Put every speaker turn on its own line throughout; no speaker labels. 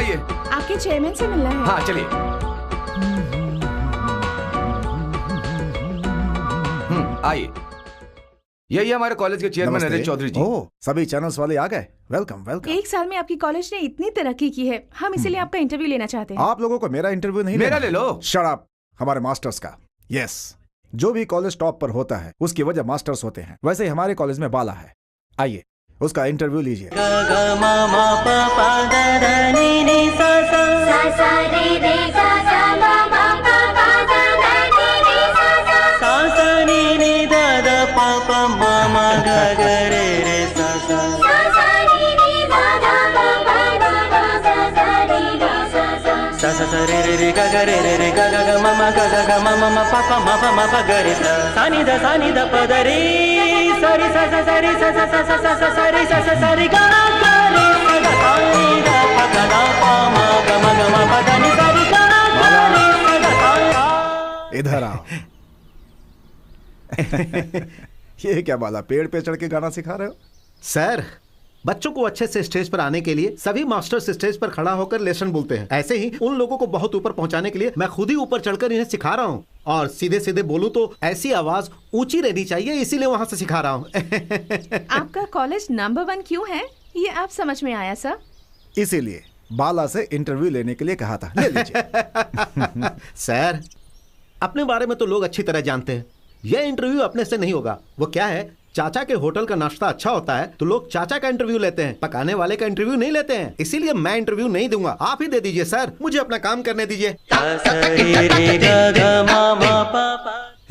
आइए।
आपके चेयरमैन से मिलना है।
हाँ चलिए। आइए, यही हमारे कॉलेज के चेयरमैन नरेश चौधरी जी।
ओह, सभी चैनल्स वाले आ गए। Welcome welcome.
एक साल में आपकी कॉलेज ने इतनी तरक्की की है, हम इसीलिए आपका इंटरव्यू लेना चाहते हैं।
आप लोगों को मेरा इंटरव्यू नहीं
मेरा ले लो।
Shut up. हमारे मास्टर्स का। यस, जो भी कॉलेज टॉप पर होता है उसकी वजह मास्टर्स होते हैं। वैसे ही हमारे कॉलेज में बाला है, आइए उसका इंटरव्यू लीजिए। इधर आओ। ये क्या बाला, पेड़ पे चढ़ के गाना सिखा रहे हो?
सर, बच्चों को अच्छे से स्टेज पर आने के लिए सभी मास्टर्स स्टेज पर खड़ा होकर लेसन बोलते हैं। ऐसे ही उन लोगों को बहुत ऊपर पहुंचाने के लिए मैं खुद ही ऊपर चढ़कर इन्हें सिखा रहा हूं। और सीधे सीधे बोलूं तो ऐसी आवाज ऊंची रहनी चाहिए, इसीलिए वहां से सिखा रहा हूं।
आपका कॉलेज नंबर 1 क्यों है, ये आप समझ में आया सर?
इसीलिए बाला से इंटरव्यू लेने के लिए कहा था। ले लीजिए।
सर, अपने बारे में तो लोग अच्छी तरह जानते हैं। यह इंटरव्यू अपने से नहीं होगा। वो क्या है, चाचा के होटल का नाश्ता अच्छा होता है तो लोग चाचा का इंटरव्यू लेते हैं, पकाने वाले का इंटरव्यू नहीं लेते हैं। इसीलिए मैं इंटरव्यू नहीं दूंगा, आप ही दे दीजिए सर, मुझे अपना काम करने दीजिए।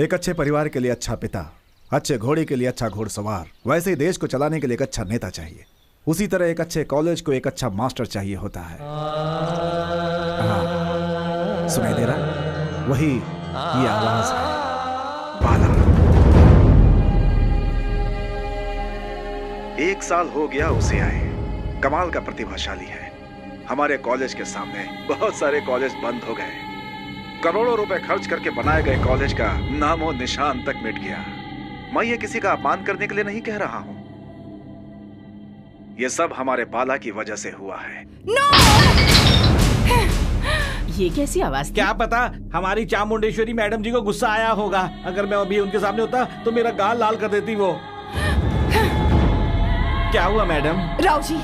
एक अच्छे परिवार के लिए अच्छा पिता, अच्छे घोड़े के लिए अच्छा घोड़सवार, वैसे ही देश को चलाने के लिए एक अच्छा नेता चाहिए। उसी तरह एक अच्छे कॉलेज को एक अच्छा मास्टर चाहिए होता है। हाँ, सुनाई दे रहा? वही ये आवाज है, बाला। 1 साल हो गया उसे आए। कमाल का प्रतिभाशाली है। हमारे कॉलेज के सामने बहुत सारे कॉलेज बंद हो गए। करोड़ों रुपए खर्च करके बनाए गए कॉलेज का नामो निशान तक मिट गया। मैं ये किसी का अपमान करने के लिए नहीं कह रहा हूं, ये सब हमारे बाला की वजह से हुआ है।
ये कैसी आवाज?
क्या पता हमारी चामुंडेश्वरी मैडम जी को गुस्सा आया होगा। अगर मैं अभी उनके सामने होता तो मेरा गाल लाल कर देती वो। क्या हुआ मैडम?
राव जी,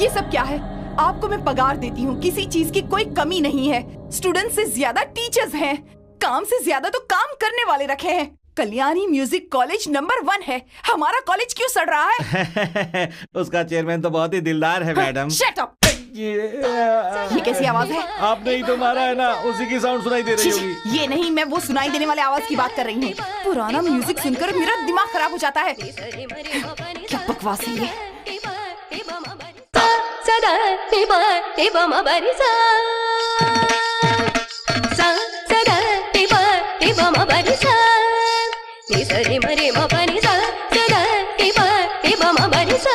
ये सब क्या है? आपको मैं पगार देती हूँ, किसी चीज की कोई कमी नहीं है। स्टूडेंट से ज्यादा टीचर्स हैं, काम से ज्यादा तो काम करने वाले रखे हैं। कल्याणी म्यूजिक कॉलेज नंबर 1 है, हमारा कॉलेज क्यों सड़ रहा है?
उसका चेयरमैन तो बहुत ही दिलदार है मैडम।
Shut up. ये कैसी आवाज है?
आपने ही तो मारा है ना, उसी की साउंड सुनाई दे रही होगी।
ये नहीं, मैं वो सुनाई देने वाले आवाज की बात कर रही हूँ। पुराना म्यूजिक सुनकर मेरा दिमाग खराब हो जाता है। क्या बकवास है ये?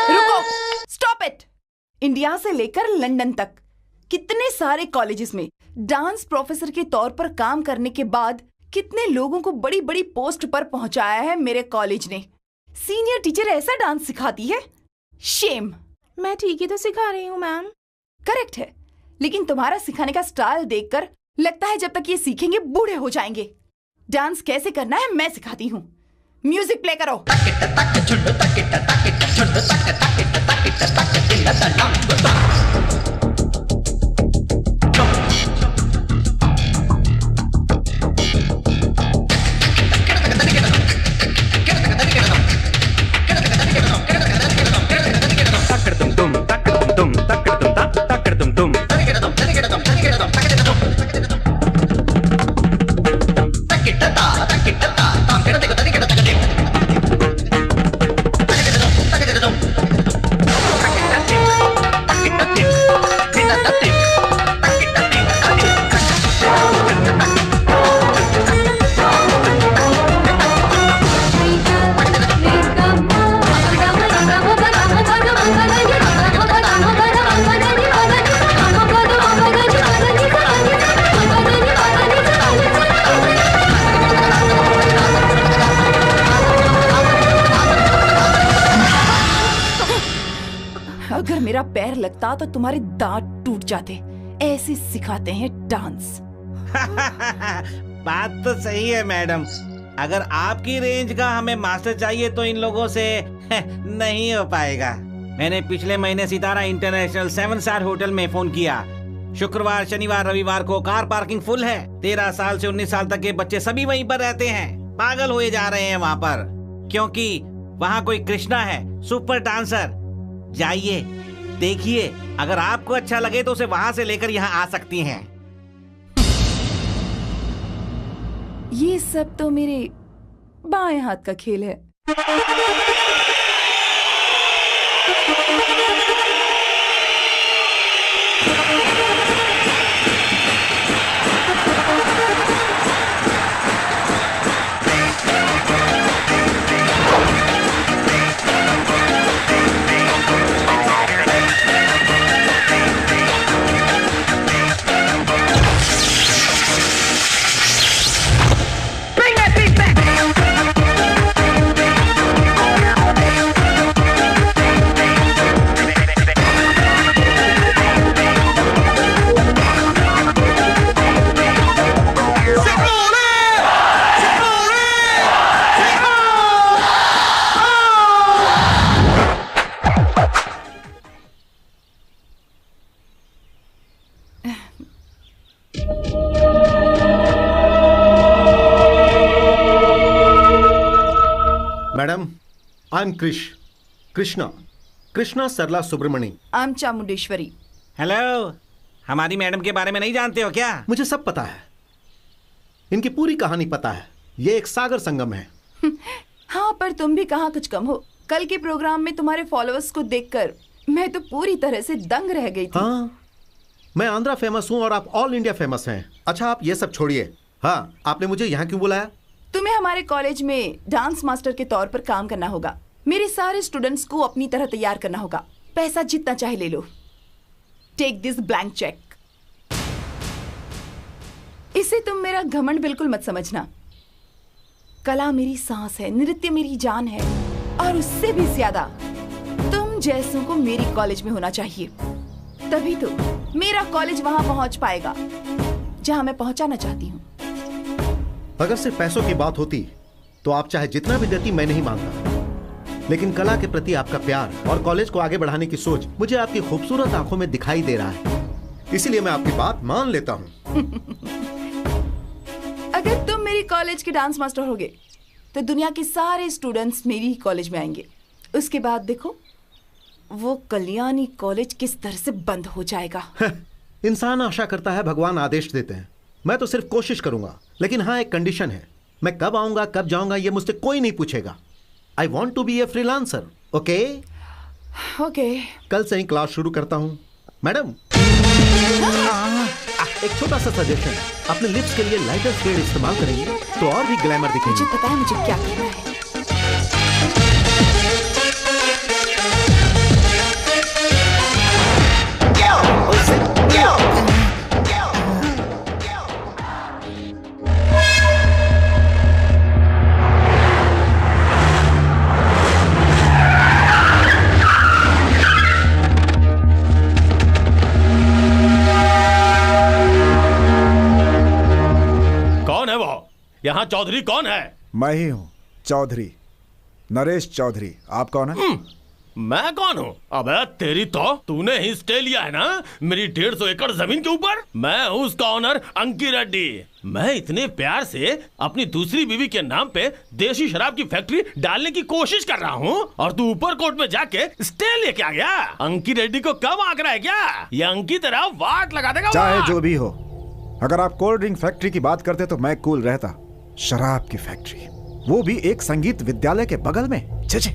रुको, स्टॉप इट। इंडिया से लेकर लंदन तक कितने सारे कॉलेजेस में डांस प्रोफेसर के तौर पर काम करने के बाद कितने लोगों को बड़ी बड़ी पोस्ट पर पहुंचाया है मेरे कॉलेज ने। सीनियर टीचर ऐसा डांस सिखाती है? शेम।
मैं ठीक ही तो सिखा रही हूँ मैम।
करेक्ट है, लेकिन तुम्हारा सिखाने का स्टाइल देखकर लगता है जब तक ये सीखेंगे बूढ़े हो जाएंगे। डांस कैसे करना है मैं सिखाती हूँ। म्यूजिक प्ले करो। अगर मेरा पैर लगता तो तुम्हारे दांत टूट जाते। ऐसे सिखाते हैं डांस।
बात तो सही है मैडम, अगर आपकी रेंज का हमें मास्टर चाहिए तो इन लोगों से नहीं हो पाएगा। मैंने पिछले महीने सितारा इंटरनेशनल 7 स्टार होटल में फोन किया। शुक्रवार, शनिवार, रविवार को कार पार्किंग फुल है। 13 साल से 19 साल तक के बच्चे सभी वहीं पर रहते हैं। पागल हुए जा रहे हैं वहाँ पर, क्योंकि वहाँ कोई कृष्णा है, सुपर डांसर। जाइए देखिए, अगर आपको अच्छा लगे तो उसे वहाँ से लेकर यहाँ आ सकती हैं।
ये सब तो मेरे बाएं हाथ का खेल है।
Madam, I am Krishna Sarala Subramani.
I am Chamundeshwari.
Hello, हमारी मैडम के बारे में नहीं जानते हो क्या?
मुझे सब पता है, इनकी पूरी कहानी पता है। ये एक सागर संगम है।
हाँ, पर तुम भी कहाँ कुछ कम हो। कल के प्रोग्राम में तुम्हारे फॉलोअर्स को देखकर मैं तो पूरी तरह से दंग रह गई थी।
हाँ, मैं आंध्रा फेमस हूँ और आप ऑल इंडिया फेमस हैं। अच्छा, आप ये सब छोड़िए। हाँ, आपने मुझे यहाँ क्यों बुलाया?
तुम्हें हमारे कॉलेज में डांस मास्टर के तौर पर काम करना होगा। मेरे सारे स्टूडेंट्स को अपनी तरह तैयार करना होगा। पैसा जितना चाहे ले लो। Take this blank cheque. इसे तुम मेरा घमंड बिल्कुल मत समझना। कला मेरी सांस है, नृत्य मेरी जान है, और उससे भी ज्यादा तुम जैसों को मेरी कॉलेज में होना चाहिए। तभी तो मेरा कॉलेज वहां पहुंच पाएगा जहां मैं पहुंचाना चाहती हूँ।
अगर सिर्फ पैसों की बात होती तो आप चाहे जितना भी देती मैं नहीं मांगता, लेकिन कला के प्रति आपका प्यार और कॉलेज को आगे बढ़ाने की सोच मुझे आपकी खूबसूरत आंखों में दिखाई दे रहा है। इसीलिए मैं आपकी बात मान लेता हूँ।
अगर तुम मेरी कॉलेज के डांस मास्टर होगे तो दुनिया के सारे स्टूडेंट्स मेरी कॉलेज में आएंगे। उसके बाद देखो वो कल्याणी कॉलेज किस तरह से बंद हो जाएगा।
इंसान आशा करता है, भगवान आदेश देते हैं। मैं तो सिर्फ कोशिश करूंगा, लेकिन हाँ, एक कंडीशन है। मैं कब आऊंगा, कब जाऊंगा, ये मुझसे कोई नहीं पूछेगा। I want to be a freelancer. Okay
okay.
कल से ही क्लास शुरू करता हूँ। मैडम, एक छोटा सा सजेशन है। अपने लिप्स के लिए लाइटर शेड इस्तेमाल करेंगे तो और भी ग्लैमर दिखेंगे।
मुझे पता है मुझे क्या करना है।
यहाँ चौधरी कौन है?
मैं ही हूँ, चौधरी, नरेश चौधरी। आप कौन है?
मैं कौन हूँ? अबे तेरी तो, तूने ही स्टे लिया है ना मेरी 150 एकड़ जमीन के ऊपर। मैं हूँ उसका ऑनर अंकी रेड्डी। मैं इतने प्यार से अपनी दूसरी बीवी के नाम पे देशी शराब की फैक्ट्री डालने की कोशिश कर रहा हूँ, और तू ऊपर कोर्ट में जाके स्टे लेके आ गया। अंकी रेड्डी को कम आंक रहा है क्या? ये अंकी तरह वाट लगा देगा।
चाहे जो भी हो, अगर आप कोल्ड ड्रिंक फैक्ट्री की बात करते तो मैं कूल रहता। शराब की फैक्ट्री, वो भी एक संगीत विद्यालय के बगल में, छे,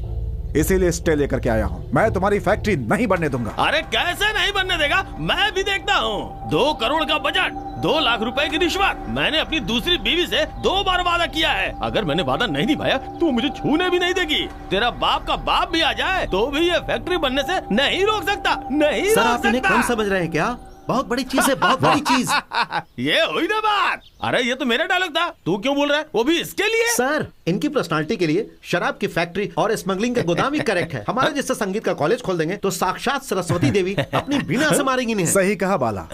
इसीलिए स्टे लेकर के आया हूँ। मैं तुम्हारी फैक्ट्री नहीं बनने दूंगा।
अरे कैसे नहीं बनने देगा? मैं भी देखता हूँ। 2 करोड़ का बजट, 2 लाख रुपए की रिश्वत। मैंने अपनी दूसरी बीवी से 2 बार वादा किया है। अगर मैंने वादा नहीं निभाया तो मुझे छूने भी नहीं देगी। तेरा बाप का बाप भी आ जाए तो भी ये फैक्ट्री बनने से नहीं रोक सकता। नहीं
सर,
रोक
आप इन्हें
सकता।
कम समझ रहे हैं क्या? बहुत बड़ी चीज है, बहुत बड़ी चीज।
ये हुई ना बात। अरे ये तो मेरा डायलॉग था, तू क्यों बोल रहा है? वो भी इसके लिए।
सर, इनकी पर्सनालिटी के लिए शराब की फैक्ट्री और स्मगलिंग का गोदाम ही करेक्ट है। हमारे जैसे संगीत का कॉलेज खोल देंगे तो साक्षात सरस्वती देवी अपनी बीना से मारेंगी इन्हें।
सही कहा बाला।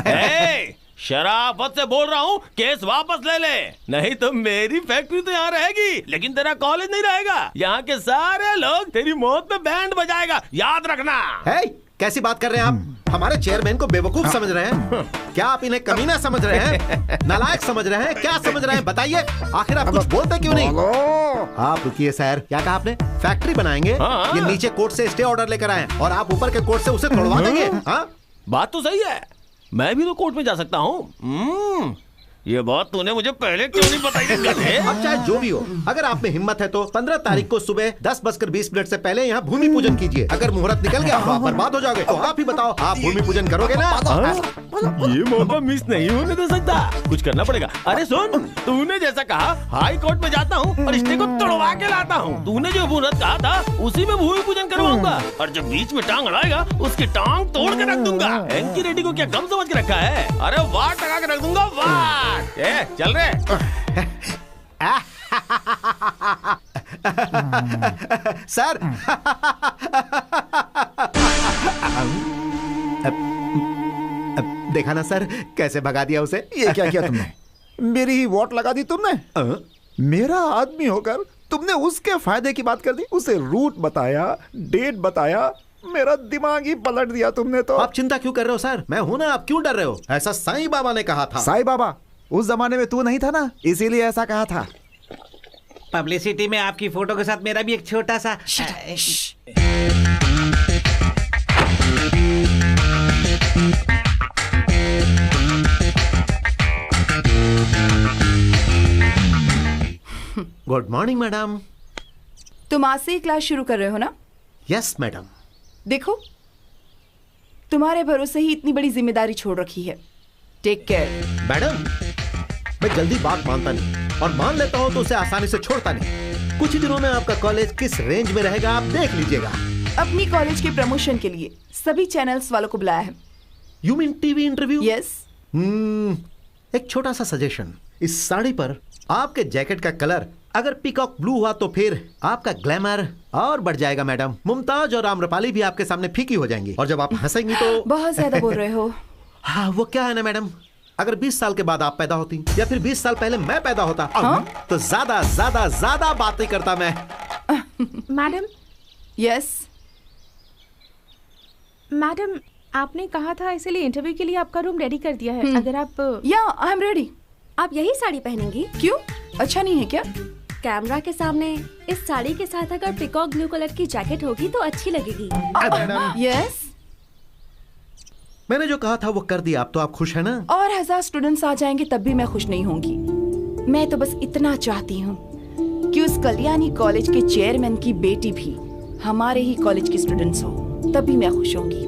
ए, शराफत से बोल रहा हूँ, केस वापस ले ले, नहीं तो मेरी फैक्ट्री तो यहाँ रहेगी लेकिन तेरा कॉलेज नहीं रहेगा। यहाँ के सारे लोग तेरी मौत पे बैंड बजाएगा, याद रखना।
है? कैसी बात कर रहे हैं आप? हमारे चेयरमैन को बेवकूफ समझ रहे हैं क्या? आप इन्हें कमीना समझ रहे हैं, नालायक समझ रहे हैं, क्या समझ रहे हैं बताइए? आखिर आप कुछ बोलते क्यों नहीं? आप रुकिए सर, क्या कहा आपने? फैक्ट्री बनाएंगे?
हाँ।
ये नीचे कोर्ट से स्टे ऑर्डर लेकर आए और आप ऊपर के कोर्ट से उसे तोड़वा देंगे? हाँ?
बात तो सही है, मैं भी तो कोर्ट में जा सकता हूँ। ये बात तूने मुझे पहले क्यों नहीं बताई?
अब चाहे जो भी हो, अगर आप में हिम्मत है तो 15 तारीख को सुबह 10:20 से पहले यहाँ भूमि पूजन कीजिए। अगर मुहूर्त निकल गया तो आप बर्बाद हो जाओगे। तो आप ही बताओ, आप भूमि पूजन करोगे ना?
ये मौका मिस नहीं होने दे सकता, कुछ करना पड़ेगा। अरे सुन, तूने जैसा कहा हाई कोर्ट में जाता हूँ और स्टे को तोड़वा के लाता हूँ। तूने जो मुहूर्त कहा था उसी में भूमि पूजन करवाऊंगा और जब बीच में टांग अड़ाएगा उसकी टांग तोड़ के रख दूंगा। एंकी रेड्डी को क्या कम समझ के रखा है? अरे वार टका के रख दूंगा, वार। चल रहे
सर। देखा ना सर, कैसे भगा दिया उसे।
ये क्या किया तुमने? मेरी ही वोट लगा दी तुमने। मेरा आदमी होकर तुमने उसके फायदे की बात कर दी, उसे रूट बताया, डेट बताया, मेरा दिमाग ही पलट दिया तुमने तो।
आप चिंता क्यों कर रहे हो सर? मैं हूं ना, आप क्यों डर रहे हो? ऐसा साईं बाबा ने कहा था।
साईं बाबा? उस जमाने में तू नहीं था ना, इसीलिए ऐसा कहा था।
पब्लिसिटी में आपकी फोटो के साथ मेरा भी एक छोटा सा
गुड मॉर्निंग मैडम।
तुम आज से ही क्लास शुरू कर रहे हो ना?
Yes madam.
देखो, तुम्हारे भरोसे ही इतनी बड़ी जिम्मेदारी छोड़ रखी है। Take care.
मैडम, मैं जल्दी बात मानता नहीं और मान लेता हूँ तो उसे आसानी से छोड़ता नहीं। कुछ ही दिनों में आपका कॉलेज किस रेंज में रहेगा आप देख लीजिएगा।
अपनी कॉलेज के प्रमोशन के लिए सभी चैनल्स वालों को बुलाया है।
You mean TV interview?
Yes.
एक छोटा सा सजेशन, इस साड़ी पर आपके जैकेट का कलर अगर पीकॉक ब्लू हुआ तो फिर आपका ग्लैमर और बढ़ जाएगा मैडम। मुमताज और आम्रपाली भी आपके सामने फीकी हो जाएंगी और जब आप हंसेंगी तो
बहुत ज्यादा बोल रहे हो।
हाँ, वो क्या है ना मैडम, अगर 20 साल के बाद आप पैदा होती या फिर 20 साल पहले मैं पैदा होता, तो ज्यादा ज्यादा ज्यादा बातें करता मैं।
मैडम।
यस
मैडम, आपने कहा था इसीलिए इंटरव्यू के लिए आपका रूम रेडी कर दिया है। अगर आप
या आई एम रेडी।
आप यही साड़ी पहनेंगी?
क्यों, अच्छा नहीं है क्या?
कैमरा के सामने इस साड़ी के साथ अगर पीकॉक ब्लू कलर की जैकेट होगी तो अच्छी लगेगी।
यस,
मैंने जो कहा था वो कर दिया, आप तो आप खुश है ना?
और 1000 स्टूडेंट्स आ जाएंगे तब भी मैं खुश नहीं होंगी। मैं तो बस इतना चाहती हूँ कि उस कल्याणी कॉलेज के चेयरमैन की बेटी भी हमारे ही कॉलेज की स्टूडेंट्स हो, तब भी मैं खुश होंगी।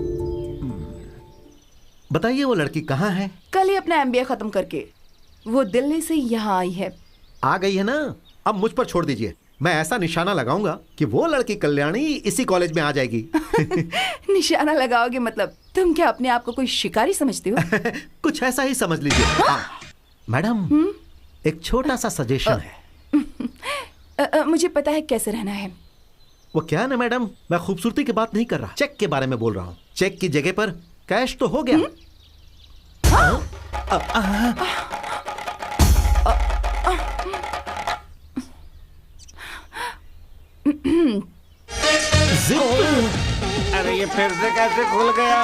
बताइए वो लड़की कहाँ है?
कल ही अपना MBA खत्म करके वो दिल्ली से यहाँ आई है।
आ गई है ना? अब मुझ पर छोड़ दीजिए, मैं ऐसा निशाना लगाऊंगा कि वो लड़की कल्याणी इसी कॉलेज में आ जाएगी।
निशाना लगाओगे मतलब तुम क्या अपने आप को कोई शिकारी समझते हो?
कुछ ऐसा ही समझ लीजिए। मैडम, एक छोटा सा सजेशन है।
मुझे पता है कैसे रहना है।
वो क्या है ना मैडम, मैं खूबसूरती की बात नहीं कर रहा, चेक के बारे में बोल रहा हूँ। चेक की जगह पर कैश तो हो गया।
अरे ये फिर से कैसे खुल गया?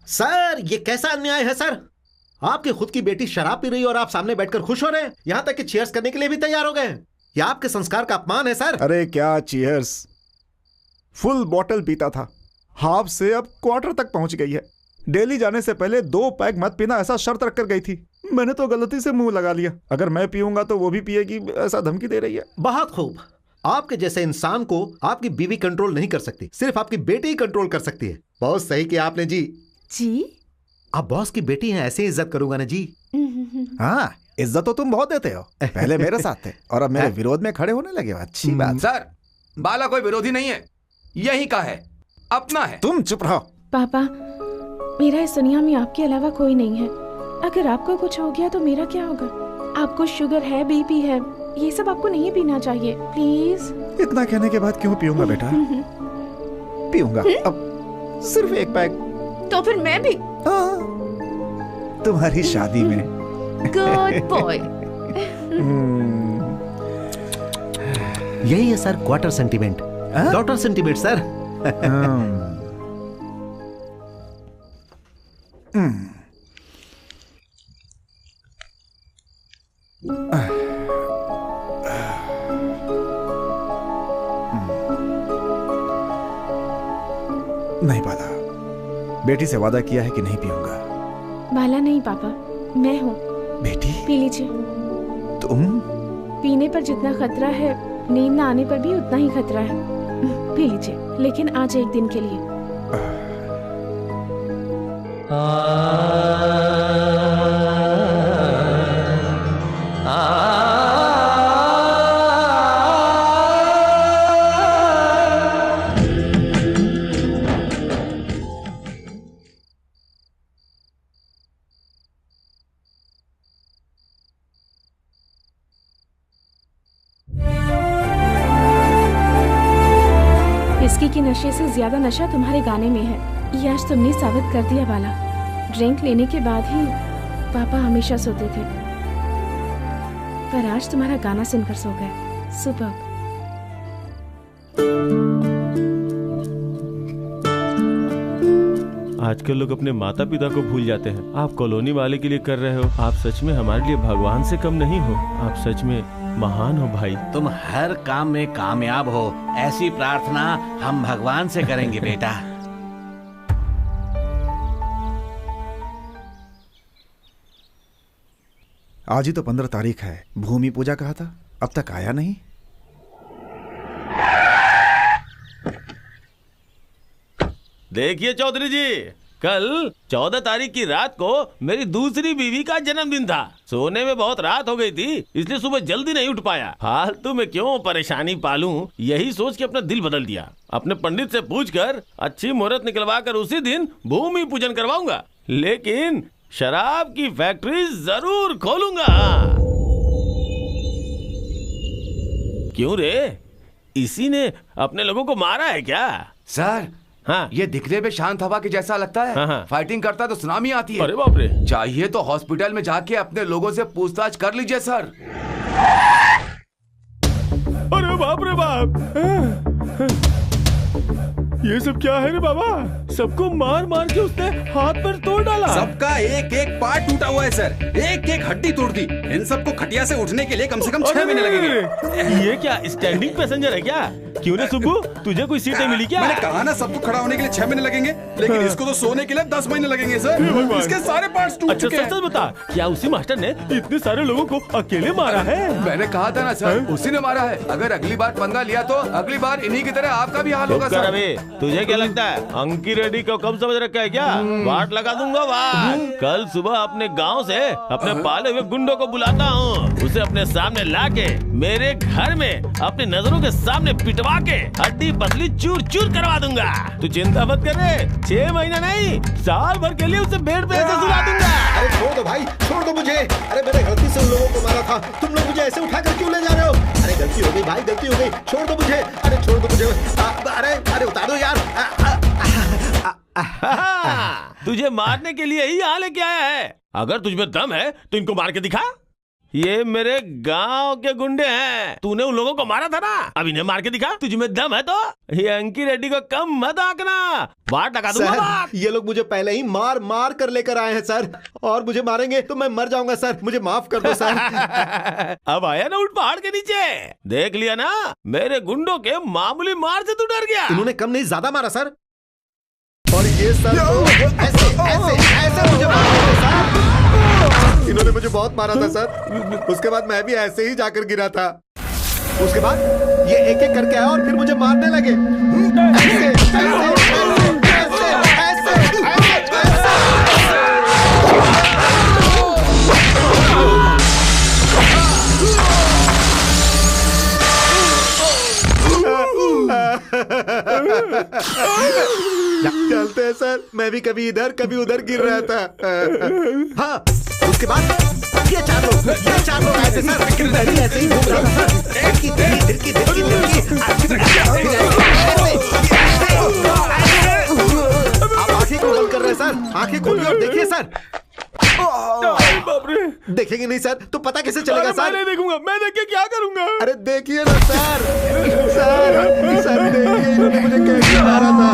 सर, ये कैसा अन्याय है सर? आपकी खुद की बेटी शराब पी रही और आप सामने बैठकर खुश हो रहे हैं, यहाँ तक कि चीयर्स करने के लिए भी तैयार हो गए हैं। यह आपके संस्कार का अपमान है सर।
अरे क्या चीयर्स, फुल बॉटल पीता था, हाफ से अब क्वार्टर तक पहुंच गई है। डेली जाने से पहले 2 पैग मत पीना ऐसा शर्त रख कर गई थी। मैंने तो गलती से मुंह लगा लिया, अगर मैं पीऊंगा तो वो भी पिएगी, ऐसा धमकी दे रही है।
बहुत खूब, आपके जैसे इंसान को आपकी बीवी कंट्रोल नहीं कर सकती, सिर्फ आपकी बेटी ही कंट्रोल कर सकती है। बहुत सही किया आपने जी।
जी
आप बॉस की बेटी हैं, ऐसे इज्जत करूंगा ना जी।
हाँ, इज्जत तो तुम बहुत देते हो। पहले मेरे साथ थे और अब मेरे विरोध में खड़े होने लगे हो। अच्छी बात।
सर, बाला कोई विरोधी नहीं है, यही का है, अपना है।
तुम चुप रहो।
पापा, मेरा इस दुनिया में आपके अलावा कोई नहीं है। अगर आपको कुछ हो गया तो मेरा क्या होगा? आपको शुगर है, बीपी है, ये सब आपको नहीं पीना चाहिए, प्लीज।
इतना कहने के बाद क्यों पीऊंगा बेटा? पीऊंगा, अब सिर्फ एक पैक।
तो फिर मैं भी।
तुम्हारी शादी में।
Good boy.
यही है sir quarter sentiment, daughter sentiment sir.
नहीं बाला, बेटी से वादा किया है कि नहीं पीऊंगा।
बाला नहीं पापा, मैं हूँ।
बेटी
पी लीजिए।
तुम?
पीने पर जितना खतरा है, नींद न आने पर भी उतना ही खतरा है। पी लीजिए, लेकिन आज एक दिन के लिए। विस्की के नशे से ज्यादा नशा तुम्हारे गाने में है, ये आज तुमने साबित कर दिया बाला। ड्रिंक लेने के बाद ही पापा हमेशा सोते थे, पर आज तुम्हारा गाना सुनकर सो गए। सुपर।
आजकल लोग अपने माता पिता को भूल जाते हैं। आप कॉलोनी वाले के लिए कर रहे हो, आप सच में हमारे लिए भगवान से कम नहीं हो। आप सच में महान हो भाई।
तुम हर काम में कामयाब हो, ऐसी प्रार्थना हम भगवान से करेंगे बेटा।
आज ही तो 15 तारीख है, भूमि पूजा कहा था, अब तक आया नहीं।
देखिए चौधरी जी, कल 14 तारीख की रात को मेरी दूसरी बीवी का जन्मदिन था। सोने में बहुत रात हो गई थी, इसलिए सुबह जल्दी नहीं उठ पाया। फालतू में क्यों परेशानी पालूं, यही सोच के अपना दिल बदल दिया। अपने पंडित से पूछकर अच्छी मुहूर्त निकलवा कर उसी दिन भूमि पूजन करवाऊंगा, लेकिन शराब की फैक्ट्री जरूर खोलूंगा। क्यों रे, इसी ने अपने लोगों को मारा है क्या?
सर,
हाँ,
ये दिखने में शांत हवा के जैसा लगता है।
हाँ।
फाइटिंग करता तो सुनामी आती है।
अरे बाप रे।
चाहिए तो हॉस्पिटल में जाके अपने लोगों से पूछताछ कर लीजिए सर।
अरे बाप रे बाप, ये सब क्या है रे बाबा? सबको मार मार के उसने हाथ पर तोड़ डाला।
सबका एक एक पार्ट टूटा हुआ है सर, एक एक हड्डी तोड़ दी। इन सबको खटिया से उठने के लिए कम से कम 6 महीने लगेंगे।
ये क्या स्टैंडिंग पैसेंजर है क्या? क्यों रे सुब्बू, तुझे कोई सीटें मिली क्या?
मैंने कहा ना, सबको खड़ा होने के लिए 6 महीने लगेंगे, लेकिन इसको तो सोने के लिए 10 महीने लगेंगे सर। इसके सारे पार्ट्स टूट चुके हैं।
अच्छा सच बता, क्या उसी मास्टर ने इतने सारे लोगों को अकेले मारा है?
मैंने कहा था ना सर, उसी ने मारा है। अगर अगली बार पंगा लिया तो अगली बार इन्हीं की तरह आपका भी हाल होगा सर।
तुझे क्या लगता है अंकी रेड्डी को कम समझ रखा है क्या? वाट लगा दूंगा वाट। कल सुबह अपने गांव से अपने पाले हुए गुंडों को बुलाता हूँ, उसे अपने सामने लाके मेरे घर में अपनी नजरों के सामने पिटवा के हड्डी पसली चूर चूर करवा दूंगा। तू चिंता मत कर रे, 6 महीना नहीं, साल भर के लिए उसे बेड पे ऐसे सुला दूंगा।
अरे छोड़ दो भाई, छोड़ दो मुझे। अरे मैंने गलती से उन लोगों को मारा था, तुम लोग मुझे ऐसे उठाकर क्यों ले जा रहे हो? अरे गलती हो गई भाई, गलती हो गई, छोड़ दो मुझे। अरे छोड़ दो मुझे। अरे उतार दो यार।
तुझे मारने के लिए ही यहाँ लेके आया है। अगर तुझमें दम है तो इनको मार के दिखा। ये मेरे गांव के गुंडे हैं, तूने उन लोगों को मारा था ना, अब इन्हें मार के दिखा। तुझमें दम है तो ये अंकी रेड्डी को कम मत आंकना, वाट लगा दूंगा वाट।
ये लोग मुझे पहले ही मार मार कर लेकर आए हैं सर, और मुझे मारेंगे तो मैं मर जाऊंगा सर, मुझे माफ कर दो सर।
अब आया ना उठ पहाड़ के नीचे, देख लिया ना, मेरे गुंडों के मामूली मार से तू डर गया।
इन्होंने कम नहीं ज्यादा मारा सर, और ये सर ऐसे ऐसे मुझे मारा सर। इन्होंने मुझे बहुत मारा था सर, उसके बाद मैं भी ऐसे ही जाकर गिरा था। उसके बाद ये एक एक करके आए और फिर मुझे मारने लगे। ऐसे, ऐसे, ऐसे, ऐसे, ऐसे, चलते हैं सर। मैं भी कभी इधर कभी उधर गिर रहा था। हाँ, उसके बाद ये चार लोग ऐसे सर, मैं भी ऐसे ही घूम रहा था सर। आप आंखें क्यों बंद कर रहे हैं सर? आंखें खोलिए और देखिए सर। देखेंगे नहीं सर तो पता कैसे चलेगा सर?
मैं नहीं देखूंगा। मैं देख के क्या करूंगा?
अरे देखिए ना सर, सर देखिए इन्होंने मुझे कैसे मारा था।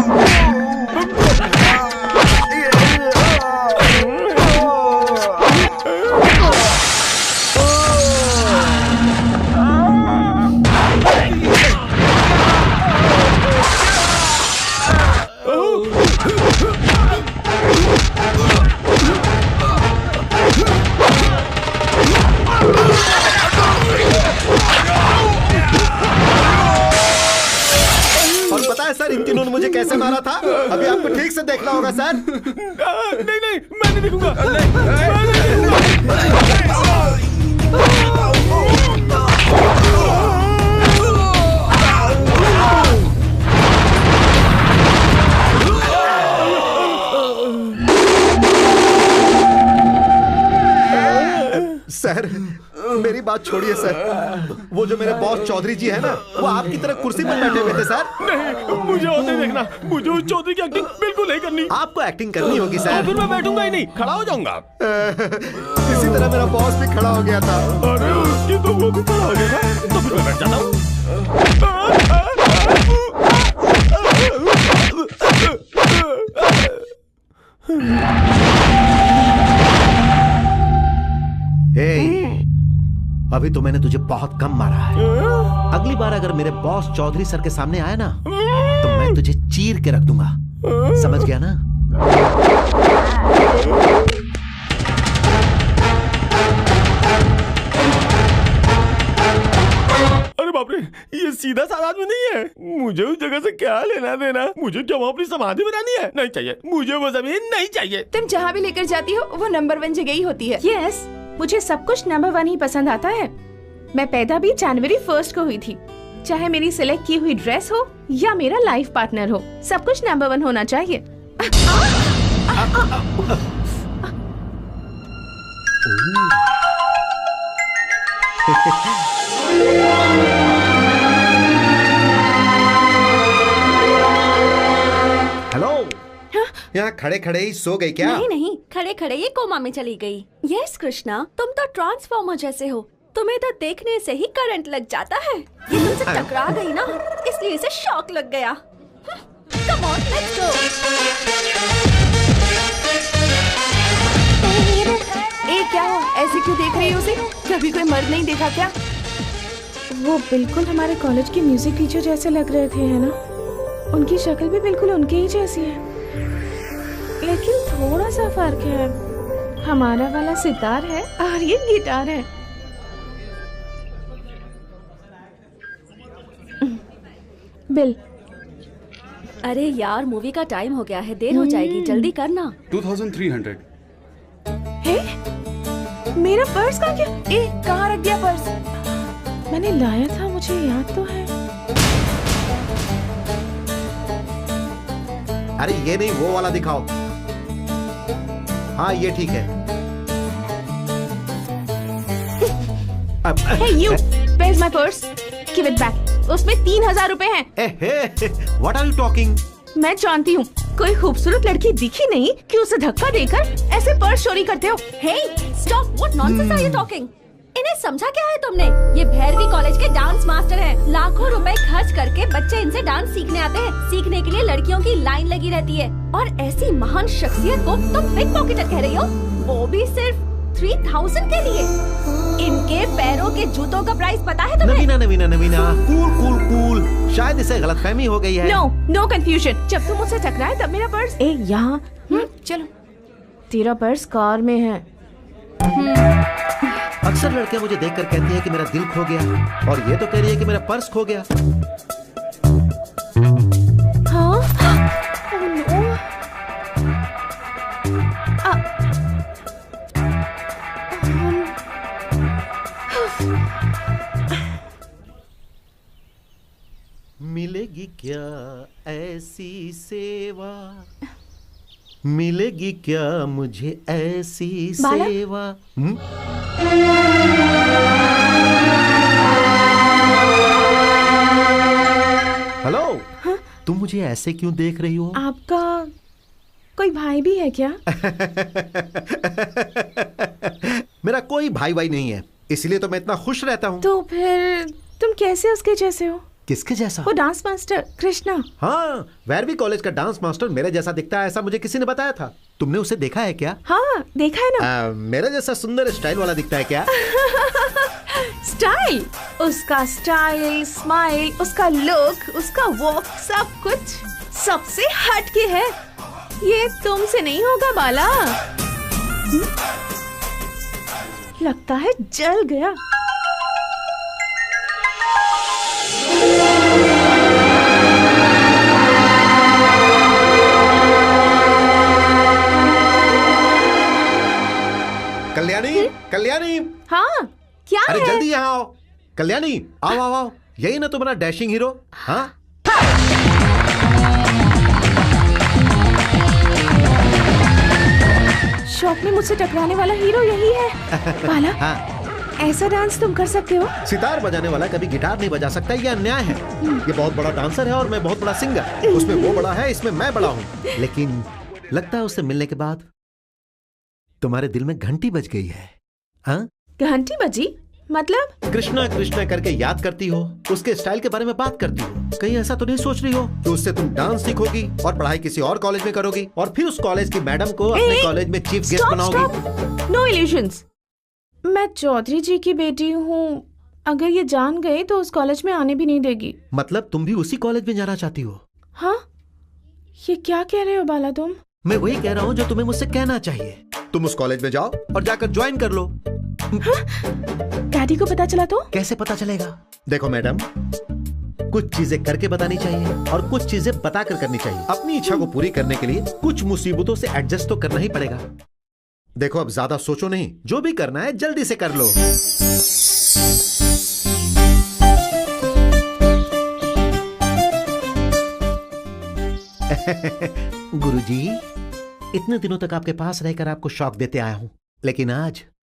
सर इन तीनों ने मुझे कैसे मारा था अभी आपको ठीक से देखना होगा सर।
नहीं मैं नहीं देखूंगा।
सर मेरी बात छोड़िए सर। वो जो मेरे बॉस चौधरी जी है ना, वो आपकी तरह कुर्सी पर बैठे हुए थे सर।
नहीं मुझे और नहीं देखना। मुझे उस चौधरी की एक्टिंग बिल्कुल नहीं करनी।
आपको एक्टिंग करनी होगी सर।
फिर मैं बैठूंगा ही नहीं, खड़ा हो जाऊंगा।
इसी तरह मेरा बॉस भी खड़ा हो गया था।
अरे उसकी तो वो भी खड़ा हो गया था। तो फिर मैं बैठ जाता हूँ।
अभी तो मैंने तुझे बहुत कम मारा है। अगली बार अगर मेरे बॉस चौधरी सर के सामने आया ना तो मैं तुझे चीर के रख दूंगा। समझ गया ना?
अरे बाप रे, ये सीधा साधा आदमी नहीं है। मुझे उस जगह से क्या लेना देना? मुझे क्या वहाँ अपनी समाधि बनानी है? नहीं चाहिए मुझे वो जमीन, नहीं चाहिए।
तुम जहाँ भी लेकर जाती हो वो नंबर 1 जगह ही होती है।
यस, मुझे सब कुछ नंबर 1 ही पसंद आता है। मैं पैदा भी जनवरी 1 को हुई थी। चाहे मेरी सिलेक्ट की हुई ड्रेस हो या मेरा लाइफ पार्टनर हो, सब कुछ नंबर 1 होना चाहिए।
हेलो, यहाँ खड़े खड़े ही सो गई क्या?
नहीं, खड़े खड़े ये कोमा में चली गई। यस कृष्णा, तुम तो ट्रांसफॉर्मर जैसे हो। तुम्हें तो देखने से ही करंट लग जाता है। ये तुमसे टकरा गई ना, इसलिए इसे शॉक लग गया। Come on, let's go.
क्या हो, ऐसे क्यों देख रही हो उसे? कभी कोई मर्द नहीं देखा क्या?
वो बिल्कुल हमारे कॉलेज की म्यूजिक टीचर जैसे लग रहे थे, है ना? उनकी शक्ल भी बिल्कुल उनके ही जैसी है, लेकिन थोड़ा सा फर्क है। हमारा वाला सितार है और ये गिटार है। बिल।
अरे यार, मूवी का टाइम हो गया है, देर हो जाएगी, जल्दी करना।
2300।
मेरा पर्स कहाँ गया?
कहाँ रख दिया पर्स?
मैंने लाया था, मुझे याद तो है।
अरे ये नहीं, वो वाला दिखाओ। हाँ ये ठीक है।
Hey you, where's my purse? Give it back. उसमें 3000 रुपए हैं।
What are you talking?
मैं जानती हूँ, कोई खूबसूरत लड़की दिखी नहीं कि उसे धक्का देकर ऐसे पर्स चोरी करते हो।
Hey, stop! What nonsense are you talking? इन्हें समझा क्या है तुमने? ये भैरवी कॉलेज के डांस मास्टर हैं। लाखों रुपए खर्च करके बच्चे इनसे डांस सीखने आते हैं। सीखने के लिए लड़कियों की लाइन लगी रहती है, और ऐसी महान शख्सियत को तुम पिक पॉकेटर कह रही हो, वो भी सिर्फ 3000 के लिए। इनके पैरों के जूतों का प्राइस पता है तुम्हें?
नवीना, कूल। शायद इसे गलतफहमी हो गई है।
No confusion. जब तुम मुझसे टकराए तब मेरा पर्स यहाँ।
चलो,
तेरा पर्स कार में है।
अक्सर लड़कियां मुझे देखकर कहती हैं कि मेरा दिल खो गया, और ये तो कह रही है कि मेरा पर्स खो गया।
हाँ? Oh no.
मिलेगी क्या ऐसी सेवा, मिलेगी क्या मुझे ऐसी
बाला?
सेवा। हेलो।
हाँ?
तुम मुझे ऐसे क्यों देख रही हो?
आपका कोई भाई भी है क्या?
मेरा कोई भाई भाई नहीं है, इसलिए तो मैं इतना खुश रहता हूँ।
तो फिर तुम कैसे उसके जैसे हो?
किसके जैसा?
वो डांस मास्टर कृष्णा।
हाँ, वैरवी कॉलेज का डांस मास्टर मेरे जैसा दिखता है, ऐसा मुझे किसी ने बताया था। तुमने उसे देखा है क्या?
हाँ, देखा है ना।
मेरे जैसा सुंदर स्टाइल वाला दिखता है क्या?
स्टाइल? उसका स्टाइल, स्माइल, उसका लुक, उसका वॉक, सब कुछ सबसे हटके है। ये तुमसे नहीं होगा बाला। लगता है जल गया।
कल्याणी, कल्याणी।
हाँ, क्या
अरे
है?
जल्दी यहाँ आओ। कल्याणी, आओ आओ आओ। यही ना तुम्हारा डैशिंग हीरो? हाँ।
शौक में मुझसे टकराने वाला हीरो यही है। बाला,
हाँ।
ऐसा डांस तुम कर सकते हो?
सितार बजाने वाला कभी गिटार नहीं बजा सकता, ये अन्याय है। ये बहुत बड़ा डांसर है और मैं बहुत बड़ा सिंगर। उसमें वो बड़ा है, इसमें मैं बड़ा हूँ। लेकिन लगता है उससे मिलने के बाद तुम्हारे दिल में घंटी बज गई है। हाँ?
घंटी बजी? मतलब?
कृष्णा कृष्णा करके याद करती हो, उसके स्टाइल के बारे में बात करती हो। कहीं ऐसा तो नहीं सोच रही हो कि उससे तुम डांस सीखोगी और पढ़ाई किसी और कॉलेज में करोगी और फिर उस कॉलेज की मैडम को अपने कॉलेज में चीफ गेस्ट बनाओगी?
No illusions. मैं चौधरी जी की बेटी हूँ। अगर ये जान गए तो उस कॉलेज में आने भी नहीं देगी।
मतलब तुम भी उसी कॉलेज में जाना चाहती हो?
हाँ? ये क्या कह रहे हो बाला तुम?
मैं वही कह रहा हूँ जो तुम्हें मुझसे कहना चाहिए। तुम उस कॉलेज में जाओ और जाकर ज्वाइन कर लो।
हाँ? डैडी को पता चला तो?
कैसे पता चलेगा? देखो मैडम, कुछ चीजें करके बतानी चाहिए और कुछ चीजें बताकर करनी चाहिए। अपनी इच्छा को पूरी करने के लिए कुछ मुसीबतों से एडजस्ट तो करना ही पड़ेगा। देखो, अब ज्यादा सोचो नहीं, जो भी करना है जल्दी से कर लो। गुरुजी, इतने दिनों तक आपके पास रहकर आपको शॉक देते आया हूं, लेकिन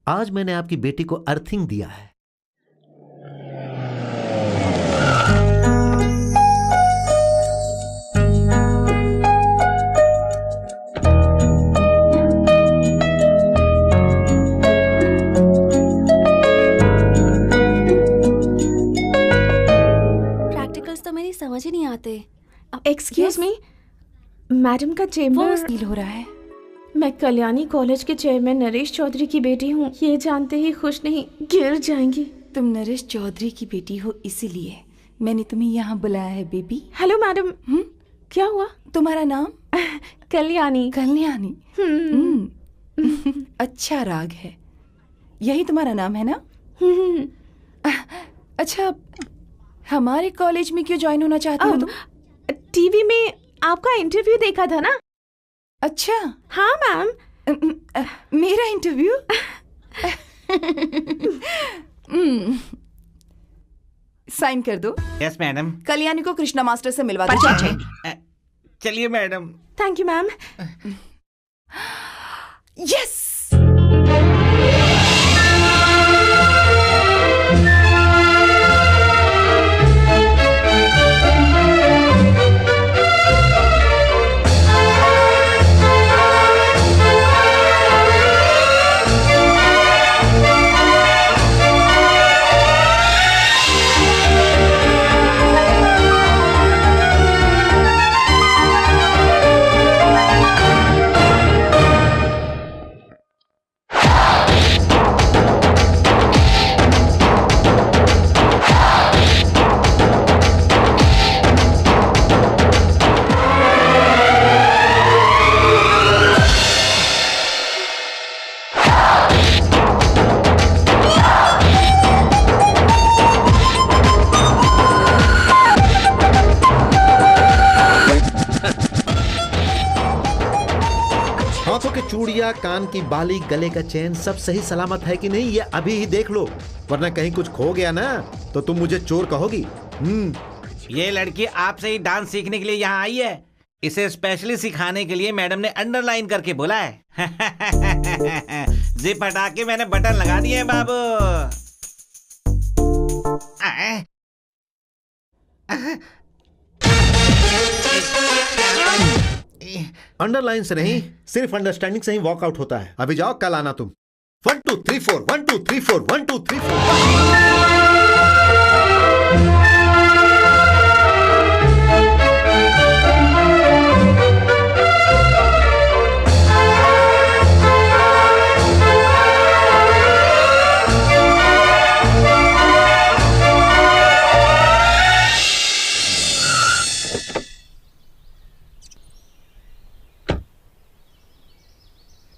आज मैंने आपकी बेटी को अर्थिंग दिया है।
प्रैक्टिकल्स तो मेरी समझ ही नहीं आते।
एक्सक्यूज मी, मैडम का चेंबर
फील हो रहा है।
मैं कल्याणी कॉलेज के चेयरमैन नरेश चौधरी की बेटी हूँ। ये जानते ही खुश नहीं गिर जाएंगी।
तुम नरेश चौधरी की बेटी हो, इसीलिए मैंने तुम्हें यहाँ बुलाया है बेबी।
Hello madam. क्या हुआ?
तुम्हारा नाम?
कल्याणी।
कल्याणी। अच्छा राग है। यही तुम्हारा नाम है ना? अच्छा, हमारे कॉलेज में क्यों ज्वाइन होना चाहती हो तुम?
टीवी में आपका इंटरव्यू देखा था ना।
अच्छा।
हाँ मैम।
मेरा इंटरव्यू? साइन कर दो।
Yes madam.
कल्याणी को कृष्णा मास्टर से मिलवा दो।
चलिए madam.
Thank you ma'am.
Yes.
चूड़िया, कान की बाली, गले का चैन सब सही सलामत है कि नहीं ये अभी ही देख लो, वरना कहीं कुछ खो गया ना तो तुम मुझे चोर कहोगी।
ये लड़की आपसे ही डांस सीखने के लिए यहाँ आई है। इसे स्पेशली सिखाने के लिए मैडम ने अंडरलाइन करके बोला है। जिप हटा के मैंने बटन लगा दिए हैं बाबू।
अंडरलाइन से नहीं, सिर्फ अंडरस्टैंडिंग से ही वॉकआउट होता है। अभी जाओ, कल आना तुम। 1 2 3 4 1 2 3 4 1 2 3 4।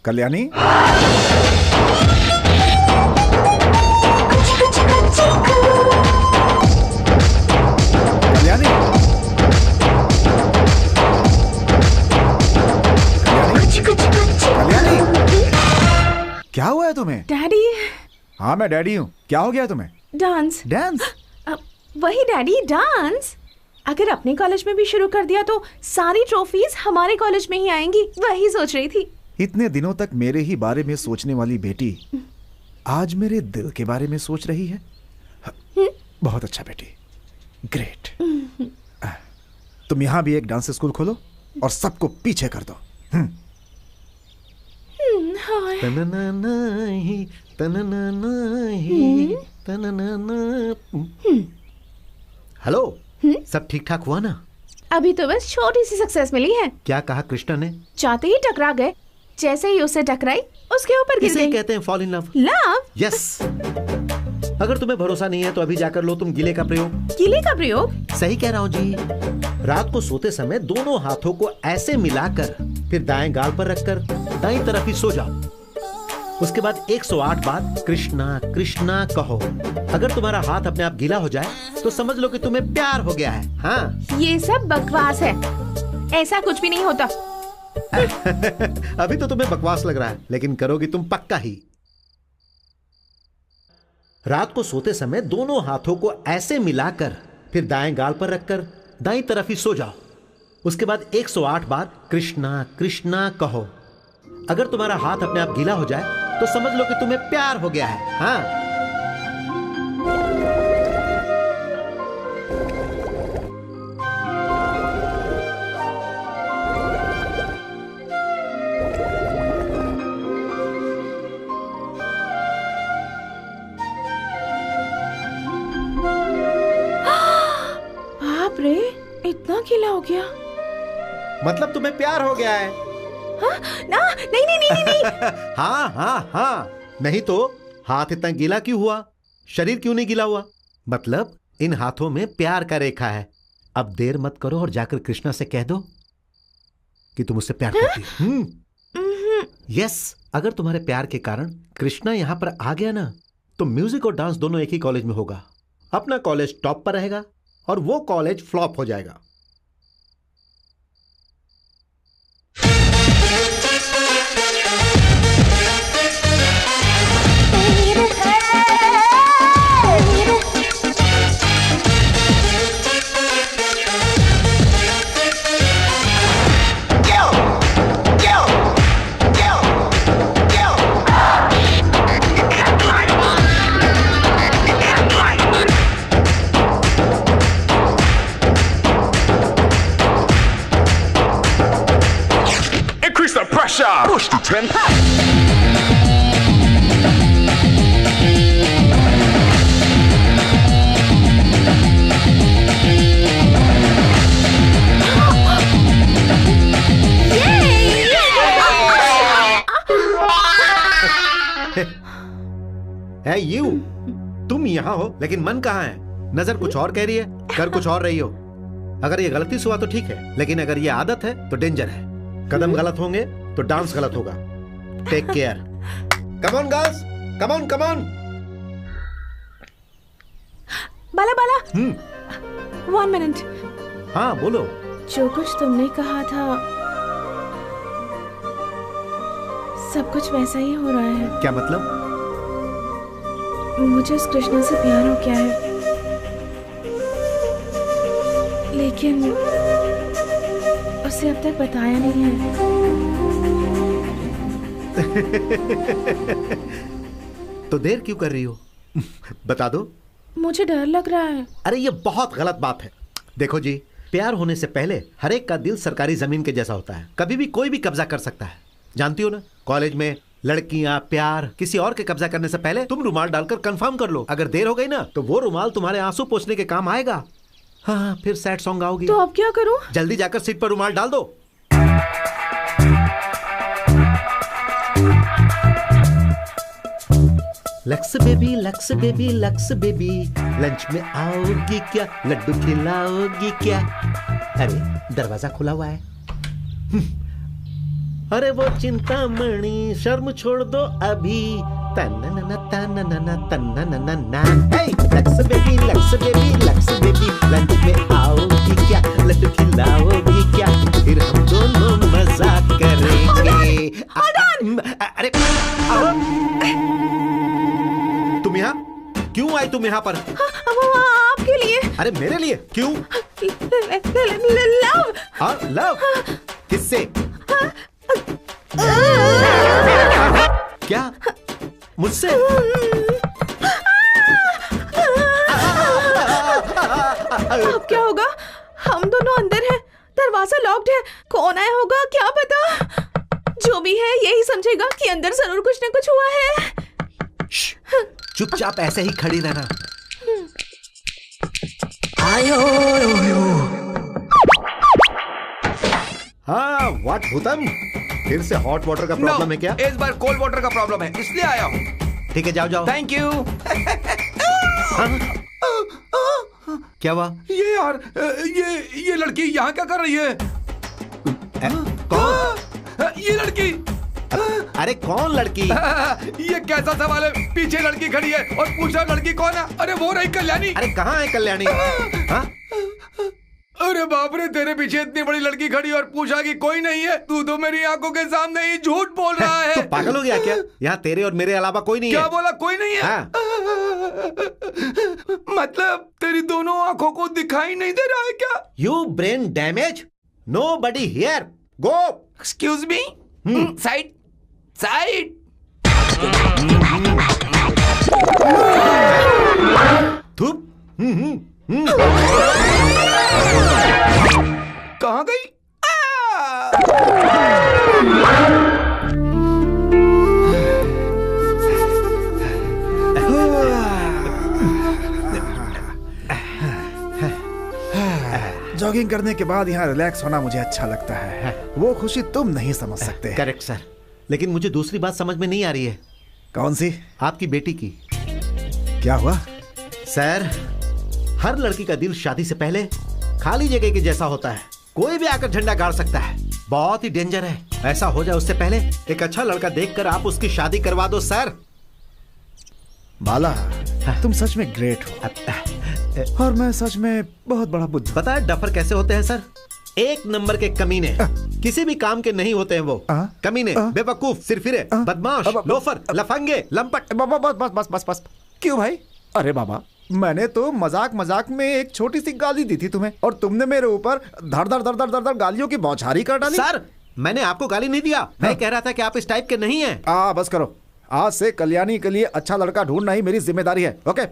कल्याणी, कल्याणी, कल्याणी, क्या हुआ है तुम्हें?
डैडी।
हाँ मैं डैडी हूँ। क्या हो गया तुम्हें?
डांस।
डांस?
वही डैडी, डांस। अगर अपने कॉलेज में भी शुरू कर दिया तो सारी ट्रॉफीज हमारे कॉलेज में ही आएंगी, वही सोच रही थी।
इतने दिनों तक मेरे ही बारे में सोचने वाली बेटी आज मेरे दिल के बारे में सोच रही है। बहुत अच्छा बेटी, ग्रेट। तुम यहाँ भी एक डांस स्कूल खोलो और सबको पीछे कर दो।
हेलो, सब ठीक ठाक हुआ ना?
अभी तो बस छोटी सी सक्सेस मिली है।
क्या कहा कृष्णा ने?
चाहते ही टकरा गए, जैसे ही उसे टकराई उसके ऊपर गिर गई।
इसे कहते हैं fall in love.
Love?
Yes. अगर तुम्हें भरोसा नहीं है तो अभी जाकर लो तुम गिले का प्रयोग।
गिले का प्रयोग?
सही कह रहा हूँ जी। रात को सोते समय दोनों हाथों को ऐसे मिलाकर फिर दाएं गाल पर रखकर दाईं तरफ ही सो जाओ। उसके बाद 108 बार कृष्णा कृष्णा कहो। अगर तुम्हारा हाथ अपने आप गीला हो जाए तो समझ लो कि तुम्हें प्यार हो गया है। हाँ,
ये सब बकवास है, ऐसा कुछ भी नहीं होता।
अभी तो तुम्हें बकवास लग रहा है, लेकिन करोगी तुम पक्का ही। रात को सोते समय दोनों हाथों को ऐसे मिलाकर फिर दाएं गाल पर रखकर दाईं तरफ ही सो जाओ। उसके बाद 108 बार कृष्णा कृष्णा कहो। अगर तुम्हारा हाथ अपने आप गीला हो जाए तो समझ लो कि तुम्हें प्यार हो गया है। हाँ,
बाप रे, इतना गीला हो गया।
मतलब तुम्हें प्यार हो गया है?
हाँ? ना, नहीं नहीं नहीं नहीं।
हाँ हाँ हाँ, नहीं तो हाथ इतना गीला क्यों हुआ? शरीर क्यों नहीं गीला हुआ? मतलब इन हाथों में प्यार का रेखा है। अब देर मत करो और जाकर कृष्णा से कह दो कि तुम उससे प्यार करती हो। यस, अगर तुम्हारे प्यार के कारण कृष्णा यहां पर आ गया ना तो म्यूजिक और डांस दोनों एक ही कॉलेज में होगा। अपना कॉलेज टॉप पर रहेगा और वो कॉलेज फ्लॉप हो जाएगा।
Increase the pressure. Push to 10.
है यू, तुम यहाँ हो लेकिन मन कहाँ है? नजर कुछ और कह रही है, कर कुछ और रही हो। अगर ये गलती से हुआ तो ठीक है, लेकिन अगर ये आदत है तो डेंजर है। कदम गलत होंगे तो डांस गलत होगा। Take care. Come on girls, come on come on.
Bala Bala, 1 minute.
हाँ बोलो।
जो कुछ तुमने कहा था सब कुछ वैसा ही हो रहा है।
क्या मतलब?
मुझे उस कृष्णा से प्यार हो गया है, लेकिन उसे अब तक बताया नहीं है।
तो देर क्यों कर रही हो? बता दो।
मुझे डर लग रहा है।
अरे ये बहुत गलत बात है। देखो जी, प्यार होने से पहले हर एक का दिल सरकारी जमीन के जैसा होता है। कभी भी कोई भी कब्जा कर सकता है। जानती हो ना, कॉलेज में लड़कियां प्यार किसी और के कब्जा करने से पहले तुम रुमाल डालकर कंफर्म कर लो। अगर देर हो गई ना तो वो रुमाल तुम्हारे आंसू पोंछने के काम आएगा। हाँ, फिर सैड सॉन्ग गाओगी।
तो अब क्या करूं?
जल्दी जाकर सीट पर रुमाल डाल दो। Lux baby, Lux baby, Lux baby, lunch में आओगी क्या? लड्डू खिलाओगी क्या? अरे दरवाजा खुला हुआ है। अरे वो चिंतामणि, शर्म छोड़ दो अभी। तन्ननना तन्ननना तन्ननना। Hey Lux baby, Lux baby, Lux baby, lunch में आओगी क्या? लड्डू खिलाओगी क्या? फिर हम दोनों मजाक करेंगे। अरे तुम यहाँ क्यों आई? तुम यहाँ पर?
आपके लिए।
अरे मेरे लिए क्यों?
लव।
हाँ लव? किससे? क्या? मुझसे?
अब क्या होगा? हम दोनों अंदर हैं, दरवाजा लॉक्ड है। कौन आया होगा क्या पता? जो भी है यही समझेगा कि अंदर जरूर कुछ न कुछ हुआ है।
चुपचाप ऐसे ही खड़ी रहना। हाँ, व्हाट भूतम? फिर से हॉट वाटर का प्रॉब्लम है क्या?
इस बार कोल्ड वाटर का प्रॉब्लम है, इसलिए आया हूँ।
ठीक है, जाओ जाओ।
Thank you.
क्या हुआ?
ये यार, ये लड़की यहाँ क्या कर रही है?
कौन?
ये लड़की।
अरे कौन लड़की?
ये कैसा सवाल है? पीछे लड़की खड़ी है और पूछा लड़की कौन है? अरे वो रही कल्याणी।
अरे कहाँ है कल्याणी? हाँ?
अरे बाप रे, तेरे पीछे इतनी बड़ी लड़की खड़ी और पूछा कि कोई नहीं है। तू तो मेरी आंखों के सामने ही झूठ बोल रहा है।
तो पागल हो गया क्या? यहाँ तेरे और मेरे अलावा कोई नहीं है।
क्या बोला? कोई नहीं है?
हाँ।
मतलब तेरी दोनों आंखों को दिखाई नहीं दे रहा है क्या?
You brain damage, nobody here, go.
Excuse me, side side.
धूप।
कहाँ गई?
जॉगिंग करने के बाद यहाँ रिलैक्स होना मुझे अच्छा लगता है। वो खुशी तुम नहीं समझ सकते।
करेक्ट सर, लेकिन मुझे दूसरी बात समझ में नहीं आ रही है।
कौन सी?
आपकी बेटी की।
क्या हुआ?
सर, हर लड़की का दिल शादी से पहले खाली जगह के जैसा होता है। कोई भी आकर झंडा गाड़ सकता है। बहुत ही डेंजर है। ऐसा हो जाए उससे पहले एक अच्छा लड़का देखकर आप उसकी शादी करवा दो सर।
बाला, तुम सच में ग्रेट हो। और मैं सच में बहुत बड़ा बुद्धू।
पता है डफर कैसे होते हैं सर? एक नंबर के कमीने। किसी भी काम के नहीं होते हैं वो। कमीने, बेवकूफ, सिरफिरे, बदमाश, लोफर, लफंगे, लंपट।
बस बस बस बस। क्यों भाई? अरे बाबा, मैंने तो मजाक मजाक में एक छोटी सी गाली दी थी तुम्हें, और तुमने मेरे ऊपर धड़ धड़ धड़ धड़ धड़ धड़ गालियों की बौछारी कर डाली।
सर, मैंने आपको गाली नहीं दिया। मैं कह रहा था कि आप इस टाइप के नहीं हैं।
बस करो। आज से कल्याणी के लिए अच्छा लड़का ढूंढना ही मेरी जिम्मेदारी है। ओके?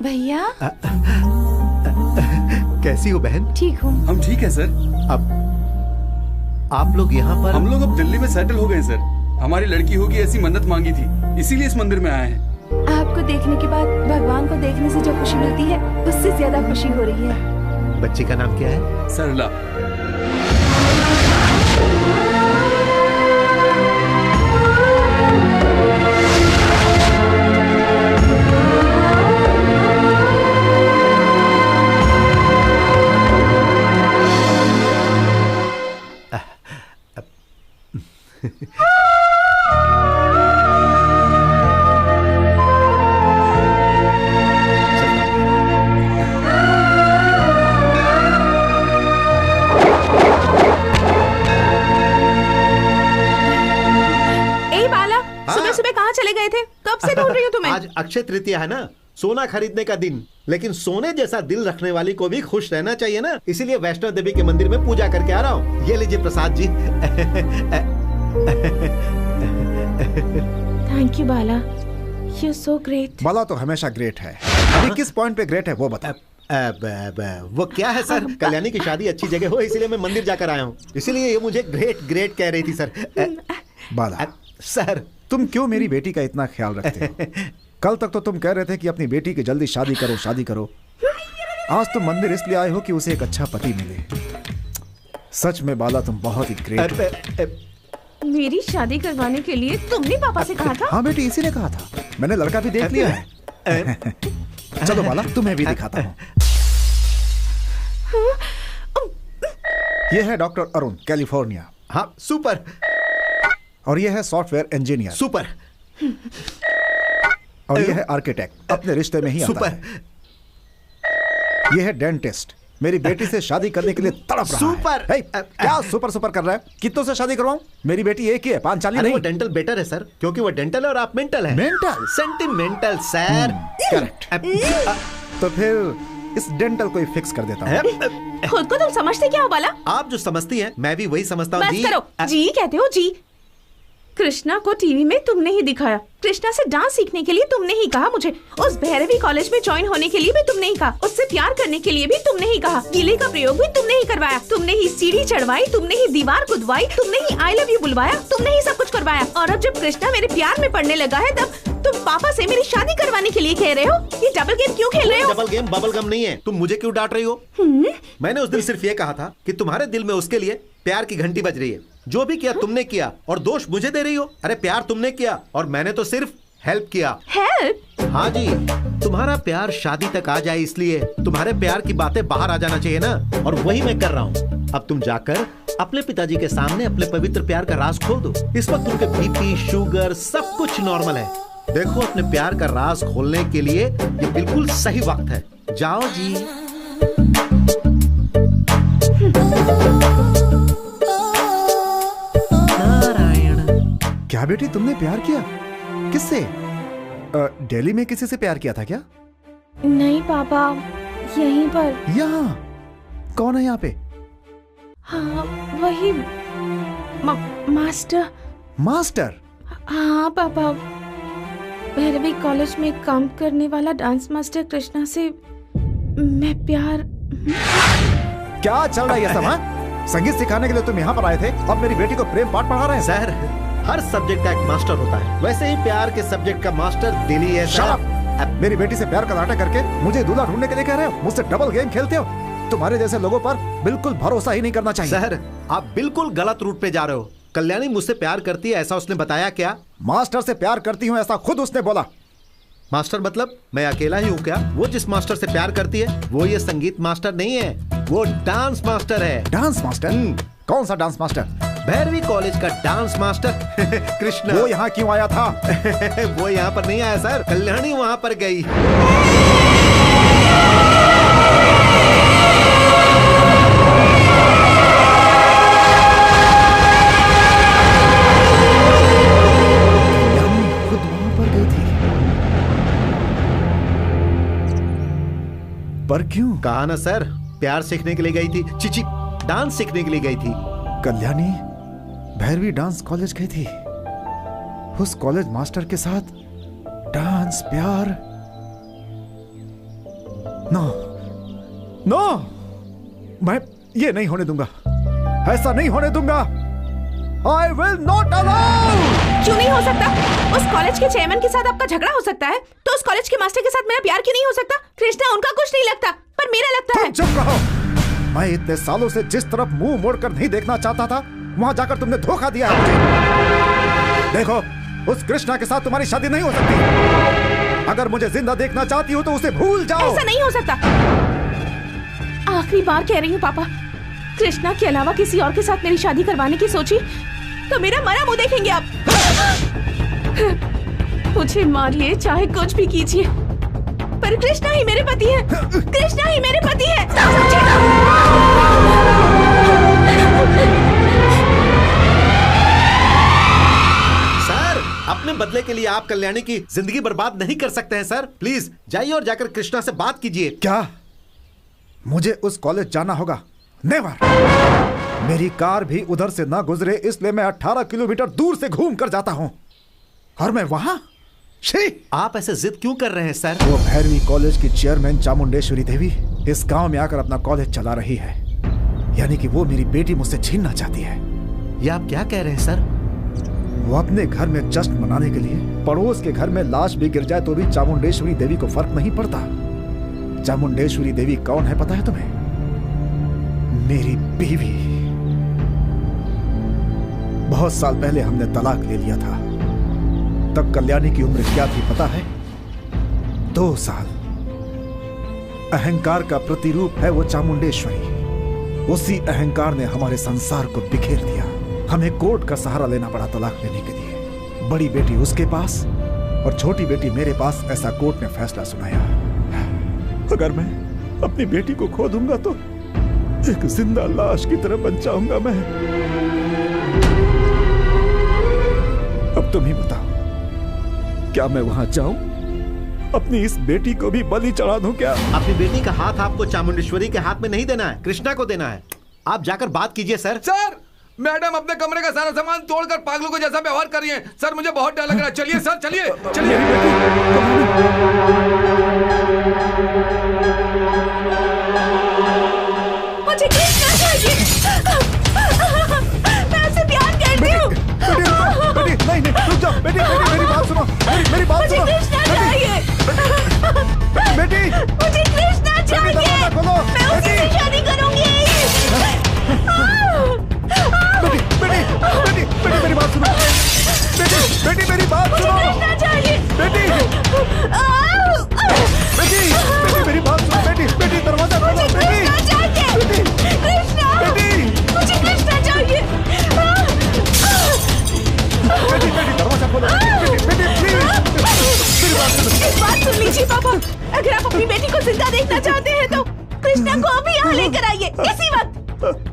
भैया,
कैसी हो बहन?
ठीक हूँ।
हम ठीक है सर।
अब आप लोग यहाँ पर?
हम लोग अब दिल्ली में सेटल हो गए सर। हमारी लड़की होगी ऐसी मन्नत मांगी थी, इसीलिए इस मंदिर में आए हैं।
आपको देखने के बाद भगवान को देखने से जो खुशी मिलती है उससे ज्यादा खुशी हो रही है।
बच्ची का नाम क्या है?
सरला।
आज अक्षय तृतीया है ना, सोना खरीदने का दिन, लेकिन सोने जैसा दिल रखने वाली को भी खुश रहना चाहिए ना, इसीलिए वैष्णो देवी के मंदिर में पूजा करके आ रहा हूँ। ये लीजिए Prasad ji.
Thank you Bala, you so great.
Bala तो हमेशा ग्रेट है, अभी किस पॉइंट पे ग्रेट है वो बता।
वो क्या है सर, कल्याणी की शादी अच्छी जगह हो इसीलिए मैं मंदिर जाकर आया हूँ, इसीलिए ये मुझे ग्रेट ग्रेट कह रही थी सर।
बाला
सर
तुम क्यों मेरी बेटी का इतना ख्याल रखते हो? कल तक तो तुम कह रहे थे कि अपनी बेटी की जल्दी शादी करो शादी करो, आज तुम मंदिर इसलिए आए हो कि उसे एक अच्छा पति मिले। सच में बाला तुम बहुत ही ग्रेट हो।
मेरी शादी करवाने के लिए तुमने पापा से कहा था?
हाँ बेटी, इसीलिए कहा था, मैंने लड़का भी देख लिया है। चलो बाला तुम्हें भी दिखाता हूँ। ये है डॉक्टर अरुण, कैलिफोर्निया।
हाँ सुपर।
और ये है सॉफ्टवेयर इंजीनियर।
सुपर।
और ये है आर्किटेक्ट, अपने रिश्ते में ही आता है। ये है डेंटिस्ट, मेरी बेटी से शादी करने के लिए तड़प रहा
सुपर।
है। क्या सुपर सुपर कर रहा है? कितनों से शादी करवाऊं? मेरी बेटी एक ही है, 5 नहीं।
वो डेंटल बेटर है सर, क्योंकि वो डेंटल है और आप मेंटल है।
मेंटल?
Sentimental sir.
करेक्ट। तो फिर इस डेंटल को ही फिक्स कर देता हूँ।
खुद को तुम समझते क्या हो बाला?
आप जो समझती हैं मैं भी वही समझता हूँ।
बस करो, जी कहते हो जी। कृष्णा को टीवी में तुमने ही दिखाया, कृष्णा से डांस सीखने के लिए तुमने ही कहा मुझे, उस भैरवी कॉलेज में ज्वाइन होने के लिए भी तुमने ही कहा, उससे प्यार करने के लिए भी तुमने ही कहा, गीले का प्रयोग भी तुमने ही करवाया, तुमने ही सीढ़ी चढ़वाई, तुमने ही दीवार कुदवाई, तुमने ही आई लव यू बुलवाया, तुमने ही सब कुछ करवाया। और अब जब कृष्णा मेरे प्यार में पड़ने लगा है तब तुम पापा से मेरी शादी करवाने के लिए कह रहे हो? ये डबल गेम क्यों खेल रहे हो?
डबल गेम बबल गम नहीं है, तुम मुझे क्यों डांट रही हो? मैंने उस दिन सिर्फ ये कहा था कि तुम्हारे दिल में उसके लिए प्यार की घंटी बज रही है, जो भी किया तुमने किया और दोष मुझे दे रही हो। अरे प्यार तुमने किया और मैंने तो सिर्फ हेल्प किया।
हेल्प?
हाँ जी, तुम्हारा प्यार शादी तक आ जाए इसलिए तुम्हारे प्यार की बातें बाहर आ जाना चाहिए ना, और वही मैं कर रहा हूँ। अब तुम जाकर अपने पिताजी के सामने अपने पवित्र प्यार का राज खोल दो। इस वक्त उनके बीपी शुगर सब कुछ नॉर्मल है। देखो अपने प्यार का राज खोलने के लिए ये बिल्कुल सही वक्त है। जाओ जी।
क्या बेटी तुमने प्यार किया? किससे? दिल्ली में किसी से प्यार किया था क्या?
नहीं पापा, यहीं पर।
यहाँ? कौन है यहाँ पे?
हाँ वही मास्टर।
मास्टर?
हाँ पापा, भैरवी कॉलेज में काम करने वाला डांस मास्टर कृष्णा से मैं प्यार।
क्या चल रहा है ये सब? हाँ? संगीत सिखाने के लिए तुम यहाँ पर आए थे, अब मेरी बेटी को प्रेम पाठ पढ़ा रहे हैं?
सर हर सब्जेक्ट का एक मास्टर होता है, वैसे ही प्यार के सब्जेक्ट का मास्टर दिली है।
सर मेरी बेटी से प्यार का नाटक करके मुझे दूल्हा ढूंढने के लिए कह रहे हो? मुझसे डबल गेम खेलते हो? तुम्हारे जैसे लोगों पर बिल्कुल भरोसा ही नहीं करना चाहिए।
सर आप बिल्कुल गलत रूट पे जा रहे हो। कल्याणी मुझसे प्यार करती है ऐसा उसने बताया क्या?
मास्टर से प्यार करती हूँ ऐसा खुद उसने बोला।
मास्टर मतलब मैं अकेला ही हूँ क्या? वो जिस मास्टर से प्यार करती है वो ये संगीत मास्टर नहीं है, वो डांस मास्टर है।
Dance master? कौन सा डांस मास्टर?
भैरवी कॉलेज का डांस मास्टर कृष्णा।
वो यहाँ क्यों आया था?
वो यहाँ पर नहीं आया सर, कल्याणी वहाँ पर गई।
खुद वहाँ पर गई थी? पर क्यों?
कहा ना सर, प्यार सीखने के लिए गई थी। चिची डांस सीखने के लिए गई थी।
कल्याणी भैरवी डांस कॉलेज गई थी, उस कॉलेज मास्टर के साथ डांस प्यार? नो नो, मैं ये नहीं होने दूंगा, ऐसा नहीं होने दूंगा। I will not allow!
क्यों नहीं हो सकता? उस कॉलेज के चेयरमैन के साथ आपका झगड़ा हो सकता है, तो उस कॉलेज के मास्टर के साथ मेरा प्यार क्यों नहीं हो सकता? कृष्णा उनका कुछ नहीं लगता, पर मेरा लगता है।
चुप रहो। मैं इतने सालों से जिस तरफ मुंह मोड़कर नहीं देखना चाहता था, वहां जाकर तुमने धोखा दिया है मुझे। देखो, उस कृष्णा के साथ तुम्हारी शादी नहीं हो सकती। अगर मुझे जिंदा देखना चाहती हो तो उसे भूल जाओ।
ऐसा नहीं हो सकता। आखिरी बार कह रही हूँ पापा, कृष्णा के अलावा किसी और के साथ मेरी शादी करवाने की सोची तो मेरा मरा मुंह देखेंगे आप। मुझे मारिए, चाहे कुछ भी कीजिए, पर कृष्णा ही मेरे पति है। कृष्णा ही मेरे पति है।
सर अपने बदले के लिए आप कल्याणी की जिंदगी बर्बाद नहीं कर सकते हैं सर। प्लीज जाइए और जाकर कृष्णा से बात कीजिए।
क्या मुझे उस कॉलेज जाना होगा? नेवर। मेरी कार भी उधर से ना गुजरे, इसलिए मैं 18 किलोमीटर दूर से घूम कर जाता हूं। और मैं वहां
आप ऐसे जिद क्यों कर रहे हैं सर?
वो भैरवी कॉलेज की चेयरमैन चामुंडेश्वरी देवी इस गांव में आकर अपना कॉलेज चला रही है, यानी कि वो मेरी बेटी मुझसे छीनना चाहती है।
ये आप क्या कह रहे हैं सर?
वो अपने घर में जश्न मनाने के लिए पड़ोस के घर में लाश भी गिर जाए तो भी चामुंडेश्वरी देवी को फर्क नहीं पड़ता। चामुंडेश्वरी देवी कौन है पता है तुम्हें? मेरी बीवी। बहुत साल पहले हमने तलाक ले लिया था। तब कल्याणी की उम्र क्या थी पता है? 2 साल। अहंकार का प्रतिरूप है वो चामुंडेश्वरी। उसी अहंकार ने हमारे संसार को बिखेर दिया। हमें कोर्ट का सहारा लेना पड़ा तलाक लेने के लिए। बड़ी बेटी उसके पास और छोटी बेटी मेरे पास, ऐसा कोर्ट ने फैसला सुनाया। अगर मैं अपनी बेटी को खो दूंगा तो एक जिंदा लाश की तरह बन जाऊंगा मैं। अब तुम ही बताओ, क्या मैं वहां जाऊं? अपनी इस बेटी को भी बलि चढ़ा दूं क्या?
अपनी बेटी का हाथ आपको चामुंडेश्वरी के हाथ में नहीं देना है, कृष्णा को देना है। आप जाकर बात कीजिए सर।
सर, मैडम अपने कमरे का सारा सामान तोड़कर पागलों को जैसा व्यवहार कर रही हैं। सर, मुझे बहुत डर लग रहा है। चलिए सर, चलिए चलिए।
मुझे कृष्णा चाहिए। मैं उसे प्यार करती हूँ।
बेटी, नहीं, रुक जाओ। बेटी, मेरी बात सुनो। मेरी बात सुनो।
मुझे कृष्णा चाहिए।
बेटी,
मुझे कृष्णा चाहिए। मैं उसी से शादी करूंगी।
बेटी, मेरी बात सुनो। बेटी, मेरी बात सुनो।
मुझे कृष्णा चाहिए।
बेटी, मेरी बात सुनो। बेटी, दरवाजा खोलो। बेटी,
कृष्णा, मुझे कृष्णा चाहिए।
बेटी, दरवाजा खोलो। बेटी, प्लीज, मेरी बात सुनो।
एक बात सुन लीजिए पापा, अगर आप अपनी बेटी को जिंदा देखना चाहते हैं तो कृष्णा को अभी यहाँ लेकर आइए, इसी वक्त।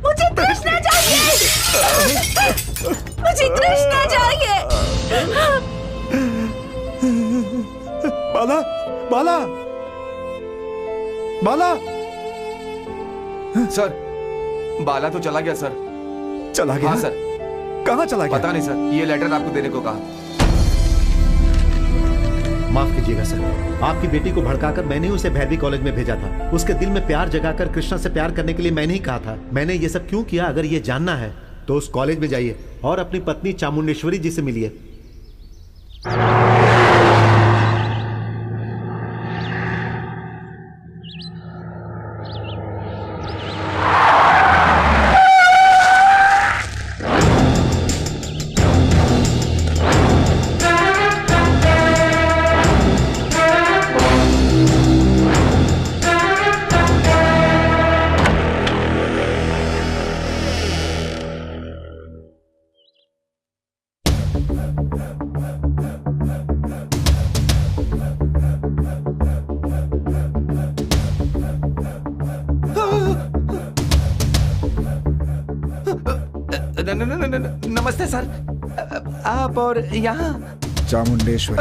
मुझे कृष्णा चाहिए। मुझे कृष्णा चाहिए।
बाला, बाला, बाला।
सर, बाला तो चला गया सर।
चला गया?
हाँ सर।
कहाँ चला गया?
पता नहीं सर, ये लेटर आपको देने को कहा।
माफ कीजिएगा सर, आपकी बेटी को भड़काकर मैंने उसे भैरवी कॉलेज में भेजा था। उसके दिल में प्यार जगाकर कृष्णा से प्यार करने के लिए मैंने ही कहा था। मैंने ये सब क्यों किया, अगर ये जानना है तो उस कॉलेज में जाइए और अपनी पत्नी चामुंडेश्वरी जी से मिलिए।
नमस्ते सर, आप और यहाँ?
चामुंडेश्वरी।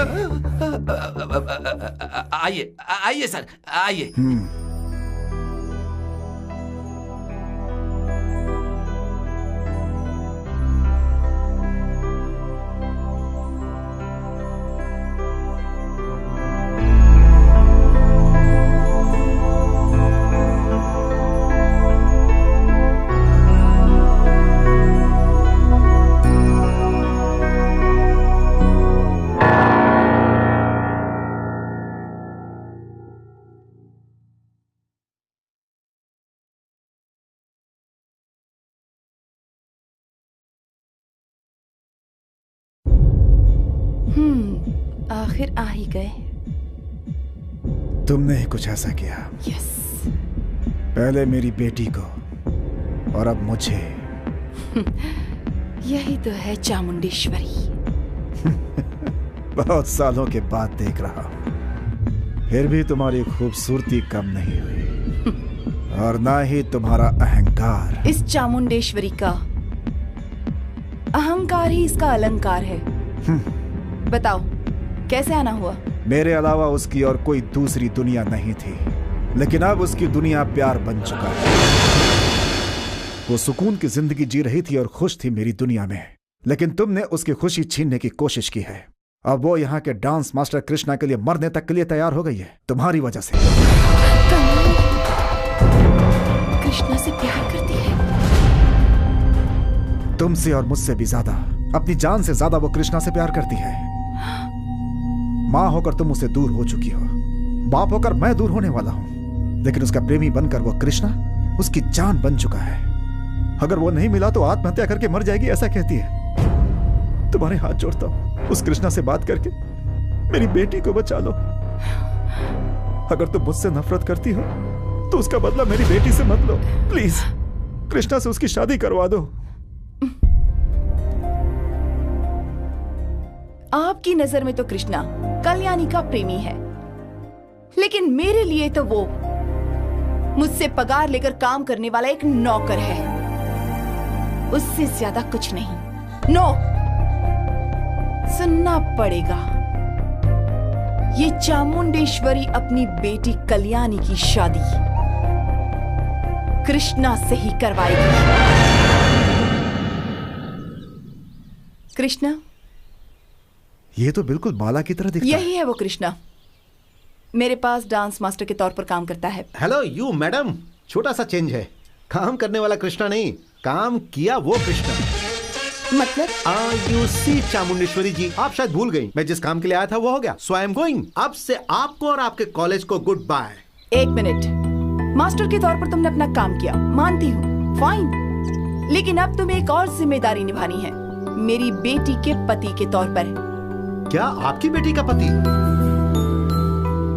आइए आइए सर, आइए।
आखिर आ ही गए।
तुमने ही कुछ ऐसा किया।
यस।
पहले मेरी बेटी को और अब मुझे।
यही तो है चामुंडेश्वरी।
बहुत सालों के बाद देख रहा हूं, फिर भी तुम्हारी खूबसूरती कम नहीं हुई और ना ही तुम्हारा अहंकार।
इस चामुंडेश्वरी का अहंकार ही इसका अलंकार है। बताओ कैसे आना हुआ?
मेरे अलावा उसकी और कोई दूसरी दुनिया नहीं थी, लेकिन अब उसकी दुनिया प्यार बन चुका है। वो सुकून की जिंदगी जी रही थी और खुश थी मेरी दुनिया में, लेकिन तुमने उसकी खुशी छीनने की कोशिश की है। अब वो यहाँ के डांस मास्टर कृष्णा के लिए मरने तक के लिए तैयार हो गई है, तुम्हारी वजह से।
कृष्णा से प्यार करती है?
तुमसे और मुझसे भी ज्यादा, अपनी जान से ज्यादा वो कृष्णा से प्यार करती है। माँ होकर तुम उससे दूर हो चुकी हो, बाप होकर मैं दूर होने वाला हूं, लेकिन उसका प्रेमी बनकर वो कृष्णा उसकी जान बन चुका है। अगर वो नहीं मिला तो आत्महत्या करके मर जाएगी, ऐसा कहती है। तुम्हारे हाथ जोड़ता हूं, उस कृष्णा से बात करके मेरी बेटी को बचा लो। अगर तुम मुझसे नफरत करती हो तो उसका बदला मेरी बेटी से मत लो। प्लीज कृष्णा से उसकी शादी करवा दो।
आपकी नजर में तो कृष्णा कल्याणी का प्रेमी है, लेकिन मेरे लिए तो वो मुझसे पगार लेकर काम करने वाला एक नौकर है, उससे ज्यादा कुछ नहीं। नो, सुनना पड़ेगा। ये चामुंडेश्वरी अपनी बेटी कल्याणी की शादी कृष्णा से ही करवाएगी। कृष्णा?
ये तो बिल्कुल बाला की तरह दिखता है।
यही है वो कृष्णा, मेरे पास डांस मास्टर के तौर पर काम करता है।
हेलो यू मैडम, छोटा सा चेंज है। काम करने वाला कृष्णा नहीं, काम किया वो कृष्णा।
मतलब?
यू सी चामुंडेश्वरी जी, आप शायद भूल गई, मैं जिस काम के लिए आया था वो हो गया, सो आई एम गोइंग। अब से आपको और आपके कॉलेज को गुड बाय।
एक मिनट, मास्टर के तौर पर तुमने अपना काम किया, मानती हूँ, फाइन, लेकिन अब तुम्हें एक और जिम्मेदारी निभानी है, मेरी बेटी के पति के तौर पर।
क्या आपकी बेटी का पति?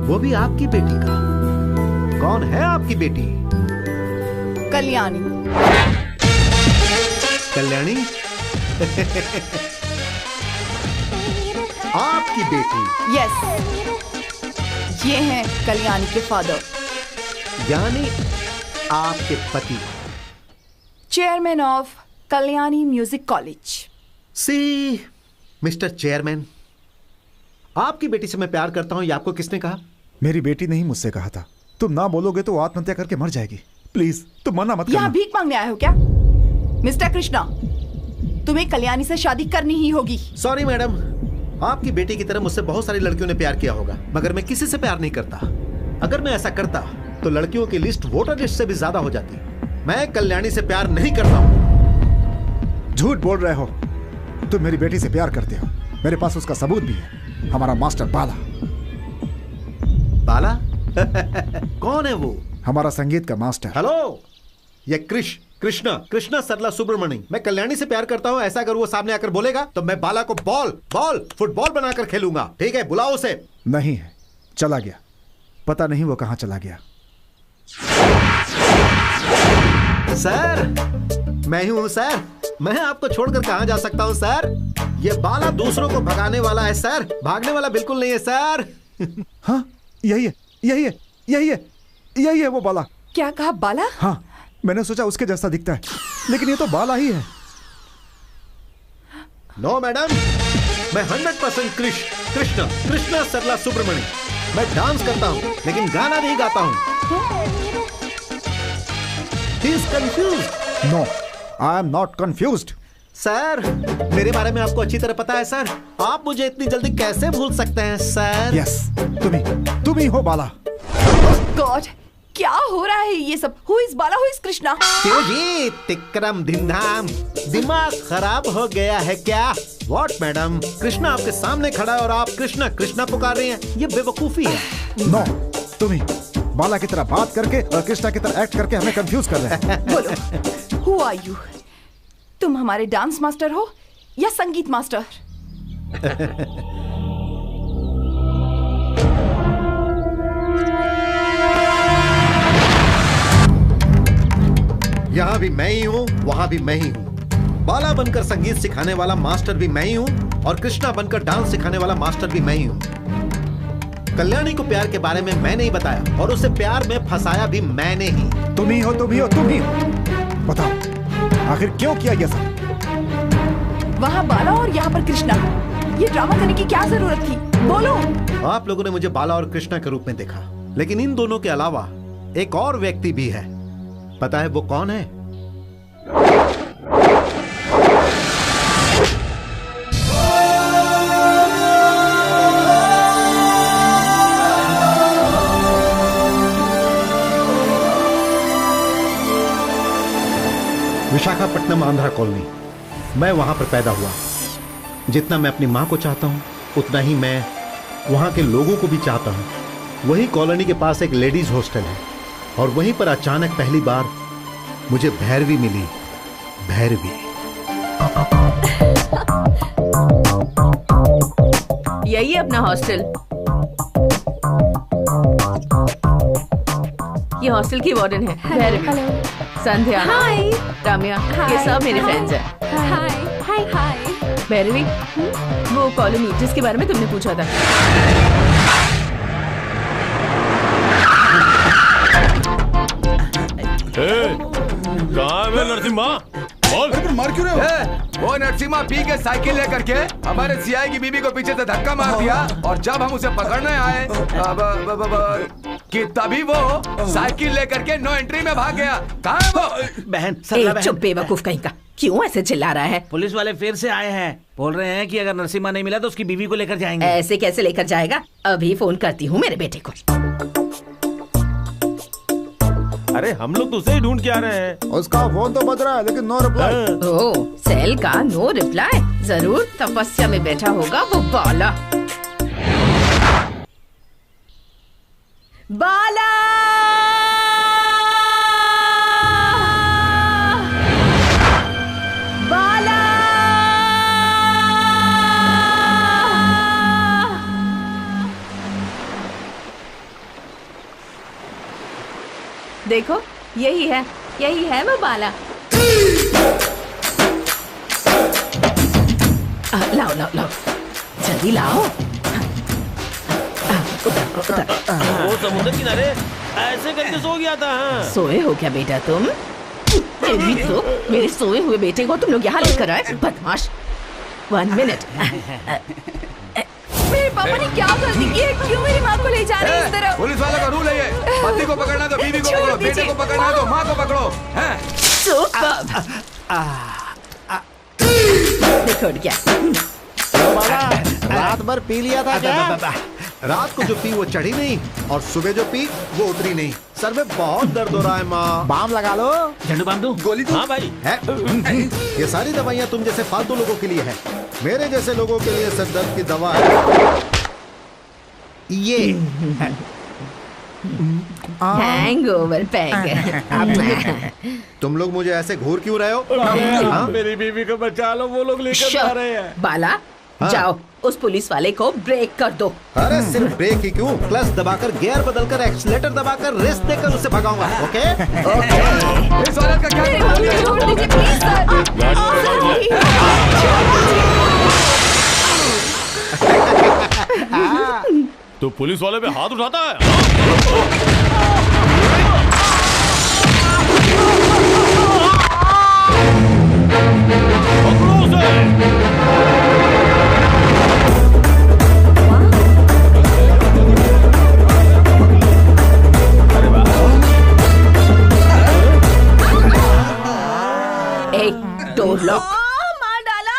वो भी आपकी बेटी का? कौन है आपकी बेटी?
कल्याणी।
कल्याणी? आपकी बेटी?
यस, ये हैं कल्याणी के फादर।
यानी आपके पति?
Chairman of Kalyani music college.
See mister chairman, आपकी बेटी से मैं प्यार करता हूं, ये आपको किसने कहा?
मेरी बेटी ने ही मुझसे कहा था। तुम ना बोलोगे तो वो आत्महत्या करके मर जाएगी। प्लीज तुम मना मत करना।
यहाँ भीख मांगने आए हो क्या? मिस्टर कृष्णा, तुम्हें कल्याणी से शादी करनी ही होगी।
सॉरी मैडम, आपकी बेटी की तरह मुझसे बहुत सारी लड़कियों ने प्यार किया होगा, मगर मैं किसी से प्यार नहीं करता। अगर मैं ऐसा करता तो लड़कियों की लिस्ट वोटर लिस्ट से भी ज्यादा हो जाती। मैं कल्याणी से प्यार नहीं करता हूँ।
झूठ बोल रहे हो, तुम मेरी बेटी से प्यार करते हो। मेरे पास उसका सबूत भी है, हमारा मास्टर बाला।
बाला? कौन है वो?
हमारा संगीत का मास्टर।
हेलो, ये कृष्णा सरला सुब्रमण्यम। मैं कल्याणी से प्यार करता हूँ, ऐसा अगर वो सामने आकर बोलेगा तो मैं बाला को फुटबॉल बनाकर खेलूंगा। ठीक है, बुलाओ उसे।
नहीं है, चला गया, पता नहीं वो कहां चला गया।
सर, मैं हूं सर, मैं आपको छोड़कर कहां जा सकता हूं सर? ये बाला दूसरों को भगाने वाला है सर, भागने वाला बिल्कुल नहीं है सर।
हाँ, यही है वो बाला।
क्या कहा? बाला?
हाँ, मैंने सोचा उसके जैसा दिखता है, लेकिन ये तो बाला ही है।
नो मैडम, मैं 100% कृष्णा सरला सुब्रमण्यम। मैं डांस करता हूँ लेकिन गाना नहीं गाता हूँ। He is confused.
No, I am not confused.
Sir, मेरे बारे में आपको अच्छी तरह पता है सर। आप मुझे इतनी जल्दी कैसे भूल सकते हैं सर?
Yes, तुम ही हो बाला।
गॉड, क्या हो रहा है ये सब? Who is Bala? Who is Krishna?
क्यों जी, तिक्रम धिमधाम, दिमाग खराब हो गया है क्या? What मैडम, कृष्णा आपके सामने खड़ा है और आप कृष्णा पुकार रही हैं, ये बेवकूफी है।
No, तुम ही बाला की तरह बात करके और कृष्णा की तरह एक्ट करके हमें कंफ्यूज कर रहे हैं।
बोलो, Who are you? तुम हमारे डांस मास्टर हो या संगीत मास्टर?
यहाँ भी मैं ही हूँ, वहाँ भी मैं ही हूँ। बाला बनकर संगीत सिखाने वाला मास्टर भी मैं ही हूँ और कृष्णा बनकर डांस सिखाने वाला मास्टर भी मैं ही हूँ। कल्याणी को प्यार के बारे में मैंने ही बताया और उसे प्यार में फंसाया भी मैंने ही।
तुम ही हो। बताओ, आखिर क्यों किया ये सब?
वहाँ बाला और यहाँ पर कृष्णा। ये ड्रामा करने की क्या जरूरत थी? बोलो।
आप लोगों ने मुझे बाला और कृष्णा के रूप में देखा, लेकिन इन दोनों के अलावा एक और व्यक्ति भी है। पता है वो कौन है? विशाखापट्टनम आंध्रा कॉलोनी। मैं वहां पर पैदा हुआ। जितना मैं अपनी मां को चाहता हूं, उतना ही मैं वहां के लोगों को भी चाहता हूं। वही कॉलोनी के पास एक लेडीज हॉस्टल है और वहीं पर अचानक पहली बार मुझे भैरवी मिली। भैरवी।
यही है अपना हॉस्टल। ये हॉस्टल की वार्डन है भैरवी। संध्या,
हाय,
राम्या, ये सब मेरे फ्रेंड्स हैं।
हाय हाय हाय।
भैरवी, वो कॉलोनी जिसके बारे में तुमने पूछा था।
कहाँ है नरसिम्हा? बोल।
मार क्यों रहे हो?
वो नरसिम्हा पी के साइकिल लेकर के हमारे सीआई की बीबी को पीछे से धक्का मार दिया और जब हम उसे पकड़ने आए कि तभी वो साइकिल लेकर के नो एंट्री में भाग गया। कहाँ है वो?
बहन,
चुप बेवकूफ कहीं का, क्यों ऐसे चिल्ला रहा है?
पुलिस वाले फिर से आए हैं। बोल रहे हैं कि अगर नरसिम्हा नहीं मिला तो उसकी बीवी को लेकर जाएंगे।
ऐसे कैसे लेकर जाएगा? अभी फोन करती हूँ मेरे बेटे को।
अरे हम लोग तो उसे ही ढूंढ के आ रहे हैं।
उसका फोन तो बज रहा है लेकिन नो रिप्लाई।
ओह, सेल का नो रिप्लाई। जरूर तपस्या में बैठा होगा वो बाला। बाला! बाला! देखो, यही है वो बाला। लाओ, जल्दी लाओ। उधर।
वो समुद्र किनारे ऐसे करके सो गया था।
सोए हो क्या बेटा तुम? मेरे सोए हुए बेटे को तुम लोग यहाँ लेकर आए, बदमाश। 1 मिनट।
मेरे पापा ने क्या गलती की है? क्यों मेरी माँ को ले जा रहे हैं इस तरह?
पुलिस वालों का रूल है ये। पति को पकड़ना तो बीवी को पकड़ो, बेटे को पकड़ना तो माँ को पकड़ो।
देखो क्या
रात भर पी लिया था क्या? रात को जो पी वो चढ़ी नहीं और सुबह जो पी वो उतरी नहीं। सर में बहुत दर्द हो रहा है माँ। बाम लगा लो।
झंडू बाम दो।
गोली दो।
हाँ भाई
है? ये सारी दवाइयाँ तुम जैसे फालतू लोगों के लिए है। मेरे जैसे लोगों के लिए सर दर्द की दवा है ये।
Hangover pack.
तुम लोग मुझे ऐसे घूर क्यों रहे हो?
मेरी बीवी को बचा लो, वो लोग लेकर जा रहे हैं।
बाला, जाओ उस पुलिस वाले को ब्रेक कर दो।
अरे सिर्फ ब्रेक ही क्यों, क्लच दबाकर, गियर बदलकर, एक्सीलेटर दबाकर, रेस देकर उसे भगाऊंगा। ओके?
इस औरत का क्या?
छोड़ दीजिए प्लीज सर।
तो पुलिस वाले पे हाथ उठाता है। पकड़ो उसे।
Door lock.
मार डाला।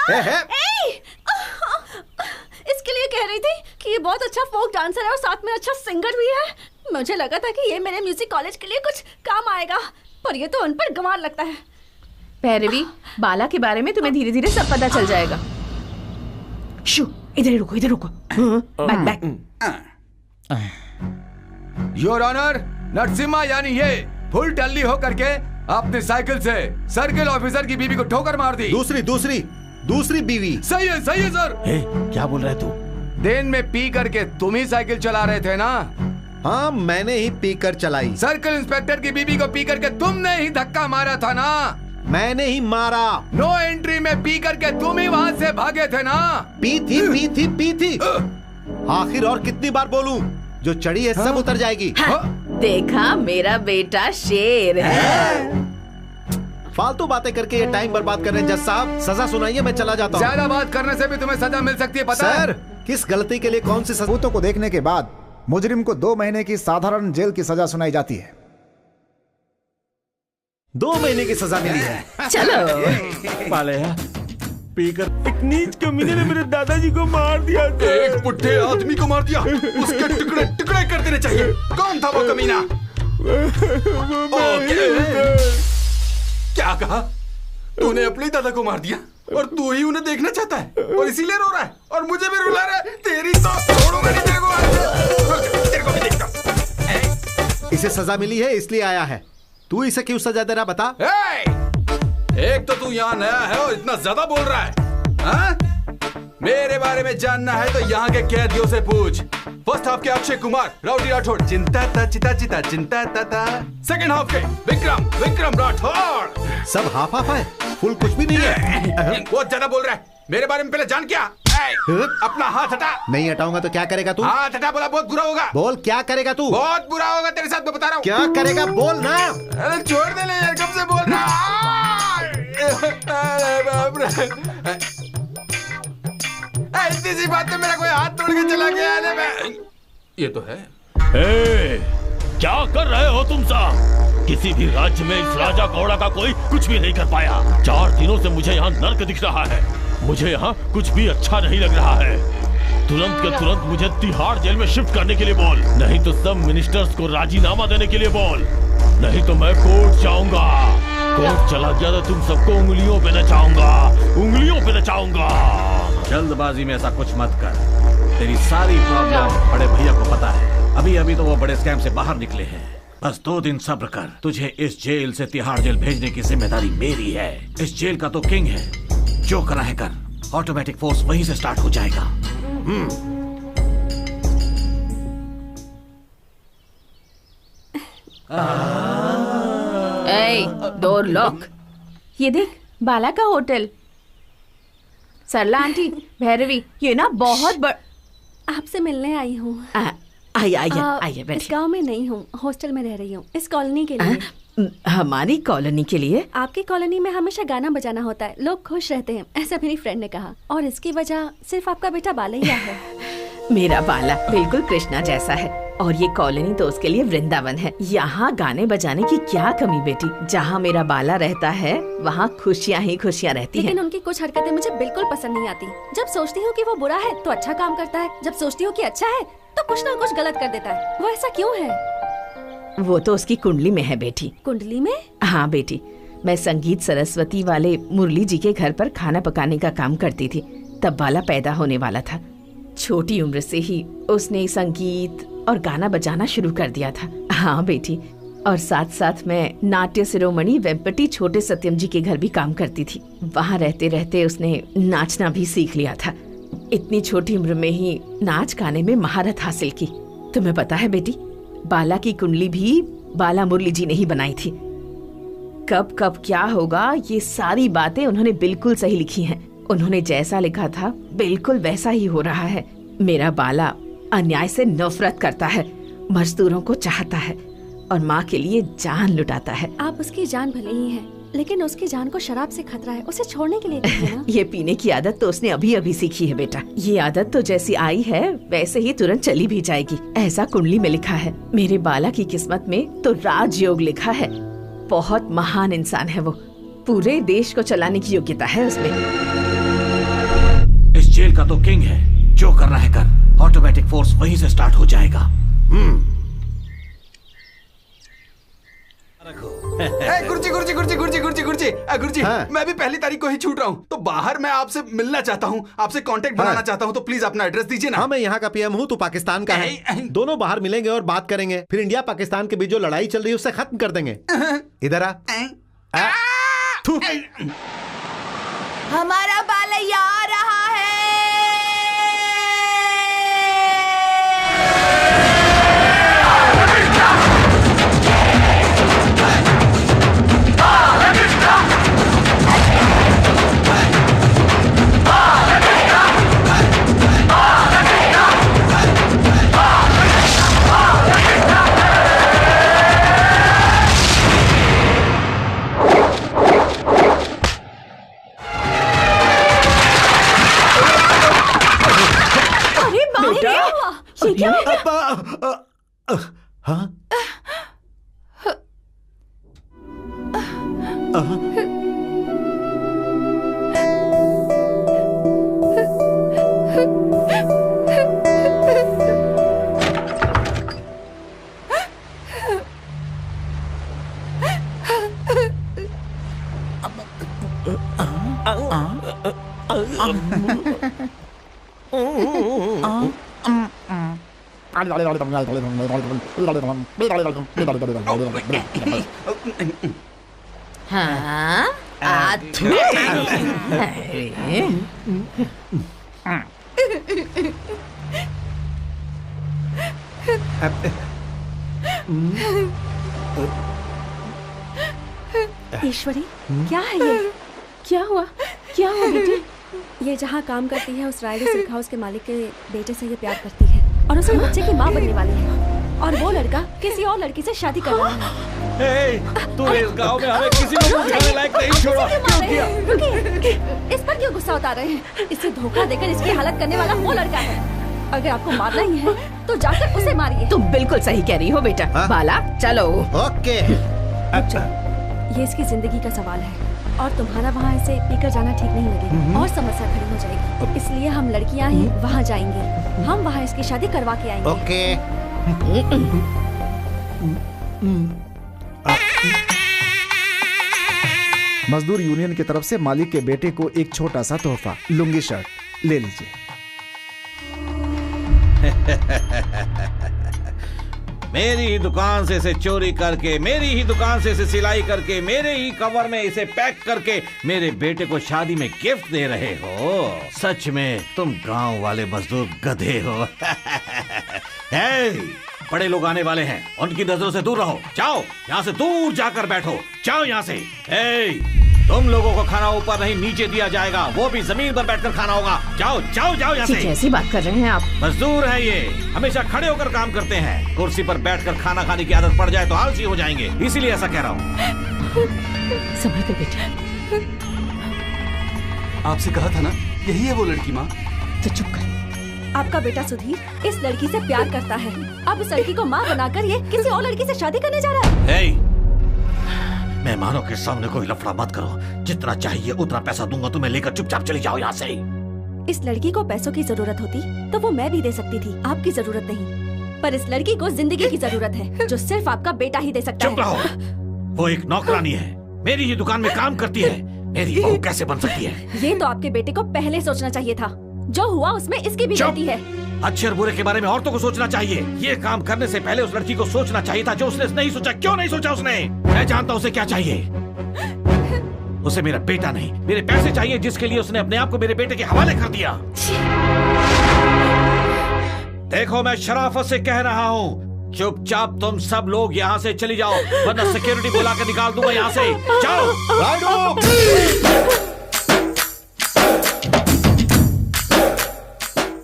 इसके लिए कह रही थी कि ये बहुत अच्छा फोक डांसर है और साथ में अच्छा सिंगर भी है। मुझे लगा था कि ये मेरे म्यूजिक कॉलेज के लिए कुछ काम आएगा, पर ये तो उन पर गंवार लगता है।
भैरवी, बाला के बारे में तुम्हें धीरे धीरे सब पता चल जाएगा। शू, इधर रुको। बैक।
योर ऑनर, नरसिम्हा यानी ये फुल टल्ली होकर के अपनी साइकिल से सर्किल ऑफिसर की बीवी को ठोकर मार दी।
दूसरी बीवी।
सही है सर।
क्या बोल रहा है तू?
दिन में पी करके तुम ही साइकिल चला रहे थे ना?
हाँ, मैंने ही पी कर चलाई।
सर्किल इंस्पेक्टर की बीवी को पी करके तुमने ही धक्का मारा था ना?
मैंने ही मारा।
नो एंट्री में पी करके तुम ही वहाँ से भागे थे ना?
पी थी। आखिर और कितनी बार बोलूं? जो चढ़ी है सब उतर जाएगी।
देखा, मेरा बेटा शेर है।
फालतू बातें करके ये टाइम बर्बाद कर रहे हैं। जज साहब सजा सुनाइए, मैं चला जाता हूँ।
ज्यादा बात करने से भी तुम्हें सजा मिल सकती है, पता है?
सर, किस गलती के लिए कौन सी सजा?
सबूतों को देखने के बाद मुजरिम को 2 महीने की साधारण जेल की सजा सुनाई जाती है।
2 महीने की सजा मिली है।
चलो
पालेया पीकर एक नीच कमीने ने मेरे दादाजी को मार दिया।
एक बुढ़े आदमी को मार दिया, उसके टुकड़े टुकड़े कर देने चाहिए। कौन था वो कमीना? क्या कहा? तूने अपने दादा को मार दिया और तू ही उन्हें देखना चाहता है और इसीलिए रो रहा है और मुझे भी रुला रहा है। तेरी तो छोड़ूंगा नहीं तेरे को। तेरे को भी देखता हूं।
इसे सजा मिली है इसलिए आया है। तू इसे क्यों सजा दे रहा बता?
एक तो तू यहाँ नया है और इतना ज्यादा बोल रहा है, हाँ? मेरे बारे में जानना है तो यहाँ के कैदियों से पूछ। फर्स्ट हाफ के अक्षय कुमार, राउडी राठौड़, चिंता ता चिता चिता चिंता ता ता। सेकंड हाफ के विक्रम राठौड़।
सब हाफ हाफ है, फुल कुछ भी नहीं है।
बहुत ज्यादा बोल रहा है। मेरे बारे में पहले जान क्या? अपना हाथ हटा।
नहीं हटाऊंगा तो क्या करेगा तू?
हाथ हटा बोला, बहुत बुरा होगा।
बोल क्या करेगा तू?
बहुत बुरा होगा तेरे साथ, मैं बता रहा हूँ।
क्या करेगा बोल ना।
अरे छोड़ दे यार, कब से बोल रहा। बाप रे, इतनी सी बात में मेरा कोई हाथ तोड़ के चला गया। ये तो है।
क्या कर रहे हो तुम सब? किसी भी राज्य में इस राजा कौड़ा का कोई कुछ भी नहीं कर पाया। 4 दिनों से मुझे यहाँ नर्क दिख रहा है। मुझे यहाँ कुछ भी अच्छा नहीं लग रहा है। तुरंत के तुरंत मुझे तिहाड़ जेल में शिफ्ट करने के लिए बोल, नहीं तो सब मिनिस्टर्स को राजीनामा देने के लिए बोल, नहीं तो मैं कोर्ट जाऊंगा। कोर्ट चला गया तो तुम सबको उंगलियों पे नचाऊंगा, उंगलियों पे नचाऊंगा।
जल्दबाजी में ऐसा कुछ मत कर। तेरी सारी प्रॉब्लम बड़े भैया को पता है। अभी अभी तो वो बड़े स्कैम से बाहर निकले हैं। बस 2 दिन सब्र कर। तुझे इस जेल से तिहाड़ जेल भेजने की जिम्मेदारी मेरी है। इस जेल का तो किंग है, जो करा है कर। ऑटोमेटिक फोर्स वहीं से स्टार्ट हो जाएगा।
Door lock.
ये देख, बाला का होटल। सरला आंटी, भैरवी, ये ना बहुत बड़।
आपसे मिलने आई हूँ।
आइए बैठिए।
इस गांव में नहीं हूँ, हॉस्टल में रह रही हूँ, इस कॉलोनी के लिए।
हमारी कॉलोनी के लिए?
आपकी कॉलोनी में हमेशा गाना बजाना होता है, लोग खुश रहते हैं, ऐसा मेरी फ्रेंड ने कहा। और इसकी वजह सिर्फ आपका बेटा बाला ही है।
मेरा बाला बिल्कुल कृष्णा जैसा है और ये कॉलोनी तो उसके लिए वृंदावन है। यहाँ गाने बजाने की क्या कमी बेटी। जहाँ मेरा बाला रहता है वहाँ खुशियाँ ही खुशियाँ रहती हैं।
लेकिन उनकी कुछ हरकतें मुझे बिल्कुल पसंद नहीं आती। जब सोचती हूँ कि वो बुरा है तो अच्छा काम करता है, जब सोचती हूँ कि अच्छा है तो कुछ ना कुछ गलत कर देता है। वो ऐसा क्यों है?
वो तो उसकी कुंडली में है बेटी।
कुंडली में?
हाँ बेटी, मैं संगीत सरस्वती वाले मुरली जी के घर पर खाना पकाने का काम करती थी। तब बाला पैदा होने वाला था। छोटी उम्र से ही उसने संगीत और गाना बजाना शुरू कर दिया था। हाँ बेटी, और साथ साथ मैं नाट्य शिरोमणि वेम्पटी छोटे सत्यम जी के घर भी काम करती थी। वहाँ रहते रहते उसने नाचना भी सीख लिया था। इतनी छोटी उम्र में ही नाच गाने में महारत हासिल की। तुम्हें पता है बेटी, बाला की कुंडली भी बाला मुरली जी ने ही बनाई थी। कब कब क्या होगा ये सारी बातें उन्होंने बिल्कुल सही लिखी हैं। उन्होंने जैसा लिखा था बिल्कुल वैसा ही हो रहा है। मेरा बाला अन्याय से नफरत करता है, मजदूरों को चाहता है और माँ के लिए जान लुटाता है।
आप उसकी जान भले ही है, लेकिन उसकी जान को शराब से खतरा है, उसे छोड़ने के लिए कहिए ना।
ये पीने की आदत तो उसने अभी अभी सीखी है बेटा। ये आदत तो जैसी आई है वैसे ही तुरंत चली भी जाएगी, ऐसा कुंडली में लिखा है। मेरे बाला की किस्मत में तो राजयोग लिखा है। बहुत महान इंसान है वो, पूरे देश को चलाने की योग्यता है उसमें।
इस जेल का तो किंग है, जो करना है कर। ऑटोमेटिक फोर्स वहीं से स्टार्ट हो जाएगा।
गुरुजी गुरुजी गुरुजी गुरुजी गुरुजी गुरुजी गुरुजी, मैं भी पहली तारीख को ही छूट रहा हूँ, तो बाहर मैं आपसे मिलना चाहता हूँ, आपसे कांटेक्ट बनाना चाहता हूँ, तो प्लीज अपना एड्रेस दीजिए ना।
हाँ, मैं यहाँ का पीएम हूँ, तू पाकिस्तान का है। दोनों बाहर मिलेंगे और बात करेंगे, फिर इंडिया पाकिस्तान के बीच जो लड़ाई चल रही है उससे खत्म कर देंगे। इधर आ।
हमारा बालैया आ रहा है।
हाँ
ईश्वरी, क्या है ये?
क्या हुआ बेटी?
ये जहाँ काम करती है उस राइडर सिल्क हाउस के मालिक के बेटे से ये प्यार करती है और उसके बच्चे की माँ बनने वाली है, और वो लड़का किसी और लड़की से शादी कर रहा है।
तूने इस गांव में हमें किसी को मुंह दिखाने लायक नहीं छोड़ा। क्यों किया?
रुकिए, इस पर क्यों गुस्सा उतार रहे हैं? इसे धोखा देकर इसकी हालत करने वाला वो लड़का है। अगर आपको मारना ही है तो जाकर उसे मारिए।
तुम बिल्कुल सही कह रही हो बेटा। बाला चलो।
ओके।
ये इसकी जिंदगी का सवाल है और तुम्हारा वहाँ इसे पीकर जाना ठीक नहीं लगेगा और समस्या खड़ी हो जाएगी। इसलिए हम लड़कियाँ ही वहाँ जाएंगे। हम वहाँ इसकी शादी करवा के आएंगे।
ओके।
मजदूर यूनियन की तरफ से मालिक के बेटे को एक छोटा सा तोहफा, लुंगी शर्ट ले लीजिए।
मेरी ही दुकान से इसे चोरी करके, मेरी ही दुकान से इसे सिलाई करके, मेरे ही कवर में इसे पैक करके मेरे बेटे को शादी में गिफ्ट दे रहे हो। सच में तुम गांव वाले मजदूर गधे हो। बड़े लोग आने वाले हैं, उनकी नजरों से दूर रहो। जाओ यहाँ से, दूर जाकर बैठो। जाओ यहाँ से। तुम लोगों को खाना ऊपर नहीं नीचे दिया जाएगा, वो भी जमीन पर बैठकर खाना होगा। जाओ जाओ जाओ यहाँ से।
कैसी बात कर रहे हैं आप?
मजदूर है ये, हमेशा खड़े होकर काम करते हैं। कुर्सी पर बैठकर खाना खाने की आदत पड़ जाए तो आलसी हो जाएंगे, इसीलिए ऐसा कह रहा हूँ।
समझ कर बेटा।
आपसे कहा था ना, यही है वो लड़की माँ।
तो चुप कर।
आपका बेटा सुधीर इस लड़की से प्यार करता है। अब इस लड़की को माँ बनाकर ये किसी और लड़की से शादी करने जा रहा है।
मेहमानों के सामने कोई लफड़ा मत करो। जितना चाहिए उतना पैसा दूंगा तुम्हें, लेकर चुपचाप चली जाओ यहाँ से।
इस लड़की को पैसों की जरूरत होती तो वो मैं भी दे सकती थी, आपकी जरूरत नहीं। पर इस लड़की को जिंदगी की जरूरत है, जो सिर्फ आपका बेटा ही दे सकता है।
चुप रहो। वो एक नौकरानी है, मेरी ही दुकान में काम करती है। मेरी बहू कैसे बन सकती है?
ये तो आपके बेटे को पहले सोचना चाहिए था। जो हुआ उसमें इसकी भी गलती है।
अच्छे और बुरे के बारे में औरतों को सोचना चाहिए। ये काम करने से पहले उस लड़की को सोचना चाहिए था, जो उसने नहीं सोचा। क्यों नहीं सोचा उसने? मैं जानता हूँ उसे क्या चाहिए। उसे मेरा बेटा नहीं, मेरे पैसे चाहिए, जिसके लिए उसने अपने आप को मेरे बेटे के हवाले कर दिया। देखो मैं शराफत से कह रहा हूँ, चुपचाप तुम सब लोग यहाँ से चली जाओ, वरना सिक्योरिटी बुला कर निकाल दूंगा यहाँ से। जाओ।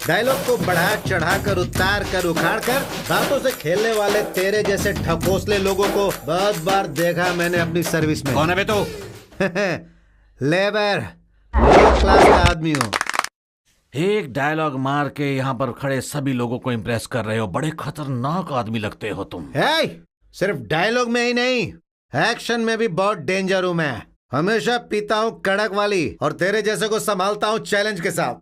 डायलॉग को बढ़ा चढ़ा कर, उतार कर, उखाड़ कर दांतों से खेलने वाले तेरे जैसे ठकोसले लोगों को बहुत बार देखा मैंने अपनी सर्विस में।
कौन है बे तू?
लेबर, क्लास का आदमी हूँ।
एक डायलॉग मार के यहाँ पर खड़े सभी लोगों को इम्प्रेस कर रहे हो। बड़े खतरनाक आदमी लगते हो तुम।
सिर्फ डायलॉग में ही नहीं, एक्शन में भी बहुत डेंजर हूँ मैं। हमेशा पीता हूँ कड़क वाली और तेरे जैसे को संभालता हूँ चैलेंज के साथ।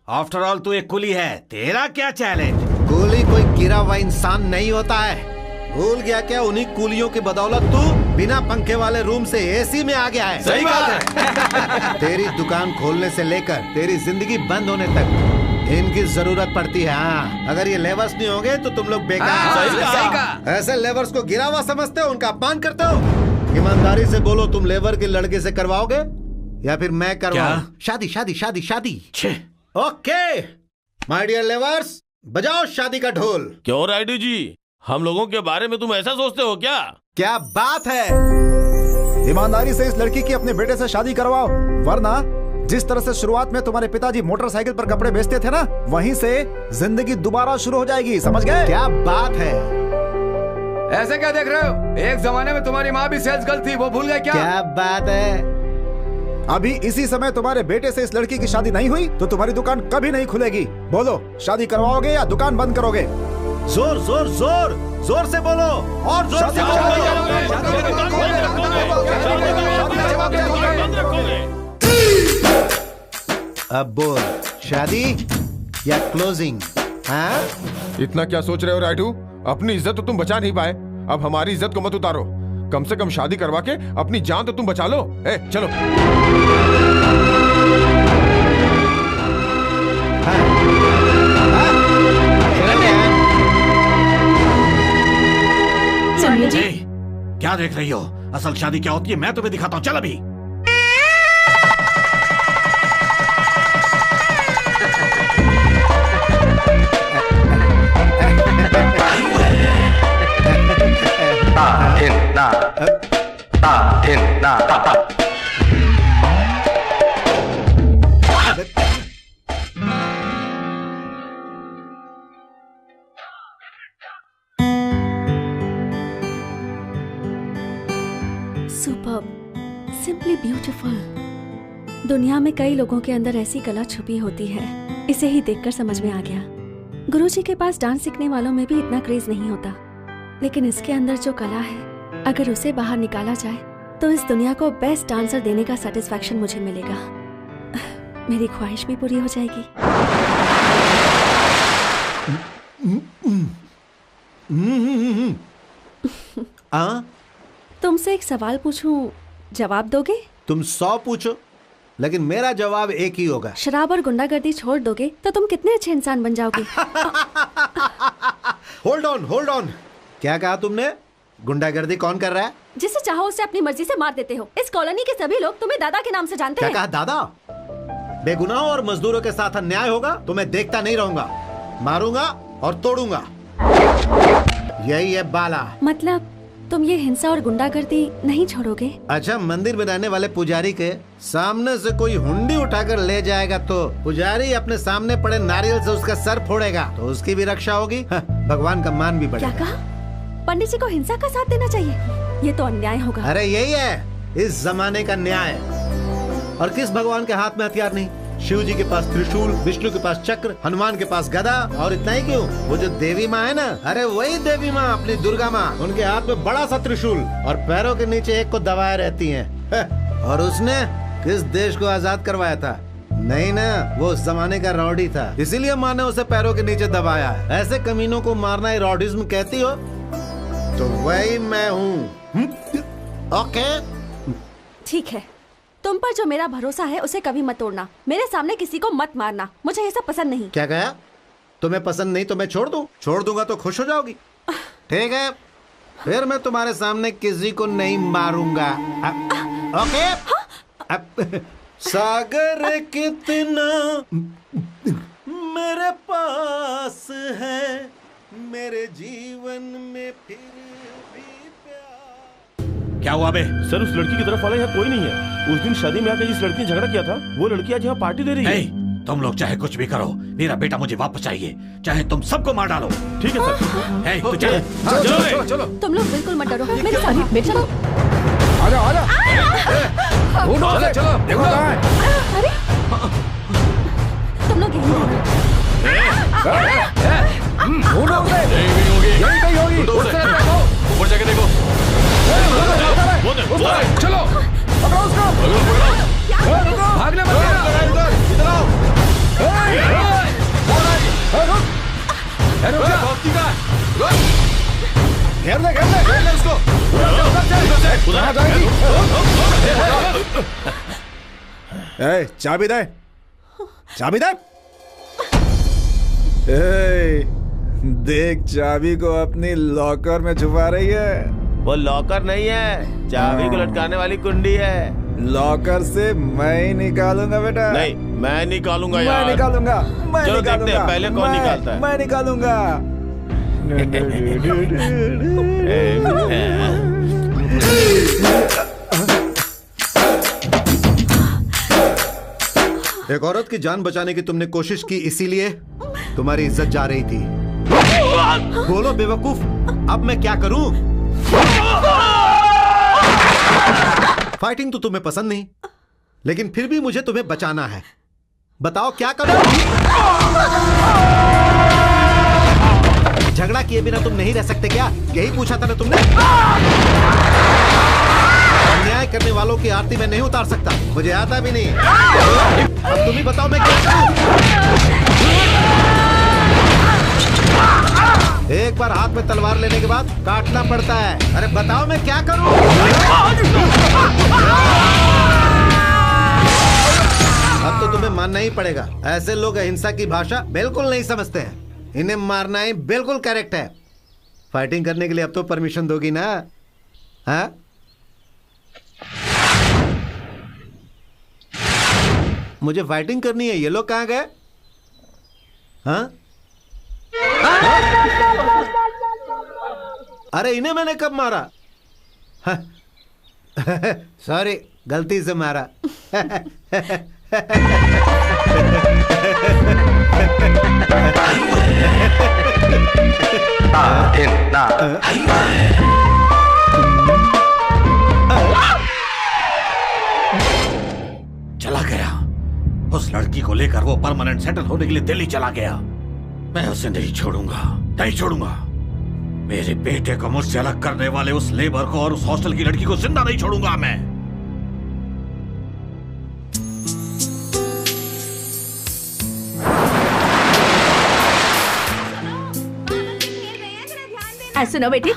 आफ्टर ऑल तू एक कुली है, तेरा क्या चैलेंज?
कुली कोई गिरा हुआ इंसान नहीं होता है। भूल गया क्या? उन्हीं कुलियों की बदौलत तू बिना पंखे वाले रूम से एसी में आ गया है।
सही बात है।
तेरी दुकान खोलने से लेकर तेरी जिंदगी बंद होने तक इनकी जरूरत पड़ती है। हाँ, अगर ये लेबर्स नहीं होंगे तो तुम लोग बेकार। ऐसे लेबर्स को गिरा हुआ समझते हो, उनका अपमान करते हो। ईमानदारी से बोलो, तुम लेबर के लड़के से करवाओगे या फिर मैं करवाऊं? शादी शादी शादी शादी। ओके माय डियर लेबर्स, बजाओ शादी का ढोल।
क्यों राइडू जी, हम लोगों के बारे में तुम ऐसा सोचते हो क्या?
क्या बात है। ईमानदारी से इस लड़की की अपने बेटे से शादी करवाओ, वरना जिस तरह से शुरुआत में तुम्हारे पिताजी मोटरसाइकिल पर कपड़े बेचते थे ना, वहीं से जिंदगी दोबारा शुरू हो जाएगी। समझ गए?
क्या बात है।
ऐसे क्या देख रहे हो? एक जमाने में तुम्हारी माँ भी सेल्स गर्ल थी, वो भूल गए क्या?
क्या बात है।
अभी इसी समय तुम्हारे बेटे से इस लड़की की शादी नहीं हुई तो तुम्हारी दुकान कभी नहीं खुलेगी। बोलो, शादी करवाओगे या दुकान बंद करोगे?
जोर जोर जोर जोर से बोलो और जोर से अब बोल, शादी या क्लोजिंग? हाँ?
इतना क्या सोच रहे हो राइडू? अपनी इज्जत तो तुम बचा नहीं पाए, अब हमारी इज्जत को मत उतारो। कम से कम शादी करवा के अपनी जान तो तुम बचा लो। ए, चलो।
क्या देख रही हो? असल शादी क्या होती है मैं तुम्हें दिखाता हूँ। चल अभी।
Simply beautiful. दुनिया में कई लोगों के अंदर ऐसी कला छुपी होती है, इसे ही देखकर समझ में आ गया। गुरुजी के पास डांस सीखने वालों में भी इतना क्रेज नहीं होता, लेकिन इसके अंदर जो कला है, अगर उसे बाहर निकाला जाए तो इस दुनिया को बेस्ट डांसर देने का सेटिस्फैक्शन मुझे मिलेगा। मेरी ख्वाहिश भी पूरी हो जाएगी। तुमसे एक सवाल पूछूं, जवाब दोगे?
तुम 100 पूछो, लेकिन मेरा जवाब एक ही होगा।
शराब और गुंडागर्दी छोड़ दोगे तो तुम कितने अच्छे इंसान बन जाओगे।
होल्ड ऑन, क्या कहा तुमने? गुंडागर्दी कौन कर रहा है?
जिसे चाहो उसे अपनी मर्जी से मार देते हो। इस कॉलोनी के सभी लोग तुम्हें दादा के नाम से जानते
क्या
हैं।
कहा दादा? बेगुनाहों और मजदूरों के साथ अन्याय होगा तो मैं देखता नहीं रहूंगा, मारूंगा और तोड़ूंगा। यही है बाला।
मतलब तुम ये हिंसा और गुंडागर्दी नहीं छोड़ोगे?
अच्छा, मंदिर में रहने वाले पुजारी के सामने से कोई हुंडी उठाकर ले जाएगा तो पुजारी अपने सामने पड़े नारियल से उसका सर फोड़ेगा तो उसकी भी रक्षा होगी। भगवान का मान भी बढ़ेगा।
क्या कहा? पंडित जी को हिंसा का साथ देना चाहिए? ये तो अन्याय होगा।
अरे यही है इस जमाने का न्याय। और किस भगवान के हाथ में हथियार नहीं? शिव जी के पास त्रिशूल, विष्णु के पास चक्र, हनुमान के पास गदा, और इतना ही क्यों, वो जो देवी माँ है ना, अरे वही देवी माँ अपनी दुर्गा माँ, उनके हाथ में बड़ा सा त्रिशूल और पैरों के नीचे एक को दबाए रहती हैं। और उसने किस देश को आजाद करवाया था? नहीं ना, वो उस जमाने का रॉडी था, इसीलिए माँ ने उसे पैरों के नीचे दबाया है। ऐसे कमीनों को मारना ही रॉडिज्म कहती हो? तो वही मैं हूँ। ओके,
ठीक है। तुम पर जो मेरा भरोसा है उसे कभी मत तोड़ना। मेरे सामने किसी को मत मारना, मुझे ये सब पसंद नहीं।
क्या कहा? तुम्हें पसंद नहीं तो मैं छोड़ दूं? छोड़ दूंगा तो खुश हो जाओगी? ठीक है, फिर मैं तुम्हारे सामने किसी को नहीं मारूंगा। ओके? सागर कितना मेरे पास है, मेरे जीवन में फिर भी
क्या हुआ बे? सर, उस लड़की की तरफ वाला यहाँ कोई नहीं है। उस दिन शादी में आकर जिस लड़की ने झगड़ा किया था वो लड़की आज यहाँ पार्टी दे रही है।
तुम लोग चाहे कुछ भी करो, मेरा बेटा मुझे वापस चाहिए, चाहे तुम सबको मार डालो।
ठीक है सर।
तो चलो
चलो।
तुम लोग बिल्कुल मत डरो, मेरे साथ बैठ चलो।
आजा। चलो। देखो
अरे तुम लोग यहीं
होगी।
ऊपर जाके देखो।
चलो, भागने मत देना।
इधर आओ।
घेर ले उसको।
चाबी दे। देख, चाबी को अपनी लॉकर में छुपा रही है।
वो लॉकर नहीं है, चाबी को लटकाने वाली कुंडी है।
लॉकर से मैं ही निकालूंगा बेटा।
नहीं, मैं निकालूंगा यार।
मैं निकालूंगा।
चलो देखते हैं पहले कौन निकालता है।
मैं निकालूंगा।
एक औरत की जान बचाने की तुमने कोशिश की, इसीलिए तुम्हारी इज्जत जा रही थी। बोलो बेवकूफ, अब मैं क्या करूं? फाइटिंग तो तुम्हें पसंद नहीं, लेकिन फिर भी मुझे तुम्हें बचाना है। बताओ क्या करूं? झगड़ा किए बिना तुम नहीं रह सकते क्या? यही पूछा था ना तुमने? अन्याय करने वालों की आरती मैं नहीं उतार सकता, मुझे आता भी नहीं। अब तुम ही बताओ मैं क्या करूं? एक बार हाथ में तलवार लेने के बाद काटना पड़ता है। अरे बताओ मैं क्या करूं? अब तो तुम्हें मानना ही पड़ेगा, ऐसे लोग अहिंसा की भाषा बिल्कुल नहीं समझते हैं। इन्हें मारना ही बिल्कुल करेक्ट है। फाइटिंग करने के लिए अब तो परमिशन दोगी ना? हाँ? मुझे फाइटिंग करनी है। ये लोग कहाँ गए? हाँ? अरे इन्हें मैंने कब मारा? सॉरी, गलती से मारा।
चला गया। उस लड़की को लेकर वो परमानेंट सेटल होने के लिए दिल्ली चला गया। मैं उसे नहीं छोड़ूंगा, नहीं छोड़ूंगा। मेरे बेटे को मुझसे अलग करने वाले उस लेबर को और उस हॉस्टल की लड़की को जिंदा नहीं छोड़ूंगा मैं।
सुनो बेटी,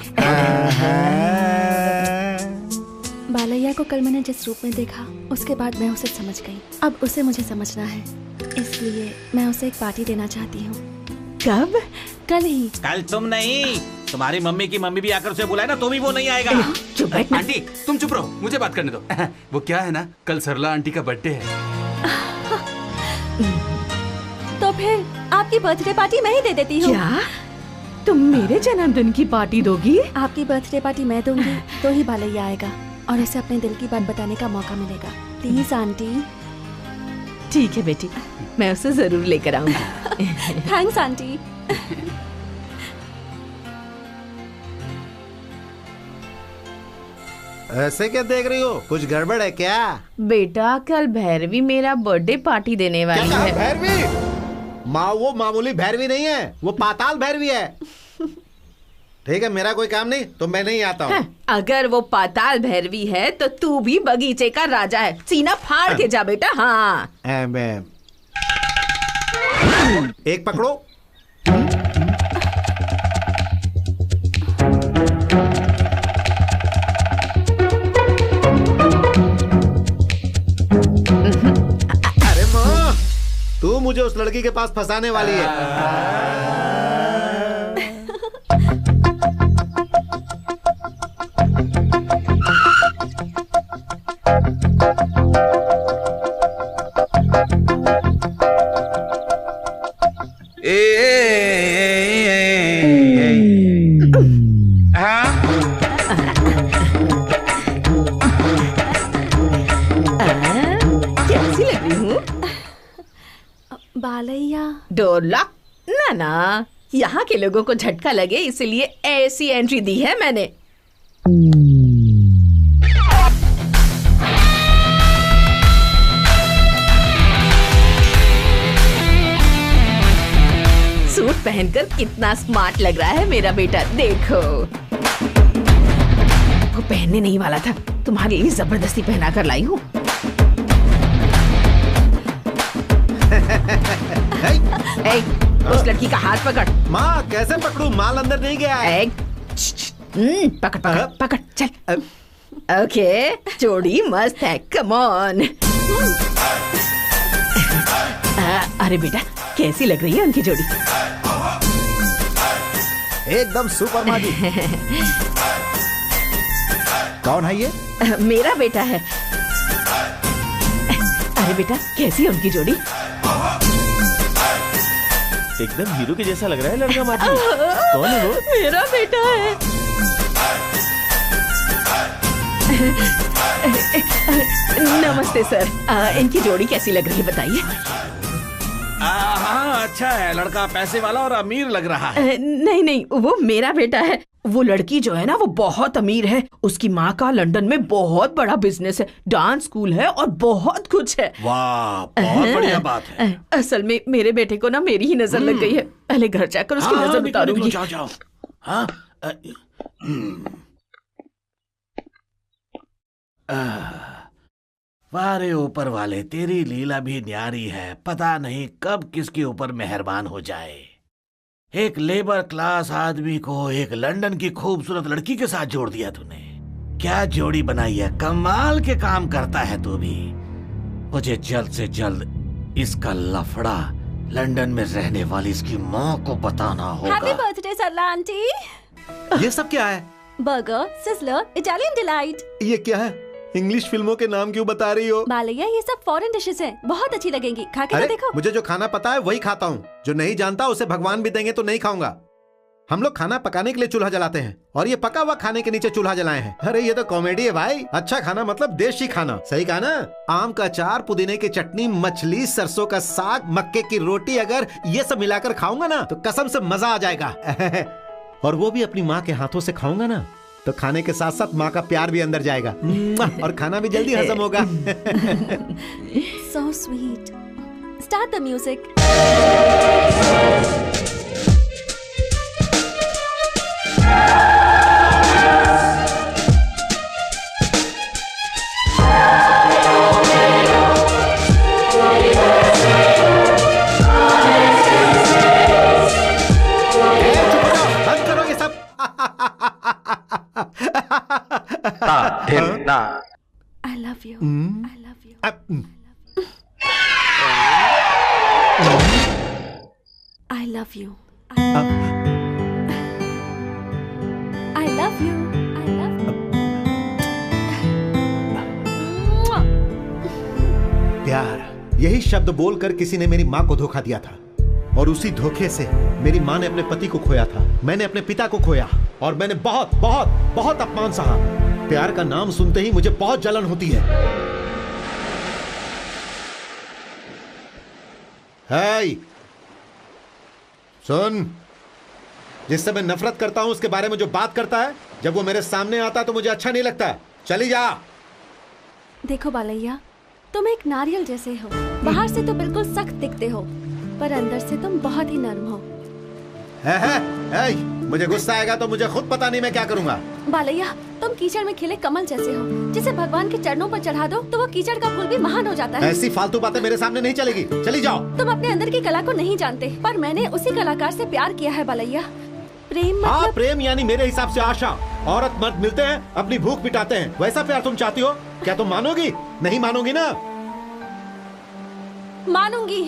बालैया को कल मैंने जिस रूप में देखा उसके बाद मैं उसे समझ गई। अब उसे मुझे समझना है, इसलिए मैं उसे एक पार्टी देना चाहती हूँ।
कब?
कल ही।
कल तुम नहीं, तुम्हारी मम्मी की मम्मी भी आकर उसे बुलाए ना, तो भी वो नहीं आएगा।
चुप बैठ।
आंटी तुम चुप रहो, मुझे बात करने दो। वो क्या है ना, कल सरला आंटी का बर्थडे है।
तो फिर आपकी बर्थडे पार्टी मैं ही दे देती हूँ।
क्या तुम मेरे जन्मदिन की पार्टी दोगी?
आपकी बर्थडे पार्टी मैं दूंगी तो ही बालैया आएगा और उसे अपने दिल की बात बताने का मौका मिलेगा। Please aunty.
ठीक है बेटी, मैं उसे जरूर लेकर आऊंगी।
Thanks aunty.
ऐसे क्या देख रही हो? कुछ गड़बड़ है क्या?
बेटा कल भैरवी मेरा बर्थडे पार्टी देने वाली है।
भैरवी? वो मामूली भैरवी नहीं है, वो पाताल भैरवी है। ठीक है, मेरा कोई काम नहीं तो मैं नहीं आता हूँ।
अगर वो पाताल भैरवी है तो तू भी बगीचे का राजा है। सीना फाड़ के जा बेटा। हाँ
एक पकड़ो। अरे माँ, तू मुझे उस लड़की के पास फंसाने वाली है।
कैसी लग रही हूँ?
बालैया।
Door lock? ना, यहाँ के लोगों को झटका लगे इसलिए ऐसी एंट्री दी है मैंने। सूट पहनकर कितना स्मार्ट लग रहा है मेरा बेटा, देखो। वो पहनने नहीं वाला था, तुम्हारे लिए जबरदस्ती पहना कर लाई हूँ। उस लड़की का हाथ पकड़।
माँ कैसे पकड़ू? माल अंदर नहीं गया है।
पकड़ पकड़ पकड़, चल। ओके, जोड़ी मस्त है, कम ऑन। अरे बेटा, कैसी लग रही है उनकी जोड़ी?
एकदम सुपर माजी। कौन है ये?
मेरा बेटा है। अरे बेटा, कैसी है उनकी जोड़ी?
एकदम हीरो के जैसा लग रहा है लड़का माजी। कौन है वो?
मेरा बेटा है। नमस्ते सर, इनकी जोड़ी कैसी लग रही है बताइए?
हाँ, अच्छा है। लड़का पैसे वाला और अमीर लग रहा है।
नहीं, वो मेरा बेटा है। वो लड़की जो है ना वो बहुत अमीर है। उसकी माँ का लंदन में बहुत बड़ा बिजनेस है, डांस स्कूल है और बहुत कुछ है।
वाह, बहुत बढ़िया बात है।
असल में मेरे बेटे को ना मेरी ही नजर लग गई है। पहले घर जाकर उसकी नजर उतारूंगी।
जाओ जाओ। हाँ वारे ऊपर वाले, तेरी लीला भी न्यारी है। पता नहीं कब किसके ऊपर मेहरबान हो जाए। एक लेबर क्लास आदमी को एक लंदन की खूबसूरत लड़की के साथ जोड़ दिया तूने। क्या जोड़ी बनाई है, कमाल के काम करता है तू भी। मुझे जल्द से जल्द इसका लफड़ा लंदन में रहने वाली इसकी माँ को बताना होगा।
हैप्पी बर्थडे सरला आंटी।
ये सब क्या है?
Burger, sizzler, Italian delight.
ये क्या है? इंग्लिश फिल्मों के नाम क्यों बता रही हो?
बालैया ये सब फॉरेन डिशेस हैं, बहुत अच्छी लगेंगी, खा के तो देखो।
मुझे जो खाना पता है वही खाता हूँ, जो नहीं जानता उसे भगवान भी देंगे तो नहीं खाऊंगा। हम लोग खाना पकाने के लिए चूल्हा जलाते हैं और ये पका हुआ खाने के नीचे चूल्हा जलाए हैं। अरे ये तो कॉमेडी है भाई। अच्छा खाना मतलब देशी खाना, सही कहा ना? आम का अचार, पुदीने की चटनी, मछली, सरसों का साग, मक्के की रोटी, अगर ये सब मिलाकर खाऊंगा ना तो कसम से मजा आ जाएगा। और वो भी अपनी माँ के हाथों से खाऊंगा ना तो खाने के साथ साथ माँ का प्यार भी अंदर जाएगा और खाना भी जल्दी हजम होगा।
So sweet. Start the music. I love you. I love you. I love you. I love you. I love you.
प्यार, यही शब्द बोलकर किसी ने मेरी माँ को धोखा दिया था और उसी धोखे से मेरी माँ ने अपने पति को खोया था, मैंने अपने पिता को खोया और मैंने बहुत बहुत बहुत अपमान सहा। प्यार का नाम सुनते ही मुझे बहुत जलन होती है। हे, सुन, जिससे मैं नफरत करता हूं उसके बारे में जो बात करता है, जब वो मेरे सामने आता तो मुझे अच्छा नहीं लगता। चली जा।
देखो बालैया, तुम एक नारियल जैसे हो। बाहर से तो बिल्कुल सख्त दिखते हो, पर अंदर से तुम बहुत ही नर्म हो।
मुझे गुस्सा आएगा तो मुझे खुद पता नहीं मैं क्या करूंगा।
बालैया, तुम कीचड़ में खिले कमल जैसे हो, जिसे भगवान के चरणों पर चढ़ा दो तो वो कीचड़ का फूल भी महान हो जाता है।
ऐसी फालतू बातें मेरे सामने नहीं चलेगी, चली जाओ।
तुम अपने अंदर की कला को नहीं जानते, पर मैंने उसी कलाकार से प्यार किया है बालैया। प्रेम मतलब...
हाँ, प्रेम यानी मेरे हिसाब से आशा। औरत मर्द मिलते हैं, अपनी भूख मिटाते हैं, वैसा प्यार तुम चाहती हो? क्या तुम मानोगी? नहीं मानोगी ना?
मानूंगी।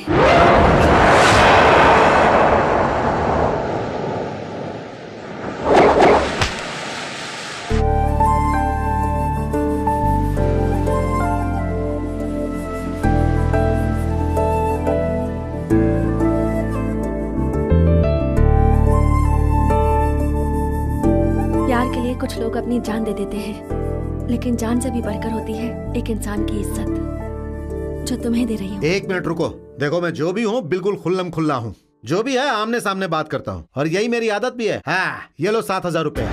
प्यार के लिए कुछ लोग अपनी जान दे देते हैं, लेकिन जान से भी बढ़कर होती है एक इंसान की इज्जत, जो तुम्हें दे रही हूँ।
एक मिनट रुको, देखो मैं जो भी हूँ बिल्कुल खुल्लम खुल्ला हूँ। जो भी है आमने सामने बात करता हूँ और यही मेरी आदत भी है। हाँ, ये लो 7,000 रुपए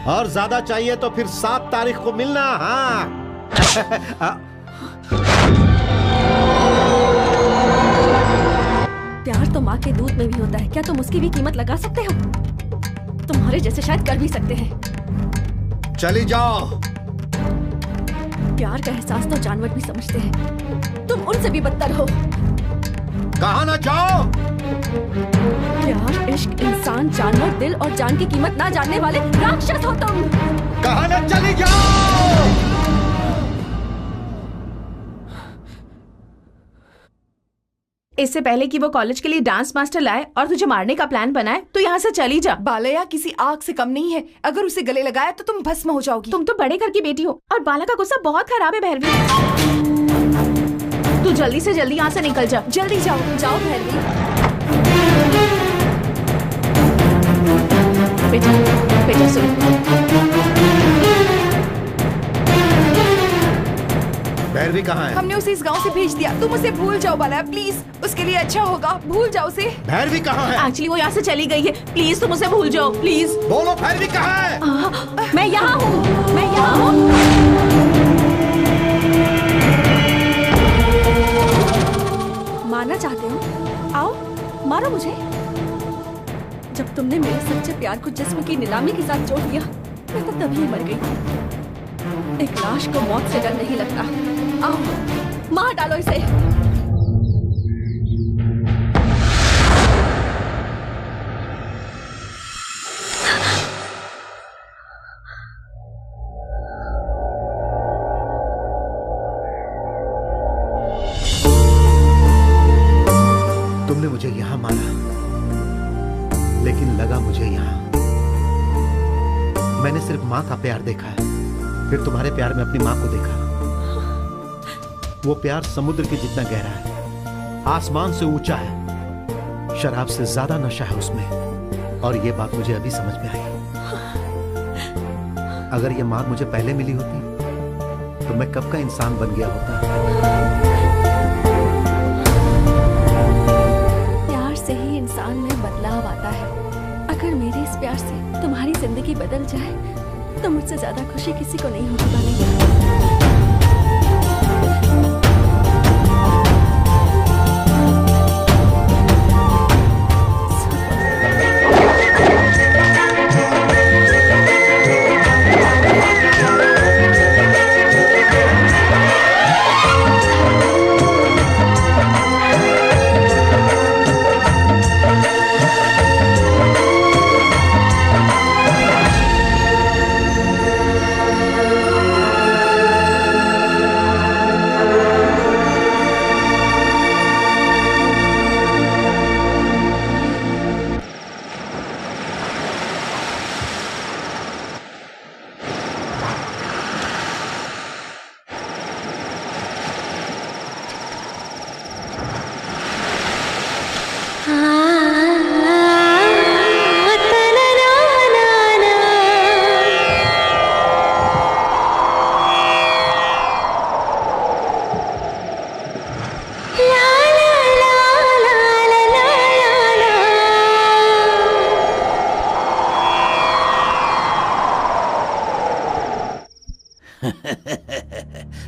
और ज्यादा चाहिए तो फिर 7 तारीख को मिलना। हाँ।
प्यार तो माँ के दूध में भी होता है, क्या तुम उसकी भी कीमत लगा सकते हो? तुम्हारे जैसे शायद कर भी सकते हैं।
चली जाओ।
प्यार का एहसास तो जानवर भी समझते हैं, तुम उनसे भी बदतर हो।
कहा ना जाओ।
प्यार, इश्क, इंसान, जानवर, दिल और जान की कीमत ना जानने वाले राक्षस हो तुम।
कहा ना चली जाओ।
इससे पहले कि वो कॉलेज के लिए डांस मास्टर लाए और तुझे मारने का प्लान बनाए, तो यहाँ से चली जा।
बालैया किसी आग से कम नहीं है, अगर उसे गले लगाया तो तुम भस्म हो जाओगी।
तुम तो बड़े घर की बेटी हो और बाला का गुस्सा बहुत खराब है भैरवी। तू जल्दी से जल्दी यहाँ से निकल जा।
जल्दी जाओ, जाओ भैरवी।
बेटा, बेटा सुन।
भैरवी कहाँ है?
हमने उसे इस गांव से भेज दिया। तुम उसे भूल जाओ बाला, प्लीज। उसके लिए अच्छा होगा, भूल जाओ उसे।
भैरवी कहाँ है?
एक्चुअली वो यहाँ से चली गई है। प्लीज तुम उसे भूल जाओ, प्लीज।
बोलो भैरवी कहाँ है?
मैं यहाँ हूँ, मैं यहाँ हूँ। मारना चाहते हो? आओ, मारो मुझे। जब तुमने मेरे सच्चे प्यार को जिस्म की नीलामी के साथ जोड़ दिया, मैं तो तभी मर गई थी। एक लाश को मौत से डर नहीं लगता। आओ, मार डालो इसे।
तुमने मुझे यहां मारा, लेकिन लगा मुझे यहां। मैंने सिर्फ मां का प्यार देखा है, फिर तुम्हारे प्यार में अपनी मां को देखा। वो प्यार समुद्र के जितना गहरा है, आसमान से ऊंचा है, शराब से ज्यादा नशा है उसमें। और ये बात मुझे अभी समझ में आई। अगर ये मां मुझे पहले मिली होती तो मैं कब का इंसान बन गया होता।
प्यार से ही इंसान में बदलाव आता है। अगर मेरे इस प्यार से तुम्हारी जिंदगी बदल जाए तो मुझसे ज्यादा खुशी किसी को नहीं होगी बाला।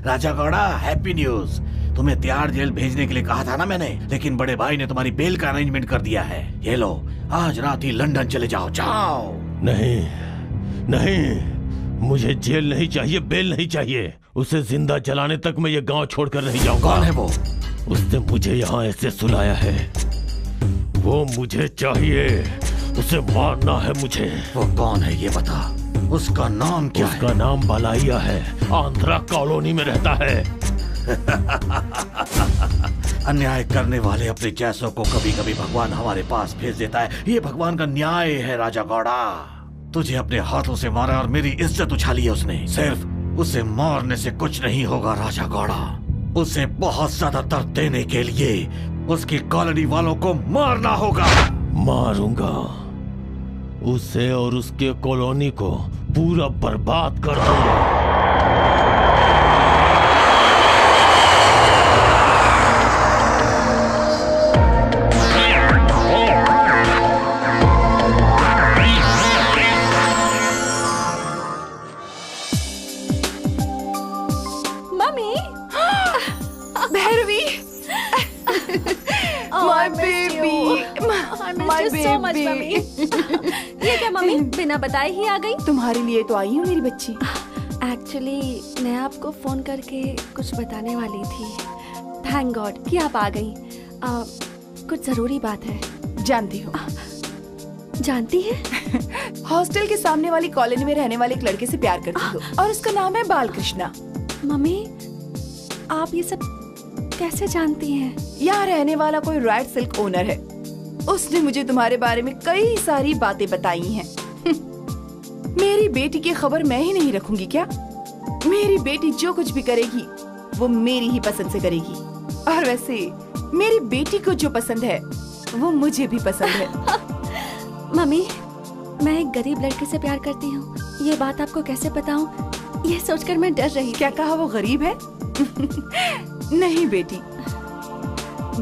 राजा गौड़ा, हैप्पी न्यूज। तुम्हें तिहाड़ जेल भेजने के लिए कहा था ना मैंने, लेकिन बड़े भाई ने तुम्हारी बेल का अरेंजमेंट कर दिया है। ये लो, आज रात ही लंदन चले जाओ। जाओ।
नहीं नहीं, मुझे जेल नहीं चाहिए, बेल नहीं चाहिए। उसे जिंदा जलाने तक मैं ये गांव छोड़कर नहीं जाऊंगा।
कौन है वो?
उसने मुझे यहाँ ऐसे सुलाया है, वो मुझे चाहिए। उसे मारना है मुझे।
वो कौन है ये बता। उसका नाम क्या है?
उसका नाम बालाइया है, आंध्रा कॉलोनी में रहता है।
अन्याय करने वाले अपने जैसों को कभी कभी भगवान हमारे पास भेज देता है। ये भगवान का न्याय है राजा गौड़ा। तुझे अपने हाथों से मारा और मेरी इज्जत उछाली है उसने। सिर्फ उसे मारने से कुछ नहीं होगा राजा गौड़ा। उसे बहुत ज्यादा दर्द देने के लिए उसकी कॉलोनी वालों को मारना होगा।
मारूंगा उसे और उसके कॉलोनी को पूरा बर्बाद कर दूंगा।
Mummy,
Bhairavi,
my baby, my baby, so much, mummy. ये क्या मम्मी, बिना बताए ही आ गई?
तुम्हारे लिए तो आई हूँ मेरी बच्ची।
एक्चुअली मैं आपको फोन करके कुछ बताने वाली थी। थैंक गॉड कि आप आ गई। कुछ जरूरी बात है।
जानती हो?
जानती है?
हॉस्टल के सामने वाली कॉलोनी में रहने वाले एक लड़के से प्यार करती हो और उसका नाम है बालकृष्णा।
मम्मी, आप ये सब कैसे जानती हैं?
यहाँ रहने वाला कोई रॉयल सिल्क ओनर है। उसने मुझे तुम्हारे बारे में कई सारी बातें बताई हैं। मेरी बेटी की खबर मैं ही नहीं रखूंगी क्या? मेरी बेटी जो कुछ भी करेगी वो मेरी ही पसंद से करेगी। और वैसे मेरी बेटी को जो पसंद है वो मुझे भी पसंद है।
मम्मी, मैं एक गरीब लड़के से प्यार करती हूँ। ये बात आपको कैसे बताऊँ, ये सोचकर मैं डर रही।
क्या कहा वो गरीब है? नहीं बेटी,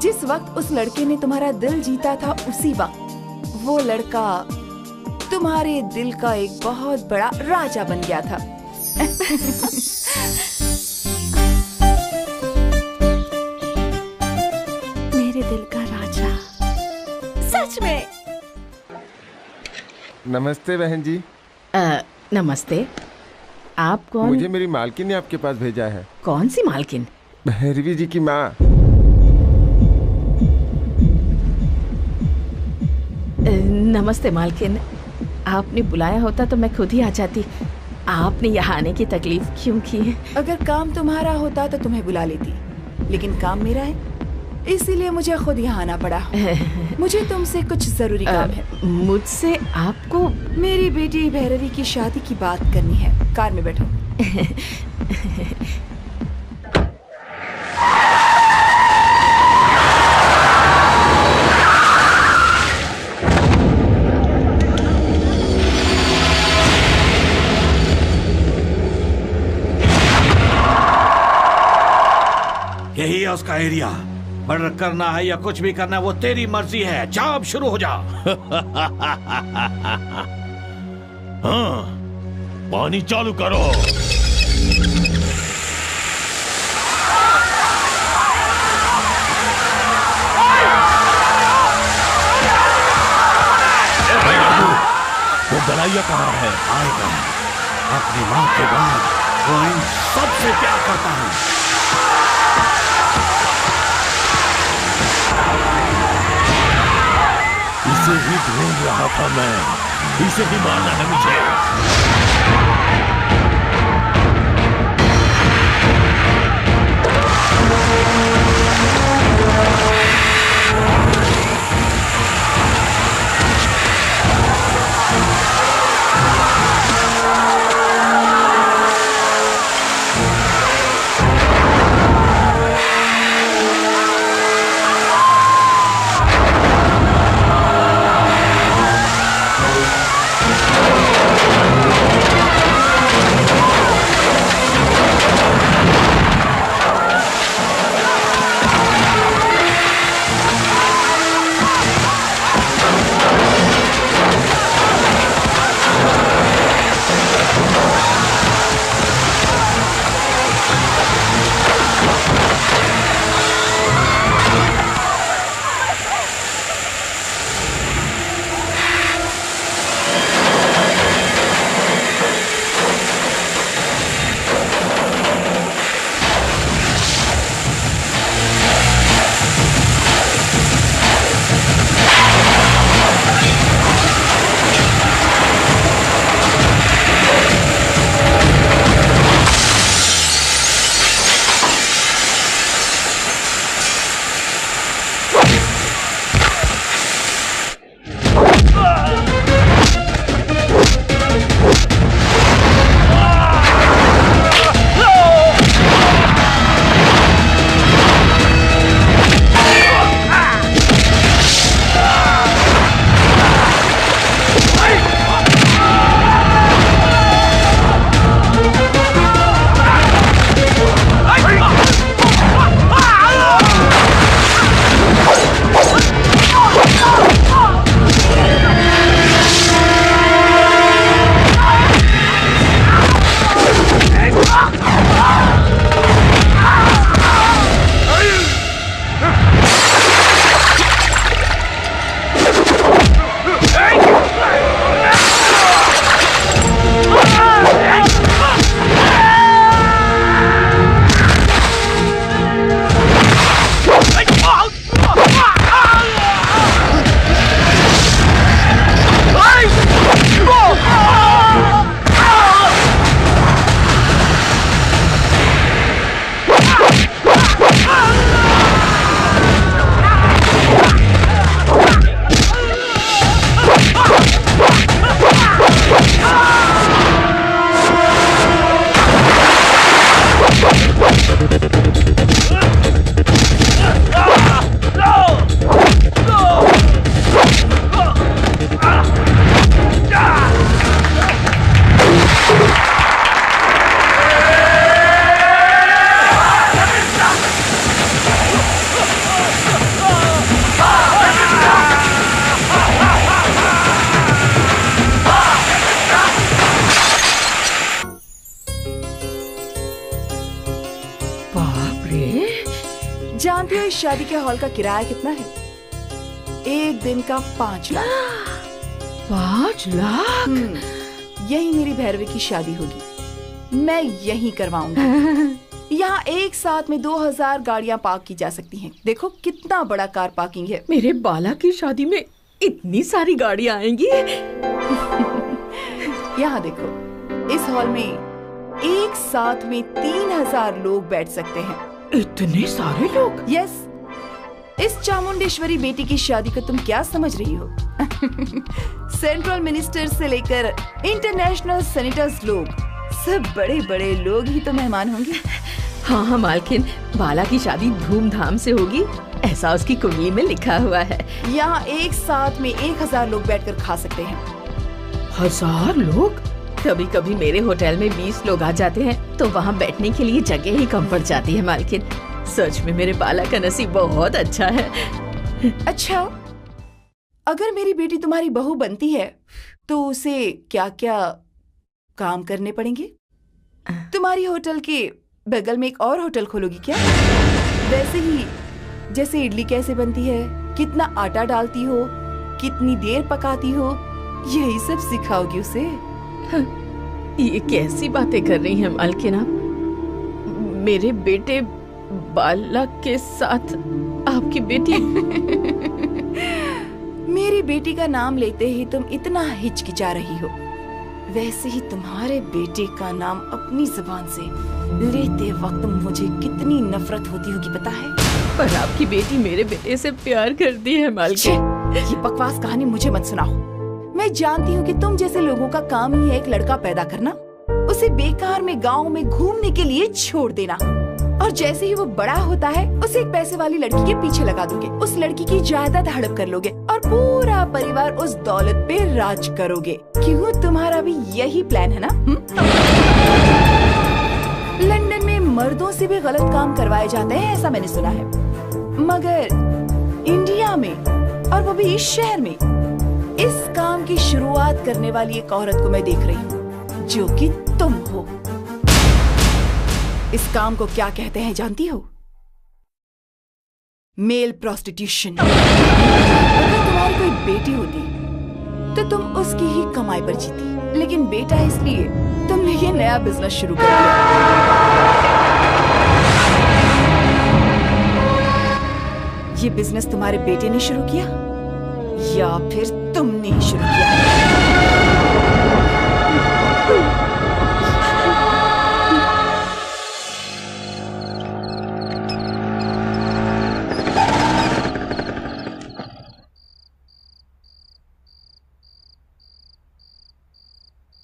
जिस वक्त उस लड़के ने तुम्हारा दिल जीता था उसी वक्त वो लड़का तुम्हारे दिल का एक बहुत बड़ा राजा बन गया था।
मेरे दिल का राजा, सच में।
नमस्ते बहन जी।
नमस्ते। आप कौन?
मुझे मेरी मालकिन ने आपके पास भेजा है।
कौन सी मालकिन?
भैरवी जी की माँ।
नमस्ते मालकिन, आपने बुलाया होता तो मैं खुद ही आ जाती। आपने यहाँ आने की तकलीफ क्यों की?
अगर काम तुम्हारा होता तो तुम्हें बुला लेती, लेकिन काम मेरा है, इसीलिए मुझे खुद यहाँ आना पड़ा। मुझे तुमसे कुछ जरूरी काम है।
मुझसे आपको?
मेरी बेटी भैरवी की शादी की बात करनी है। कार में बैठो।
यही है उसका एरिया। मर्डर करना है या कुछ भी करना है वो तेरी मर्जी है। जा अब शुरू हो जा।
हाँ, पानी चालू करो। वो गलाइया कहाँ है?
आएगा। अपनी माँ के बाद वो इन सबसे प्यार करता है।
इसे ही ढूंढ रहा था मैं। इसे ही मारना है मुझे।
जानती हो इस शादी के हॉल का किराया कितना है? एक दिन का 5 लाख।
5 लाख?
यही मेरी भैरवी की शादी होगी, मैं यही करवाऊंगी। यहाँ एक साथ में 2000 गाड़ियाँ पार्क की जा सकती हैं। देखो कितना बड़ा कार पार्किंग है।
मेरे बाला की शादी में इतनी सारी गाड़ियाँ आएंगी।
यहाँ देखो, इस हॉल में एक साथ में 3000 लोग बैठ सकते हैं।
इतने सारे लोग?
यस। इस चामुंडेश्वरी बेटी की शादी को तुम क्या समझ रही हो? सेंट्रल मिनिस्टर से लेकर इंटरनेशनल सेनेटर्स लोग, सब बड़े बड़े लोग ही तो मेहमान होंगे।
हाँ हाँ मालकिन, बाला की शादी धूमधाम से होगी, ऐसा उसकी कुंडली में लिखा हुआ है।
यहाँ एक साथ में 1000 लोग बैठकर खा सकते हैं।
1000 लोग? कभी कभी मेरे होटल में 20 लोग आ जाते हैं तो वहाँ बैठने के लिए जगह ही कम पड़ जाती है मालकिन। सच में मेरे बाला का नसीब बहुत अच्छा है।
अच्छा, अगर मेरी बेटी तुम्हारी बहू बनती है तो उसे क्या क्या काम करने पड़ेंगे? तुम्हारी होटल के बगल में एक और होटल खोलोगी क्या? वैसे ही जैसे इडली कैसे बनती है, कितना आटा डालती हो, कितनी देर पकाती हो, यही सब सिखाओगी उसे।
ये कैसी बातें कर रही हैं मालकिन आप? मेरे बेटे बाला के साथ आपकी बेटी?
मेरी बेटी का नाम लेते ही तुम इतना हिचकिचा रही हो, वैसे ही तुम्हारे बेटे का नाम अपनी जुबान से लेते वक्त मुझे कितनी नफरत होती होगी पता है?
पर आपकी बेटी मेरे बेटे से प्यार करती है मालकिन।
ये बकवास कहानी मुझे मत सुनाओ। मैं जानती हूँ कि तुम जैसे लोगों का काम ही है एक लड़का पैदा करना, उसे बेकार में गाँव में घूमने के लिए छोड़ देना, और जैसे ही वो बड़ा होता है उसे एक पैसे वाली लड़की के पीछे लगा दोगे, उस लड़की की जायदाद हड़प कर लोगे और पूरा परिवार उस दौलत पे राज करोगे। क्यों, तुम्हारा भी यही प्लान है ना? लंदन में मर्दों से भी गलत काम करवाए जाते हैं ऐसा मैंने सुना है, मगर इंडिया में, और वो भी इस शहर में, इस काम की शुरुआत करने वाली एक औरत को मैं देख रही हूँ, जो कि तुम हो। इस काम को क्या कहते हैं जानती हो? Male prostitution. अगर तुम्हारी कोई बेटी होती तो तुम उसकी ही कमाई पर जीती, लेकिन बेटा इसलिए तुमने ये नया बिजनेस शुरू कर दिया। ये बिजनेस तुम्हारे बेटे ने शुरू किया या फिर तुमने ही शुरू किया?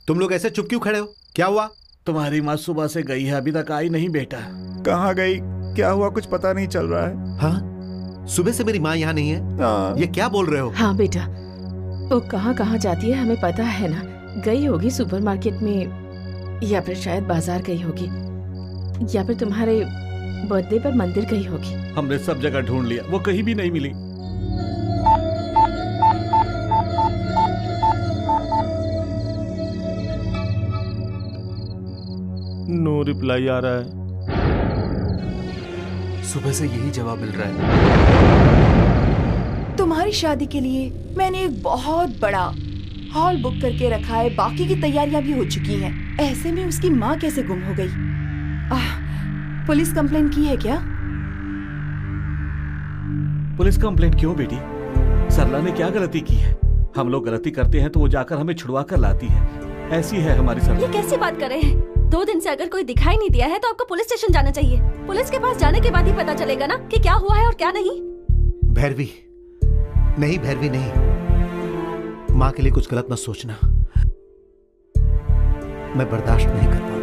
तुम लोग ऐसे चुप क्यों खड़े हो? क्या हुआ?
तुम्हारी माँ सुबह से गई है, अभी तक आई नहीं बेटा।
कहाँ गई, क्या हुआ, कुछ पता नहीं चल रहा है।
हाँ, सुबह से मेरी माँ यहाँ नहीं है। ये क्या बोल रहे हो?
हाँ बेटा, वो कहाँ कहाँ जाती है हमें पता है ना। गई होगी सुपरमार्केट में, या फिर शायद बाजार गई होगी, या फिर तुम्हारे बर्थडे पर मंदिर गई होगी।
हमने सब जगह ढूंढ लिया, वो कहीं भी नहीं मिली।
नो रिप्लाई आ रहा है।
सुबह से यही जवाब मिल रहा है।
तुम्हारी शादी के लिए मैंने एक बहुत बड़ा हॉल बुक करके रखा है, बाकी की तैयारियां भी हो चुकी हैं। ऐसे में उसकी माँ कैसे गुम हो गई? पुलिस कंप्लेंट की है क्या?
पुलिस कंप्लेंट क्यों बेटी? सरला ने क्या गलती की है? हम लोग गलती करते हैं तो वो जाकर हमें छुड़वा कर लाती है, ऐसी है हमारी सरला।
ये कैसी बात कर रहे हैं? 2 दिन से अगर कोई दिखाई नहीं दिया है तो आपको पुलिस स्टेशन जाना चाहिए। पुलिस के पास जाने के बाद ही पता चलेगा ना कि क्या हुआ है और क्या नहीं।
भैरवी नहीं, भैरवी नहीं, माँ के लिए कुछ गलत मत सोचना, मैं बर्दाश्त नहीं कर पाऊंगा।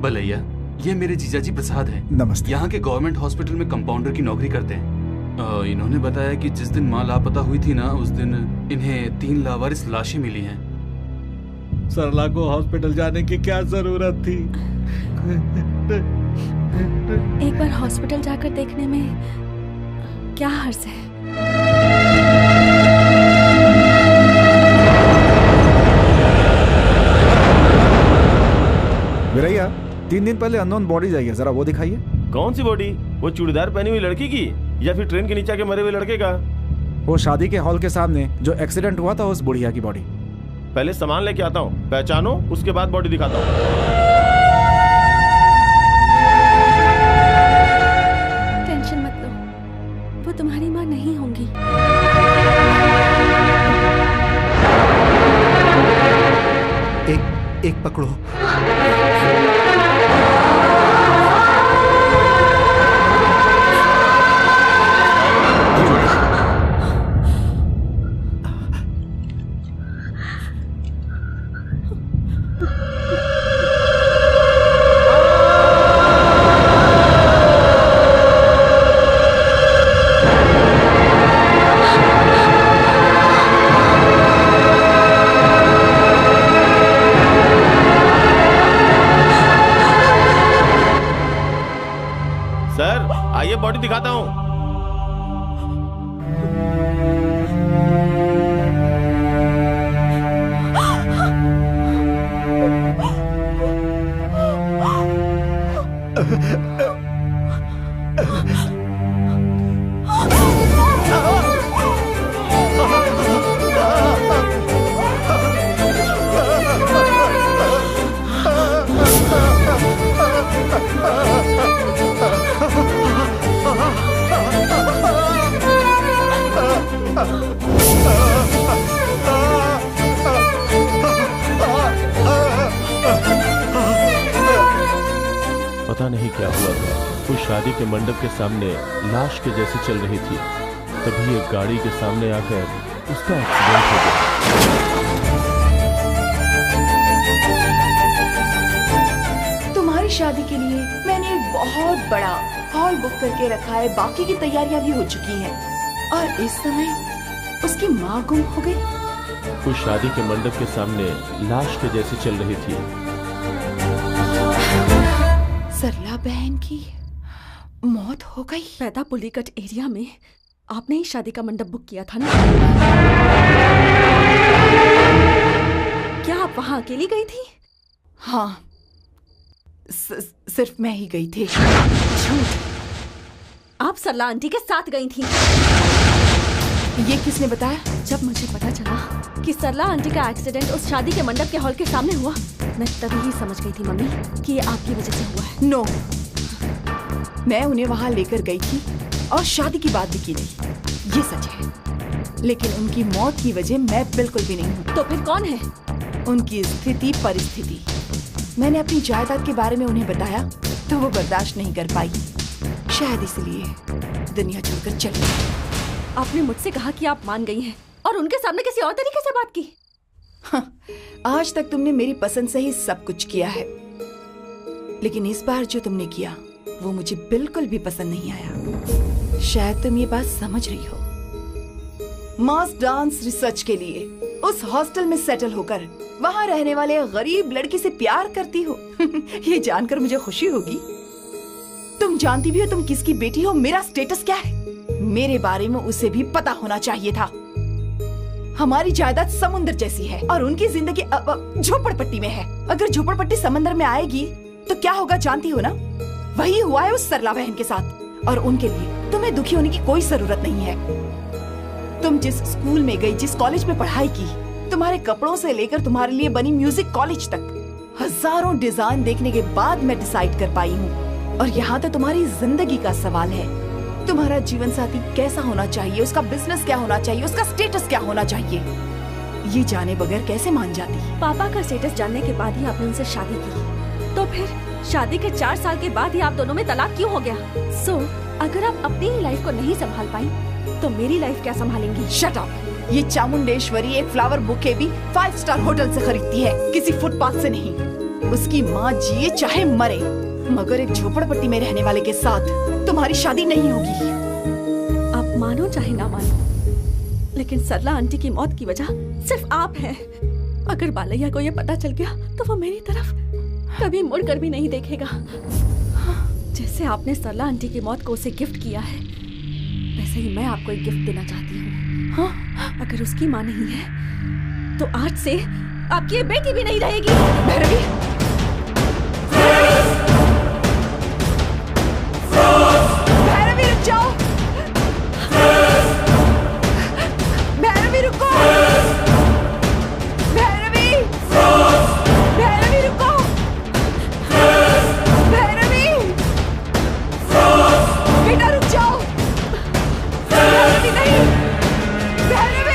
भलैया, ये मेरे जीजाजी प्रसाद हैं।
नमस्ते।
यहाँ के गवर्नमेंट हॉस्पिटल में कंपाउंडर की नौकरी करते हैं। इन्होंने बताया कि जिस दिन माँ लापता हुई थी ना, उस दिन इन्हें 3 लावारिस लाशें मिली हैं।
सरला को हॉस्पिटल जाने की क्या जरूरत थी?
एक बार हॉस्पिटल जाकर देखने में क्या हर्ज है?
वीरैया, 3 दिन पहले अननोन बॉडी आई है, जरा वो दिखाइए।
कौन सी बॉडी? वो चूड़ीदार पहनी हुई लड़की की या फिर ट्रेन के नीचे के मरे हुए लड़के का?
वो शादी के हॉल के सामने जो एक्सीडेंट हुआ था, उस बुढ़िया की बॉडी।
पहले सामान लेके आता हूँ, पहचानो, उसके बाद बॉडी दिखाता हूँ।
टेंशन मत लो, वो तुम्हारी माँ नहीं होंगी।
एक पकड़ो।
बॉडी दिखाता हूँ। पता नहीं क्या हुआ था, उस शादी के मंडप के सामने लाश के जैसे चल रही थी, तभी एक गाड़ी के सामने आकर उसका एक्सीडेंट हो गया।
तुम्हारी शादी के लिए मैंने एक बहुत बड़ा हॉल बुक करके रखा है, बाकी की तैयारियां भी हो चुकी हैं, और इस समय उसकी माँ गुम हो गई।
उस शादी के मंडप के सामने लाश के जैसे चल रही थी।
सरला बहन की मौत हो गई।
पैदा पुलीकट एरिया में आपने ही शादी का मंडप बुक किया था ना? क्या आप वहां अकेली गई थी?
हाँ, सिर्फ मैं ही गई थी।
झूठ! आप सरला आंटी के साथ गई थी।
ये किसने बताया?
जब मुझे पता चला कि सरला आंटी का एक्सीडेंट उस शादी के मंडप के हॉल के सामने हुआ, मैं तभी ही समझ गई थी मम्मी कि ये आपकी वजह से हुआ है।
नो, मैं उन्हें वहां लेकर गई थी और शादी की बात भी की थी, ये सच है, लेकिन उनकी मौत की वजह मैं बिल्कुल भी नहीं हूँ।
तो फिर कौन है?
उनकी स्थिति परिस्थिति। मैंने अपनी जायदाद के बारे में उन्हें बताया तो वो बर्दाश्त नहीं कर पाई, शायद इसलिए दुनिया छोड़कर चली गई।
आपने मुझसे कहा कि आप मान गई हैं और उनके सामने किसी और तरीके से बात की।
हाँ, आज तक तुमने मेरी पसंद से ही सब कुछ किया है, लेकिन इस बार जो तुमने किया वो मुझे बिल्कुल भी पसंद नहीं आया। शायद तुम ये बात समझ रही हो। मास डांस रिसर्च के लिए उस हॉस्टल में सेटल होकर वहाँ रहने वाले गरीब लड़की से प्यार करती हो। ये जानकर मुझे खुशी होगी। तुम जानती भी हो तुम किसकी बेटी हो, मेरा स्टेटस क्या है। मेरे बारे में उसे भी पता होना चाहिए था। हमारी जायदाद समुद्र जैसी है और उनकी जिंदगी झोपड़पट्टी में है। अगर झोपड़पट्टी समंदर में आएगी तो क्या होगा जानती हो ना? वही हुआ है उस सरला बहन के साथ, और उनके लिए तुम्हें दुखी होने की कोई जरूरत नहीं है। तुम जिस स्कूल में गई, जिस कॉलेज में पढ़ाई की, तुम्हारे कपड़ों से लेकर तुम्हारे लिए बनी म्यूजिक कॉलेज तक, हजारों डिजाइन देखने के बाद मैं डिसाइड कर पाई हूँ। और यहाँ तो तुम्हारी जिंदगी का सवाल है, तुम्हारा जीवन साथी कैसा होना चाहिए, उसका बिजनेस क्या होना चाहिए, उसका स्टेटस क्या होना चाहिए, ये जाने बगैर कैसे मान जाती?
पापा का स्टेटस जानने के बाद ही आपने उनसे शादी की, तो फिर शादी के 4 साल के बाद ही आप दोनों में तलाक क्यों हो गया? अगर आप अपनी ही लाइफ को नहीं संभाल पाई तो मेरी लाइफ क्या संभालेंगी?
Shut up! ये चामुंडेश्वरी एक फ्लावर बुके भी 5 स्टार होटल से खरीदती है, किसी फुटपाथ से नहीं। उसकी माँ जिए चाहे मरे, मगर एक झोपड़पट्टी में रहने वाले के साथ तुम्हारी शादी नहीं होगी।
आप मानो चाहे ना मानो, लेकिन सरला आंटी की मौत की वजह सिर्फ आप हैं। अगर बालैया को ये पता चल गया तो वो मेरी तरफ कभी मुड़कर भी नहीं देखेगा। जैसे आपने सरला आंटी की मौत को उसे गिफ्ट किया है, वैसे ही मैं आपको एक गिफ्ट देना चाहती हूँ। हाँ, अगर उसकी माँ नहीं है तो आज से आपकी ये बेटी भी नहीं रहेगी। भैरवी,
भैरवी रुक जाओ। भैरवी रुको। भैरवी, भैरवी रुको। भैरवी, बेटा रुक जाओ। भैरवी नहीं। भैरवी,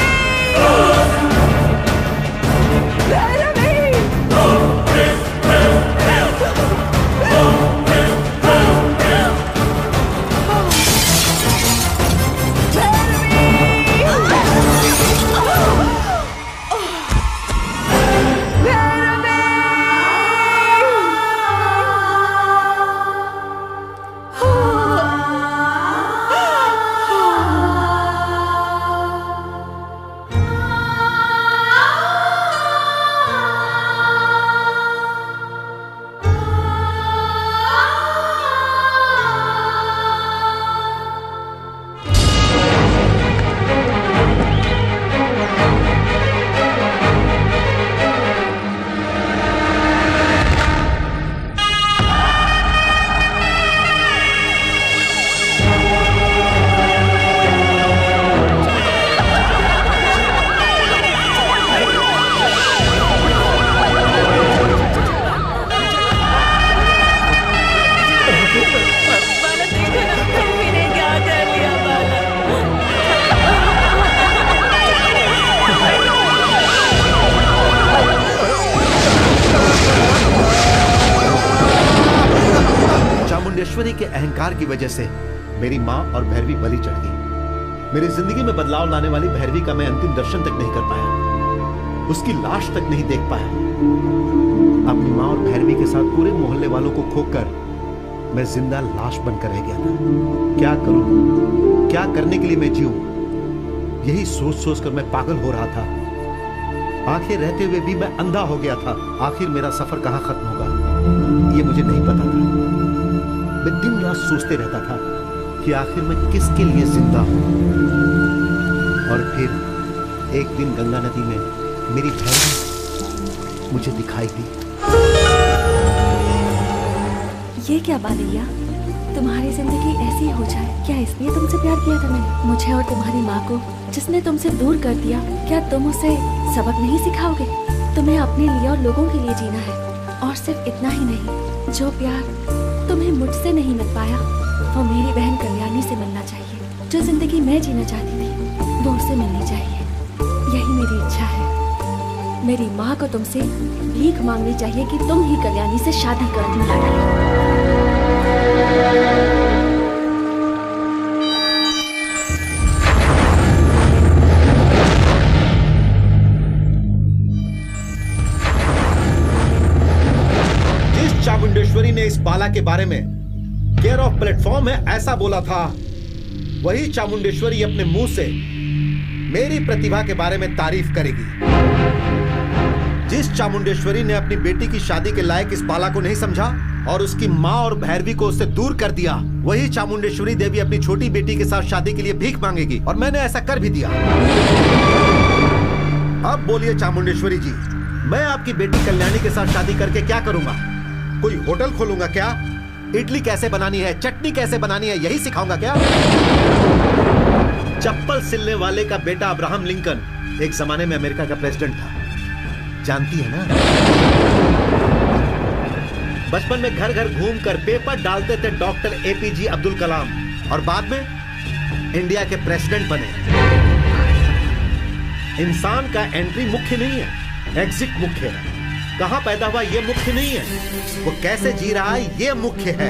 चामुंडेश्वरी के अहंकार की वजह से मेरी माँ और भैरवी बलि चढ़ गई। मेरी जिंदगी में बदलाव लाने वाली भैरवी का मैं अंतिम दर्शन तक नहीं कर पाया, उसकी लाश तक नहीं देख पाया। अपनी माँ और भैरवी के साथ पूरे मोहल्ले वालों को खोकर मैं जिंदा लाश बनकर रह गया था। क्या करूं, क्या करने के लिए मैं जीऊं, यही सोच सोच कर मैं पागल हो रहा था। आंखें रहते हुए भी मैं अंधा हो गया था। आखिर मेरा सफर कहां खत्म होगा ये मुझे नहीं पता था। मैं दिन रात सोचते रहता था कि आखिर मैं किसके लिए जिंदा हूं। और फिर एक दिन गंगा नदी में मेरी भैरवी मुझे दिखाई दी।
ये क्या बालैया, तुम्हारी जिंदगी ऐसी हो जाए, क्या इसलिए तुमसे प्यार किया था मैंने? मुझे और तुम्हारी माँ को जिसने तुमसे दूर कर दिया, क्या तुम उसे सबक नहीं सिखाओगे? तुम्हें अपने लिए और लोगों के लिए जीना है। और सिर्फ इतना ही नहीं, जो प्यार तुम्हें मुझसे नहीं मिल पाया वो मेरी बहन कल्याणी से मिलना चाहिए। जो जिंदगी मैं जीना चाहती थी वो उसे मिलनी चाहिए। यही मेरी इच्छा है। मेरी माँ को तुमसे भीख मांगनी चाहिए कि तुम ही कल्याणी से शादी कर दी।
जिस चामुंडेश्वरी ने इस बाला के बारे में केयर ऑफ प्लेटफॉर्म है ऐसा बोला था, वही चामुंडेश्वरी अपने मुंह से मेरी प्रतिभा के बारे में तारीफ करेगी। जिस चामुंडेश्वरी ने अपनी बेटी की शादी के लायक इस बाला को नहीं समझा और उसकी माँ और भैरवी को उससे दूर कर दिया, वही चामुंडेश्वरी देवी अपनी छोटी बेटी के साथ शादी के लिए भीख मांगेगी। और मैंने ऐसा कर भी दिया। अब बोलिए चामुंडेश्वरी जी, मैं आपकी बेटी कल्याणी के साथ शादी करके क्या करूंगा? कोई होटल खोलूंगा क्या? इडली कैसे बनानी है, चटनी कैसे बनानी है, यही सिखाऊंगा क्या? चप्पल सिलने वाले का बेटा अब्राहम लिंकन एक जमाने में अमेरिका का प्रेसिडेंट था, जानती है ना? बचपन में घर घर घूमकर पेपर डालते थे डॉक्टर एपीजे अब्दुल कलाम, और बाद में इंडिया के प्रेसिडेंट बने। इंसान का एंट्री मुख्य नहीं है, एग्जिट मुख्य है। कहां पैदा हुआ ये मुख्य नहीं है, वो कैसे जी रहा है ये मुख्य है।